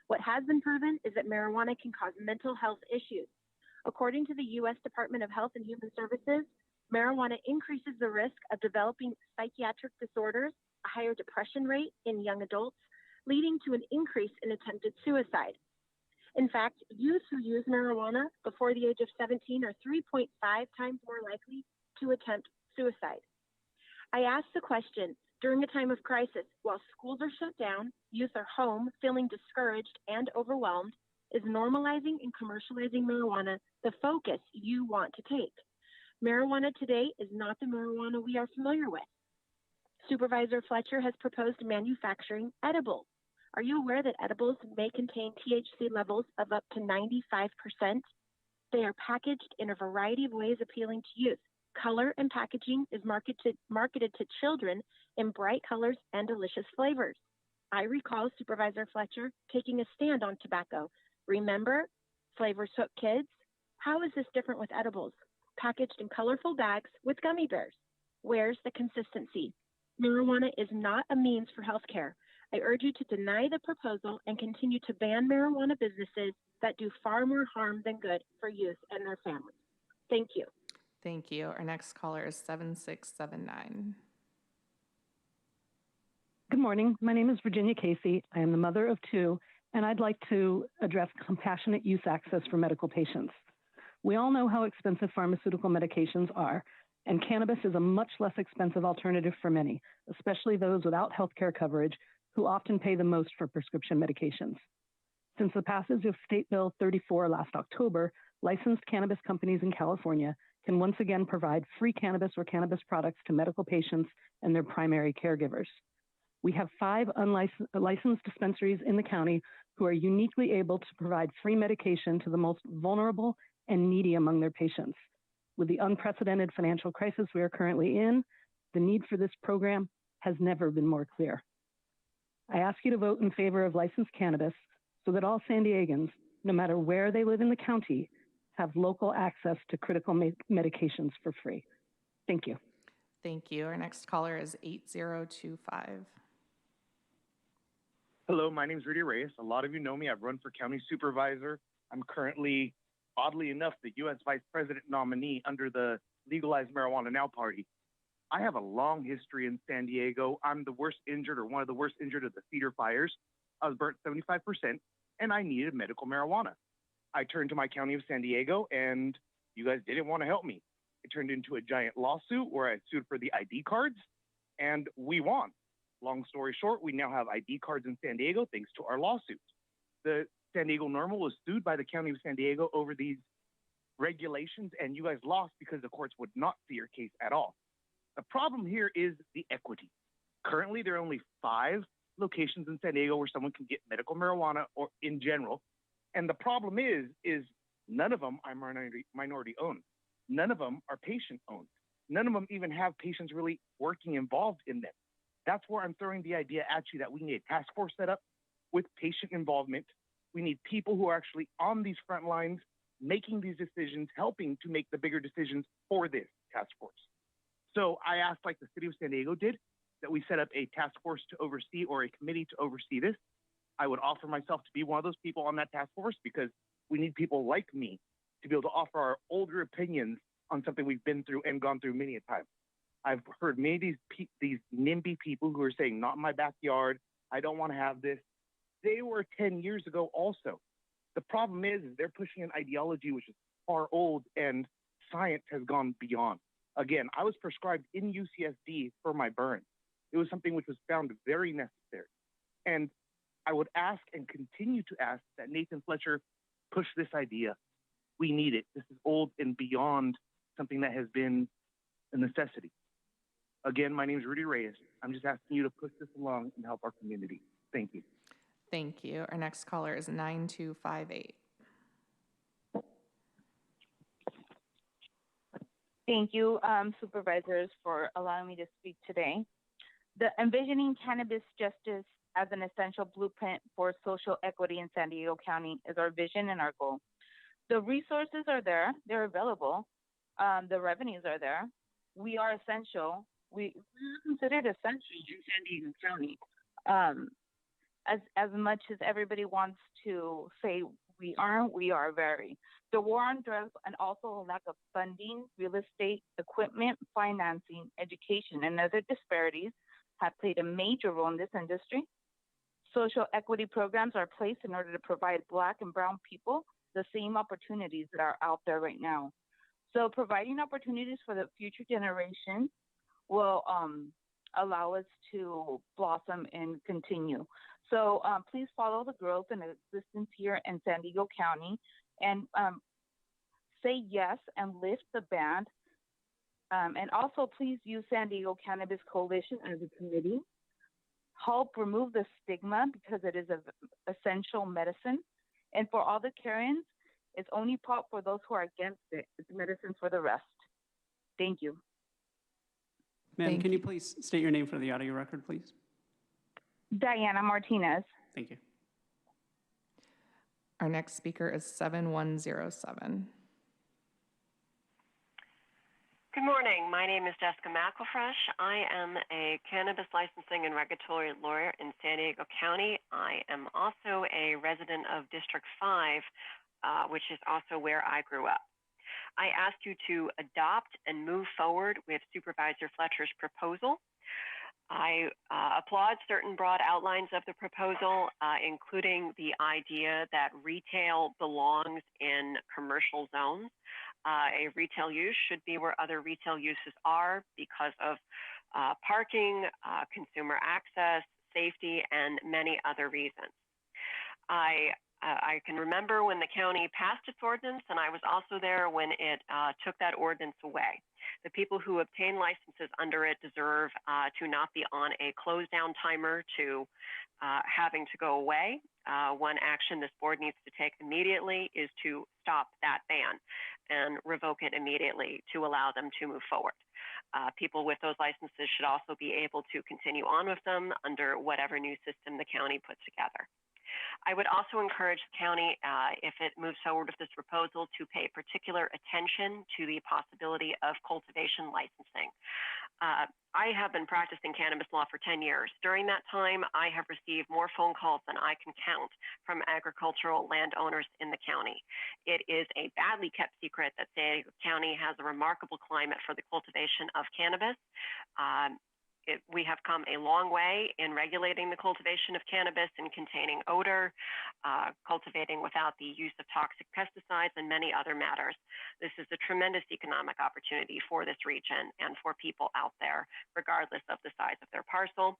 [SPEAKER 14] What has been proven is that marijuana can cause mental health issues. According to the U.S. Department of Health and Human Services, marijuana increases the risk of developing psychiatric disorders, a higher depression rate in young adults, leading to an increase in attempted suicide. In fact, youth who use marijuana before the age of 17 are 3.5 times more likely to attempt suicide. I ask the question, during a time of crisis, while schools are shut down, youth are home, feeling discouraged and overwhelmed, is normalizing and commercializing marijuana the focus you want to take? Marijuana today is not the marijuana we are familiar with. Supervisor Fletcher has proposed manufacturing edibles. Are you aware that edibles may contain THC levels of up to 95%? They are packaged in a variety of ways appealing to youth. Color and packaging is marketed to children in bright colors and delicious flavors. I recall Supervisor Fletcher taking a stand on tobacco. Remember, flavors hook kids? How is this different with edibles? Packaged in colorful bags with gummy bears. Where's the consistency? Marijuana is not a means for healthcare. I urge you to deny the proposal and continue to ban marijuana businesses that do far more harm than good for youth and their families. Thank you.
[SPEAKER 10] Thank you. Our next caller is 7679.
[SPEAKER 15] Good morning. My name is Virginia Casey. I am the mother of two, and I'd like to address compassionate use access for medical patients. We all know how expensive pharmaceutical medications are, and cannabis is a much less expensive alternative for many, especially those without healthcare coverage who often pay the most for prescription medications. Since the passage of State Bill 34 last October, licensed cannabis companies in California can once again provide free cannabis or cannabis products to medical patients and their primary caregivers. We have 5 unlicensed dispensaries in the county who are uniquely able to provide free medication to the most vulnerable and needy among their patients. With the unprecedented financial crisis we are currently in, the need for this program has never been more clear. I ask you to vote in favor of licensed cannabis so that all San Diegans, no matter where they live in the county, have local access to critical medications for free. Thank you.
[SPEAKER 10] Thank you. Our next caller is 8025.
[SPEAKER 16] Hello, my name is Rudy Reyes. A lot of you know me. I've run for county supervisor. I'm currently, oddly enough, the U.S. Vice President nominee under the Legalize Marijuana Now party. I have a long history in San Diego. I'm the worst injured or one of the worst injured of the Cedar fires. I was burnt 75% and I needed medical marijuana. I turned to my county of San Diego and you guys didn't want to help me. It turned into a giant lawsuit where I sued for the ID cards and we won. Long story short, we now have ID cards in San Diego thanks to our lawsuit. The San Diego Normal was sued by the county of San Diego over these regulations and you guys lost because the courts would not see your case at all. The problem here is the equity. Currently, there are only 5 locations in San Diego where someone can get medical marijuana or in general. And the problem is none of them are minority owned. None of them are patient owned. None of them even have patients really working involved in them. That's where I'm throwing the idea at you that we need a task force set up with patient involvement. We need people who are actually on these front lines, making these decisions, helping to make the bigger decisions for this task force. So I asked, like the city of San Diego did, that we set up a task force to oversee or a committee to oversee this. I would offer myself to be one of those people on that task force because we need people like me to be able to offer our older opinions on something we've been through and gone through many a time. I've heard many of these NIMBY people who are saying, not in my backyard, I don't want to have this. They were 10 years ago also. The problem is they're pushing an ideology which is far old and science has gone beyond. Again, I was prescribed in UCSD for my burn. It was something which was found very necessary. And I would ask and continue to ask that Nathan Fletcher push this idea. We need it. This is old and beyond something that has been a necessity. Again, my name is Rudy Reyes. I'm just asking you to push this along and help our community. Thank you.
[SPEAKER 10] Thank you. Our next caller is 9258.
[SPEAKER 13] Thank you, supervisors, for allowing me to speak today. The Envisioning Cannabis Justice as an Essential Blueprint for Social Equity in San Diego County is our vision and our goal. The resources are there, they're available, the revenues are there. We are essential. We're considered essential in San Diego County. As much as everybody wants to say we are very. The war on drugs and also a lack of funding, real estate, equipment, financing, education, and other disparities have played a major role in this industry. Social equity programs are placed in order to provide Black and Brown people the same opportunities that are out there right now. So providing opportunities for the future generation will allow us to blossom and continue. So please follow the growth and existence here in San Diego County and say yes and lift the ban. And also please use San Diego Cannabis Coalition as a committee. Help remove the stigma because it is an essential medicine. And for all the Karens, it's only pot for those who are against it. It's medicine for the rest. Thank you.
[SPEAKER 17] Ma'am, can you please state your name for the audio record, please?
[SPEAKER 13] Diana Martinez.
[SPEAKER 17] Thank you.
[SPEAKER 10] Our next speaker is 7107.
[SPEAKER 18] Good morning. My name is Jessica McElfresh. I am a cannabis licensing and regulatory lawyer in San Diego County. I am also a resident of District 5, which is also where I grew up. I ask you to adopt and move forward with Supervisor Fletcher's proposal. I applaud certain broad outlines of the proposal, including the idea that retail belongs in commercial zones. A retail use should be where other retail uses are because of parking, consumer access, safety, and many other reasons. I can remember when the county passed its ordinance, and I was also there when it took that ordinance away. The people who obtain licenses under it deserve to not be on a close down timer to having to go away. One action this board needs to take immediately is to stop that ban and revoke it immediately to allow them to move forward. People with those licenses should also be able to continue on with them under whatever new system the county puts together. I would also encourage the county, if it moves forward with this proposal, to pay particular attention to the possibility of cultivation licensing. I have been practicing cannabis law for 10 years. During that time, I have received more phone calls than I can count from agricultural landowners in the county. It is a badly kept secret that San Diego County has a remarkable climate for the cultivation of cannabis. We have come a long way in regulating the cultivation of cannabis and containing odor, cultivating without the use of toxic pesticides, and many other matters. This is a tremendous economic opportunity for this region and for people out there, regardless of the size of their parcel.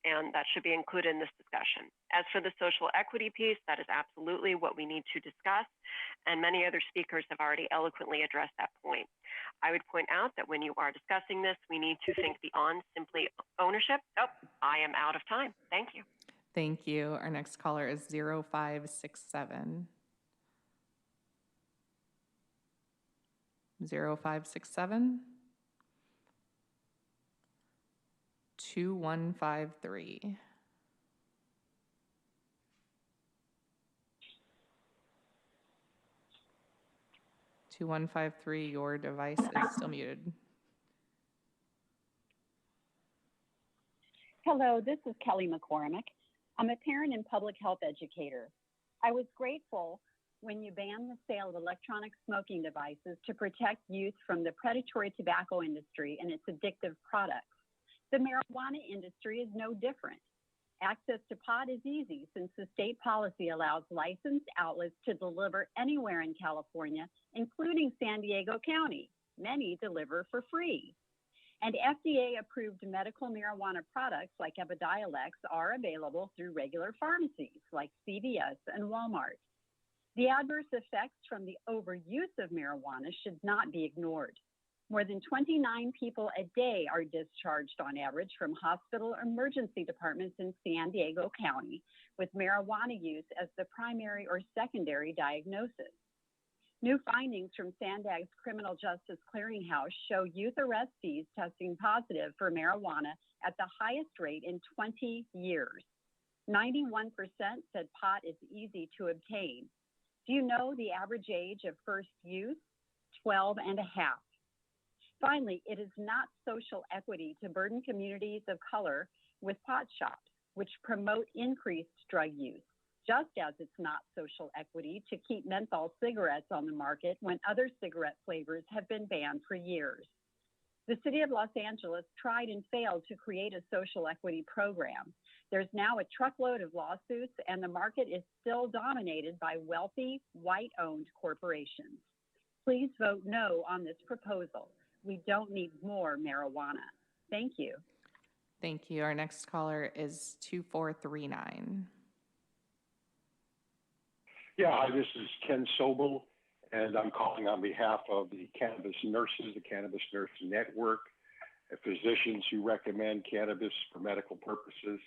[SPEAKER 18] And that should be included in this discussion. As for the social equity piece, that is absolutely what we need to discuss, and many other speakers have already eloquently addressed that point. I would point out that when you are discussing this, we need to think beyond simply ownership. Oh, I am out of time. Thank you.
[SPEAKER 10] Thank you. Our next caller is 0567. 0567. 2153. Your device is still muted.
[SPEAKER 22] Hello, this is Kelly McCormick. I'm a parent and public health educator. I was grateful when you banned the sale of electronic smoking devices to protect youth from the predatory tobacco industry and its addictive products. The marijuana industry is no different. Access to pot is easy since the state policy allows licensed outlets to deliver anywhere in California, including San Diego County. Many deliver for free. And FDA-approved medical marijuana products like Epidiolex are available through regular pharmacies like CVS and Walmart. The adverse effects from the overuse of marijuana should not be ignored. More than 29 people a day are discharged on average from hospital emergency departments in San Diego County with marijuana use as the primary or secondary diagnosis. New findings from Sandag's Criminal Justice Clearinghouse show youth arrestees testing positive for marijuana at the highest rate in 20 years. 91% said pot is easy to obtain. Do you know the average age of first use? 12 and a half. Finally, it is not social equity to burden communities of color with pot shops, which promote increased drug use, just as it's not social equity to keep menthol cigarettes on the market when other cigarette flavors have been banned for years. The city of Los Angeles tried and failed to create a social equity program. There's now a truckload of lawsuits, and the market is still dominated by wealthy, white-owned corporations. Please vote no on this proposal. We don't need more marijuana. Thank you.
[SPEAKER 10] Thank you. Our next caller is 2439.
[SPEAKER 19] Yeah, hi, this is Ken Sobel, and I'm calling on behalf of the cannabis nurses, the Cannabis Nurse Network, physicians who recommend cannabis for medical purposes.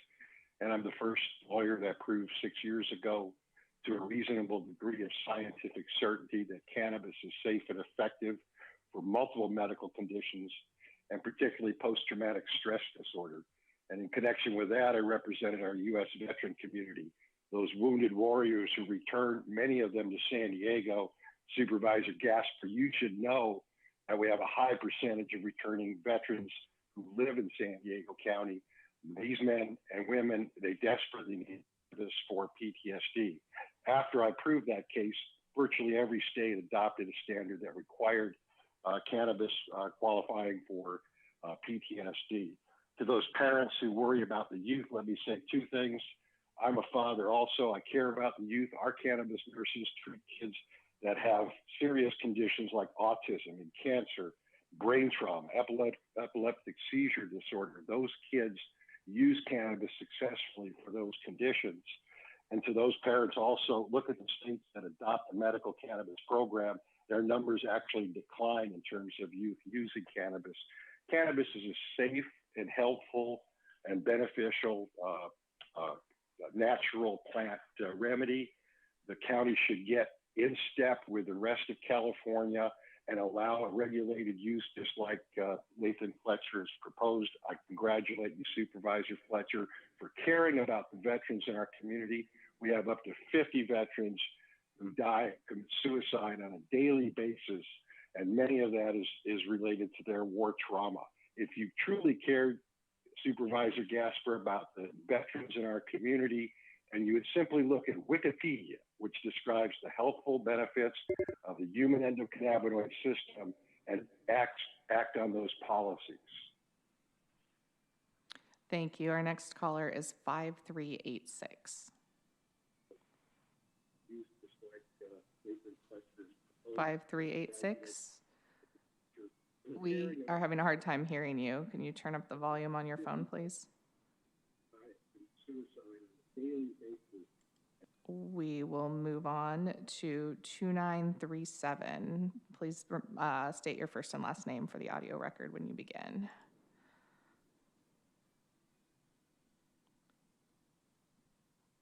[SPEAKER 19] And I'm the first lawyer that proved 6 years ago to a reasonable degree of scientific certainty that cannabis is safe and effective for multiple medical conditions, and particularly post-traumatic stress disorder. And in connection with that, I represented our U.S. veteran community, those wounded warriors who returned, many of them to San Diego. Supervisor Gasper, you should know that we have a high percentage of returning veterans who live in San Diego County. These men and women, they desperately need this for PTSD. After I proved that case, virtually every state adopted a standard that required cannabis qualifying for PTSD. To those parents who worry about the youth, let me say two things. I'm a father also. I care about the youth. Our cannabis nurses treat kids that have serious conditions like autism and cancer, brain trauma, epileptic seizure disorder. Those kids use cannabis successfully for those conditions. And to those parents also, look at the states that adopt a medical cannabis program. Their numbers actually decline in terms of youth using cannabis. Cannabis is a safe and helpful and beneficial natural plant remedy. The county should get in step with the rest of California and allow a regulated use, just like Nathan Fletcher has proposed. I congratulate you, Supervisor Fletcher, for caring about the veterans in our community. We have up to 50 veterans who die, commit suicide on a daily basis, and many of that is related to their war trauma. If you truly cared, Supervisor Gasper, about the veterans in our community, and you would simply look at Wikipedia, which describes the healthful benefits of the human endocannabinoid system, and act on those policies.
[SPEAKER 10] Thank you. Our next caller is 5386. 5386. We are having a hard time hearing you. Can you turn up the volume on your phone, please? We will move on to 2937. Please state your first and last name for the audio record when you begin.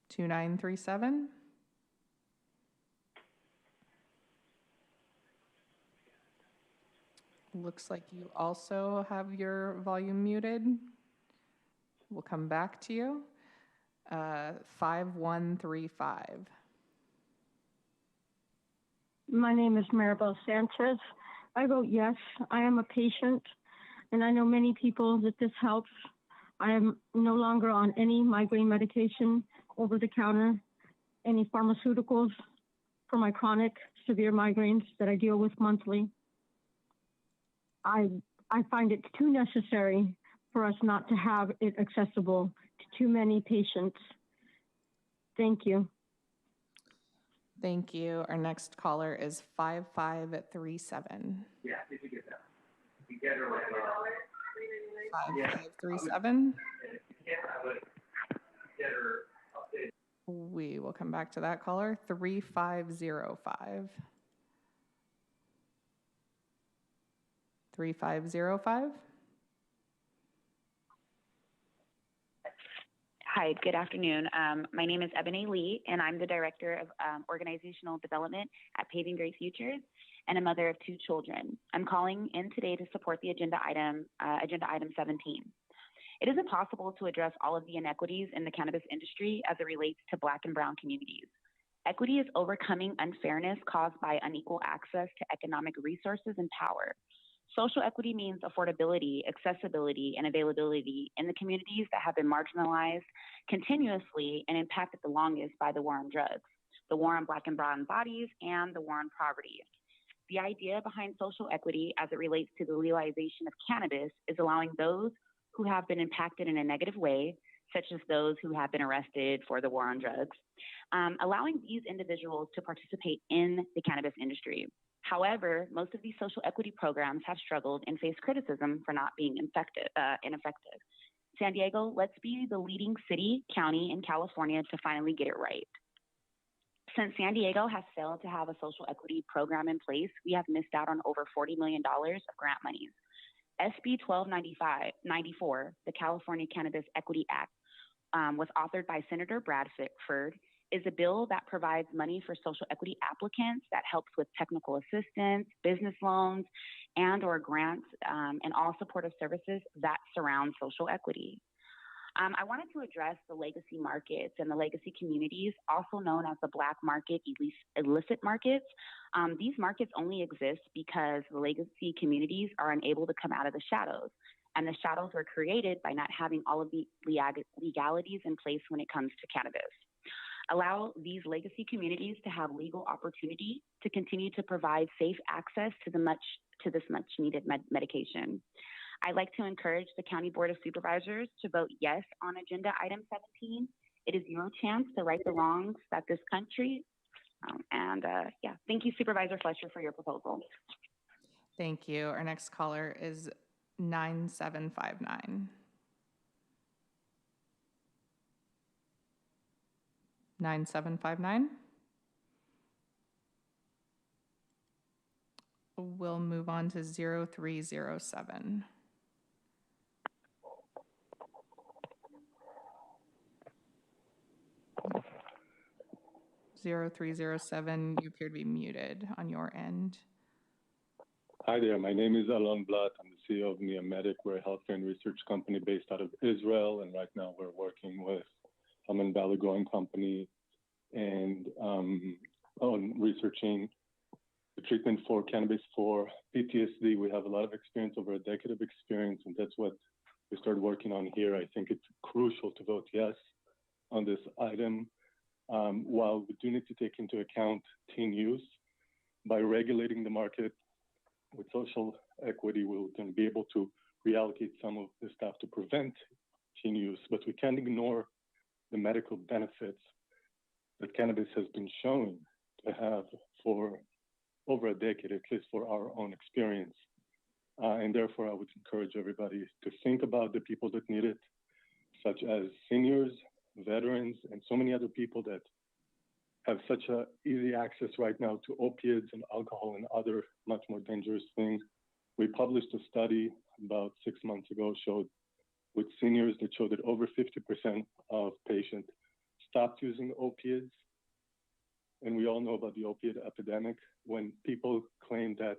[SPEAKER 10] (2937) Looks like you also have your volume muted. We'll come back to you. 5135.
[SPEAKER 20] My name is Maribel Sanchez. I vote yes. I am a patient, and I know many people that this helps. I am no longer on any migraine medication over the counter, any pharmaceuticals for my chronic severe migraines that I deal with monthly. I find it too necessary for us not to have it accessible to too many patients. Thank you.
[SPEAKER 10] Thank you. Our next caller is 5537.
[SPEAKER 19] Yeah, did you get that? You get her right now.
[SPEAKER 10] 5537. We will come back to that caller. 3505. 3505.
[SPEAKER 4] Hi, good afternoon. My name is Ebony Lee, and I'm the Director of Organizational Development at Paving Great Futures and a mother of 2 children. I'm calling in today to support the agenda item 17. It isn't possible to address all of the inequities in the cannabis industry as it relates to Black and Brown communities. Equity is overcoming unfairness caused by unequal access to economic resources and power. Social equity means affordability, accessibility, and availability in the communities that have been marginalized continuously and impacted the longest by the war on drugs, the war on Black and Brown bodies, and the war on poverty. The idea behind social equity as it relates to the legalization of cannabis is allowing those who have been impacted in a negative way, such as those who have been arrested for the war on drugs, allowing these individuals to participate in the cannabis industry. However, most of these social equity programs have struggled and face criticism for not being ineffective. San Diego, let's be the leading city, county in California to finally get it right. Since San Diego has failed to have a social equity program in place, we have missed out on over $40 million of grant monies. SB 1294, the California Cannabis Equity Act, was authored by Senator Bradford, is a bill that provides money for social equity applicants that helps with technical assistance, business loans, and or grants, and all supportive services that surround social equity. I wanted to address the legacy markets and the legacy communities, also known as the Black market, illicit markets. These markets only exist because the legacy communities are unable to come out of the shadows. And the shadows were created by not having all of the legalities in place when it comes to cannabis. Allow these legacy communities to have legal opportunity to continue to provide safe access to this much needed medication. I'd like to encourage the County Board of Supervisors to vote yes on agenda item 17. It is your chance to right the wrongs that this country, thank you, Supervisor Fletcher, for your proposal.
[SPEAKER 10] Thank you. Our next caller is 9759. 9759. We'll move on to 0307. 0307, you appear to be muted on your end.
[SPEAKER 6] Hi there, my name is Alon Blatt. I'm the CEO of Mia Medic. We're a healthcare and research company based out of Israel, and right now we're working with Almond Valley Growing Company and on researching the treatment for cannabis for PTSD. We have a lot of experience, over a decade of experience, and that's what we started working on here. I think it's crucial to vote yes on this item. While we do need to take into account teen use, by regulating the market with social equity, we're going to be able to reallocate some of the stuff to prevent teen use, but we can't ignore the medical benefits that cannabis has been shown to have for over a decade, at least for our own experience. And therefore, I would encourage everybody to think about the people that need it, such as seniors, veterans, and so many other people that have such a easy access right now to opiates and alcohol and other much more dangerous things. We published a study about 6 months ago with seniors that showed that over 50% of patients stopped using opiates. And we all know about the opiate epidemic. When people claim that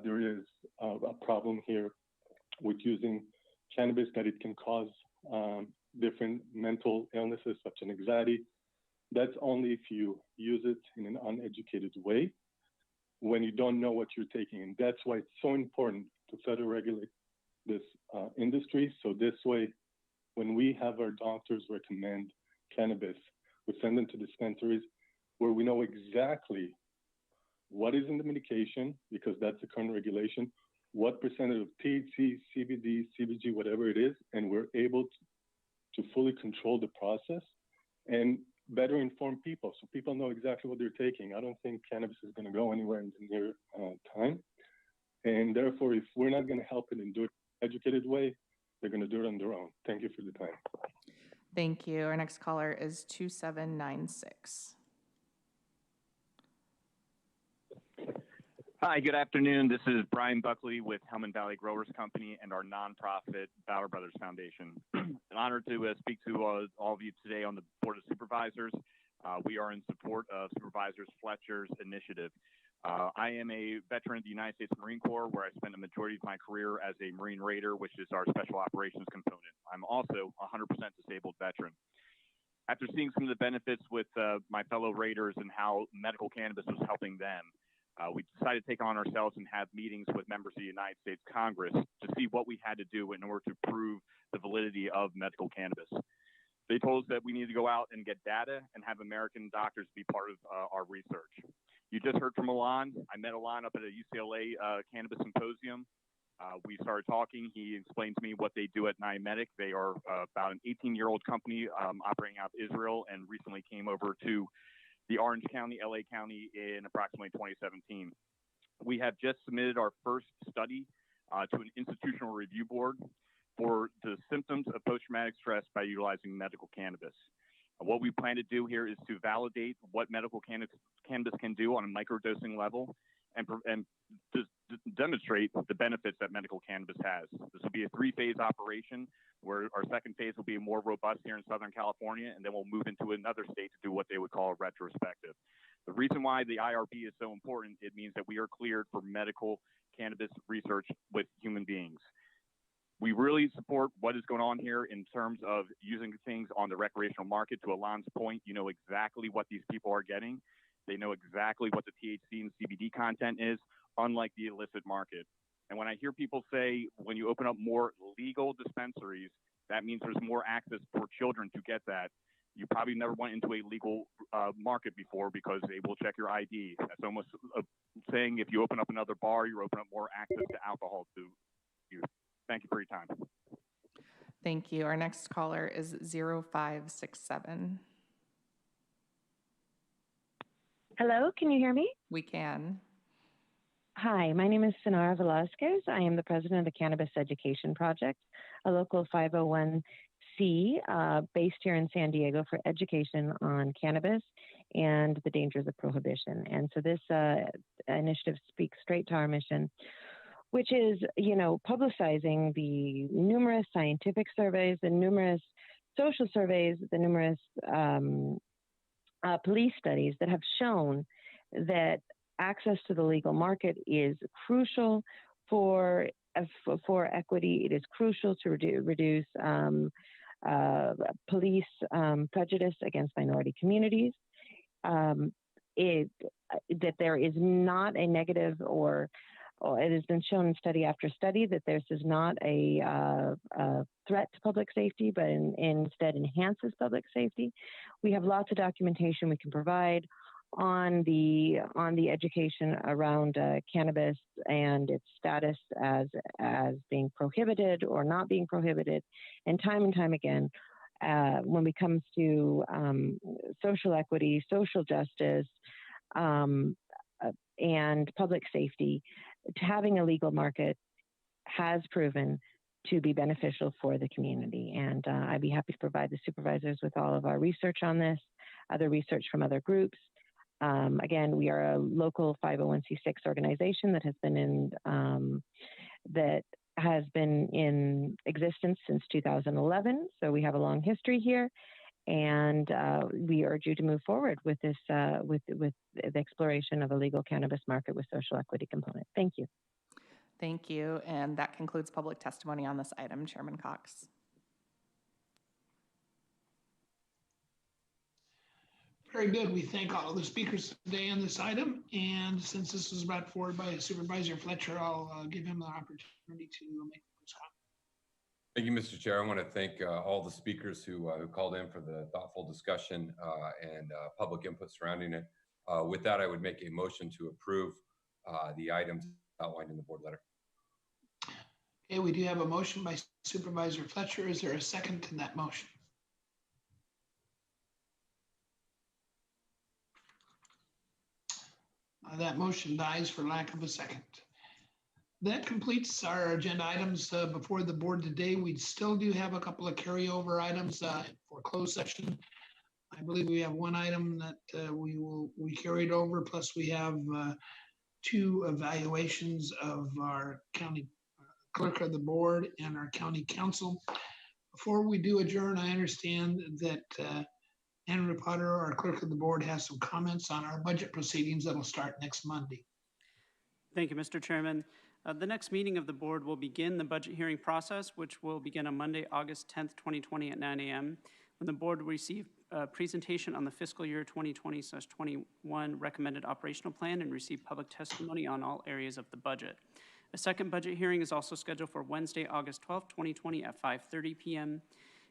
[SPEAKER 6] there is a problem here with using cannabis, that it can cause different mental illnesses such as anxiety, that's only if you use it in an uneducated way, when you don't know what you're taking. And that's why it's so important to federally regulate this industry. So this way, when we have our doctors recommend cannabis, we send them to dispensaries where we know exactly what is in the medication, because that's the current regulation, what percentage of THC, CBD, CBG, whatever it is, and we're able to fully control the process and better inform people so people know exactly what they're taking. I don't think cannabis is going to go anywhere in the near time. And therefore, if we're not going to help it and do it in an educated way, they're going to do it on their own. Thank you for the time.
[SPEAKER 10] Thank you. Our next caller is 2796.
[SPEAKER 5] Hi, good afternoon. This is Brian Buckley with Hellman Valley Growers Company and our nonprofit Bauer Brothers Foundation. An honor to speak to all of you today on the Board of Supervisors. We are in support of Supervisors Fletcher's initiative. I am a veteran of the United States Marine Corps, where I spent a majority of my career as a Marine Raider, which is our special operations component. I'm also a 100% disabled veteran. After seeing some of the benefits with my fellow Raiders and how medical cannabis was helping them, we decided to take on ourselves and have meetings with members of the United States Congress to see what we had to do in order to prove the validity of medical cannabis. They told us that we need to go out and get data and have American doctors be part of our research. You just heard from Alon. I met Alon up at a UCLA cannabis symposium. We started talking. He explained to me what they do at Nimetic. They are about an 18-year-old company operating out of Israel and recently came over to the Orange County, LA County in approximately 2017. We have just submitted our first study to an institutional review board for the symptoms of post-traumatic stress by utilizing medical cannabis. What we plan to do here is to validate what medical cannabis can do on a microdosing level and to demonstrate the benefits that medical cannabis has. This will be a 3-phase operation, where our second phase will be more robust here in Southern California, and then we'll move into another state to do what they would call a retrospective. The reason why the IRB is so important, it means that we are cleared for medical cannabis research with human beings. We really support what is going on here in terms of using things on the recreational market. To Alon's point, you know exactly what these people are getting. They know exactly what the THC and CBD content is, unlike the illicit market. And when I hear people say, when you open up more legal dispensaries, that means there's more access for children to get that. You probably never went into a legal market before because they will check your ID. That's almost saying if you open up another bar, you're opening up more access to alcohol to youth. Thank you for your time.
[SPEAKER 10] Thank you. Our next caller is 0567.
[SPEAKER 21] Hello, can you hear me?
[SPEAKER 10] We can.
[SPEAKER 21] Hi, my name is Sonara Velasquez. I am the president of the Cannabis Education Project, a local 501c based here in San Diego for education on cannabis and the dangers of prohibition. And so this initiative speaks straight to our mission, which is, publicizing the numerous scientific surveys, the numerous social surveys, the numerous police studies that have shown that access to the legal market is crucial for equity. It is crucial to reduce police prejudice against minority communities. That there is not a negative or it has been shown in study after study that this is not a threat to public safety, but instead enhances public safety. We have lots of documentation we can provide on the education around cannabis and its status as being prohibited or not being prohibited, and time again, when it comes to social equity, social justice, and public safety, having a legal market has proven to be beneficial for the community. And I'd be happy to provide the supervisors with all of our research on this, other research from other groups. Again, we are a local 501c6 organization that has been in existence since 2011. So we have a long history here, and we urge you to move forward with this, with the exploration of a legal cannabis market with social equity component. Thank you.
[SPEAKER 10] Thank you. And that concludes public testimony on this item. Chairman Cox.
[SPEAKER 23] Very good. We thank all of the speakers today on this item. And since this was brought forward by Supervisor Fletcher, I'll give him the opportunity to make the first comment.
[SPEAKER 24] Thank you, Mr. Chair. I want to thank all the speakers who called in for the thoughtful discussion and public input surrounding it. With that, I would make a motion to approve the items outlined in the board letter.
[SPEAKER 23] Okay, we do have a motion by Supervisor Fletcher. Is there a second to that motion? That motion dies for lack of a second. That completes our agenda items before the board today. We still do have a couple of carryover items for closed session. I believe we have one item that we carried over, plus we have 2 evaluations of our county clerk of the board and our county council. Before we do adjourn, I understand that Andrew Potter, our clerk of the board, has some comments on our budget proceedings that'll start next Monday.
[SPEAKER 17] Thank you, Mr. Chairman. The next meeting of the board will begin the budget hearing process, which will begin on Monday, August 10th, 2020 at 9 a.m. when the board will receive a presentation on the fiscal year 2020/21 recommended operational plan and receive public testimony on all areas of the budget. A second budget hearing is also scheduled for Wednesday, August 12th, 2020 at 5:30 p.m.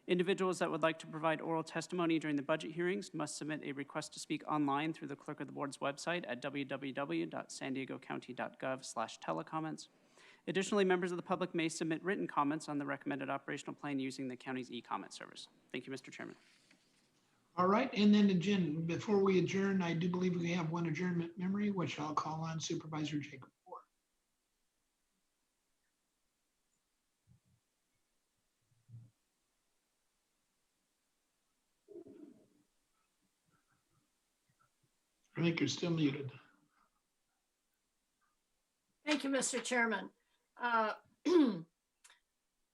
[SPEAKER 17] Individuals that would like to provide oral testimony during the budget hearings must submit a request to speak online through the clerk of the board's website at www.sandiegocounty.gov/telecomments. Additionally, members of the public may submit written comments on the recommended operational plan using the county's e-comment service. Thank you, Mr. Chairman.
[SPEAKER 23] All right, and then again, before we adjourn, I do believe we have one adjournment memory, which I'll call on Supervisor Jacob. I think you're still muted.
[SPEAKER 7] Thank you, Mr. Chairman.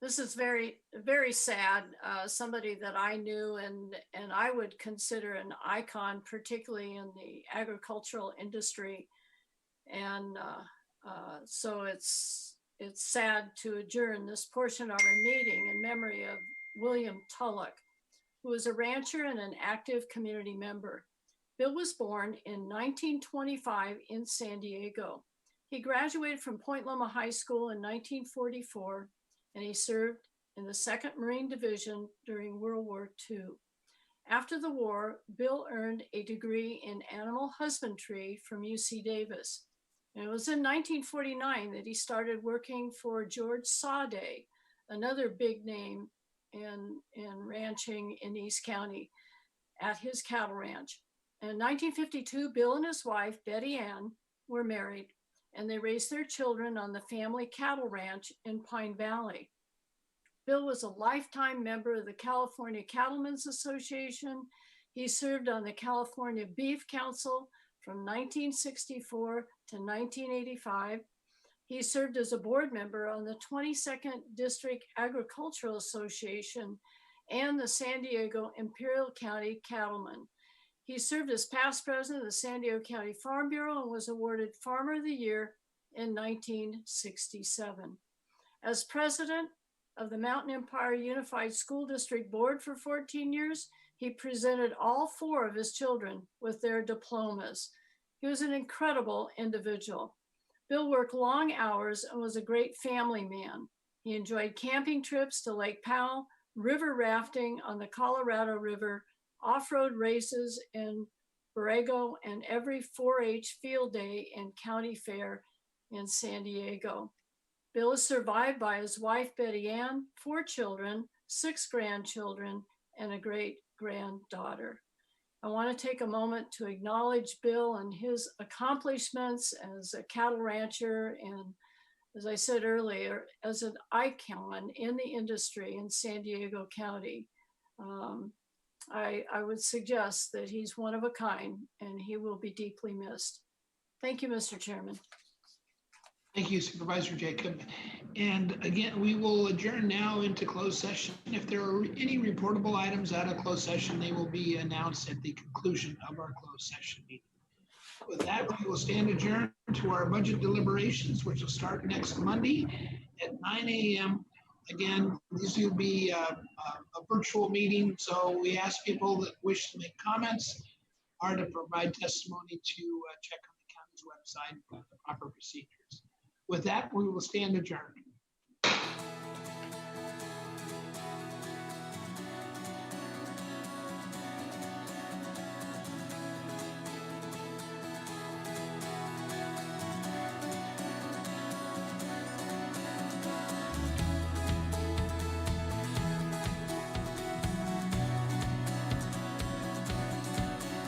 [SPEAKER 7] This is very, very sad. Somebody that I knew and I would consider an icon, particularly in the agricultural industry. And so it's sad to adjourn this portion of our meeting in memory of William Tulloch, who was a rancher and an active community member. Bill was born in 1925 in San Diego. He graduated from Point Loma High School in 1944, and he served in the 2nd Marine Division during World War II. After the war, Bill earned a degree in animal husbandry from UC Davis. And it was in 1949 that he started working for George Sade, another big name in ranching in East County, at his cattle ranch. In 1952, Bill and his wife, Betty Ann, were married, and they raised their children on the family cattle ranch in Pine Valley. Bill was a lifetime member of the California Cattlemen's Association. He served on the California Beef Council from 1964 to 1985. He served as a board member on the 22nd District Agricultural Association and the San Diego Imperial County Cattlemen. He served as past president of the San Diego County Farm Bureau and was awarded Farmer of the Year in 1967. As president of the Mountain Empire Unified School District Board for 14 years, he presented all 4 of his children with their diplomas. He was an incredible individual. Bill worked long hours and was a great family man. He enjoyed camping trips to Lake Powell, river rafting on the Colorado River, off-road races in Borrego, and every 4-H field day and county fair in San Diego. Bill is survived by his wife, Betty Ann, 4 children, 6 grandchildren, and a great-granddaughter. I want to take a moment to acknowledge Bill and his accomplishments as a cattle rancher and, as I said earlier, as an icon in the industry in San Diego County. I would suggest that he's one of a kind and he will be deeply missed. Thank you, Mr. Chairman.
[SPEAKER 23] Thank you, Supervisor Jacob. And again, we will adjourn now into closed session. If there are any reportable items out of closed session, they will be announced at the conclusion of our closed session meeting. With that, we will stand adjourned to our budget deliberations, which will start next Monday at 9 a.m. Again, this will be a virtual meeting, so we ask people that wish to make comments or to provide testimony to check on the county's website for the proper procedures. With that, we will stand adjourned.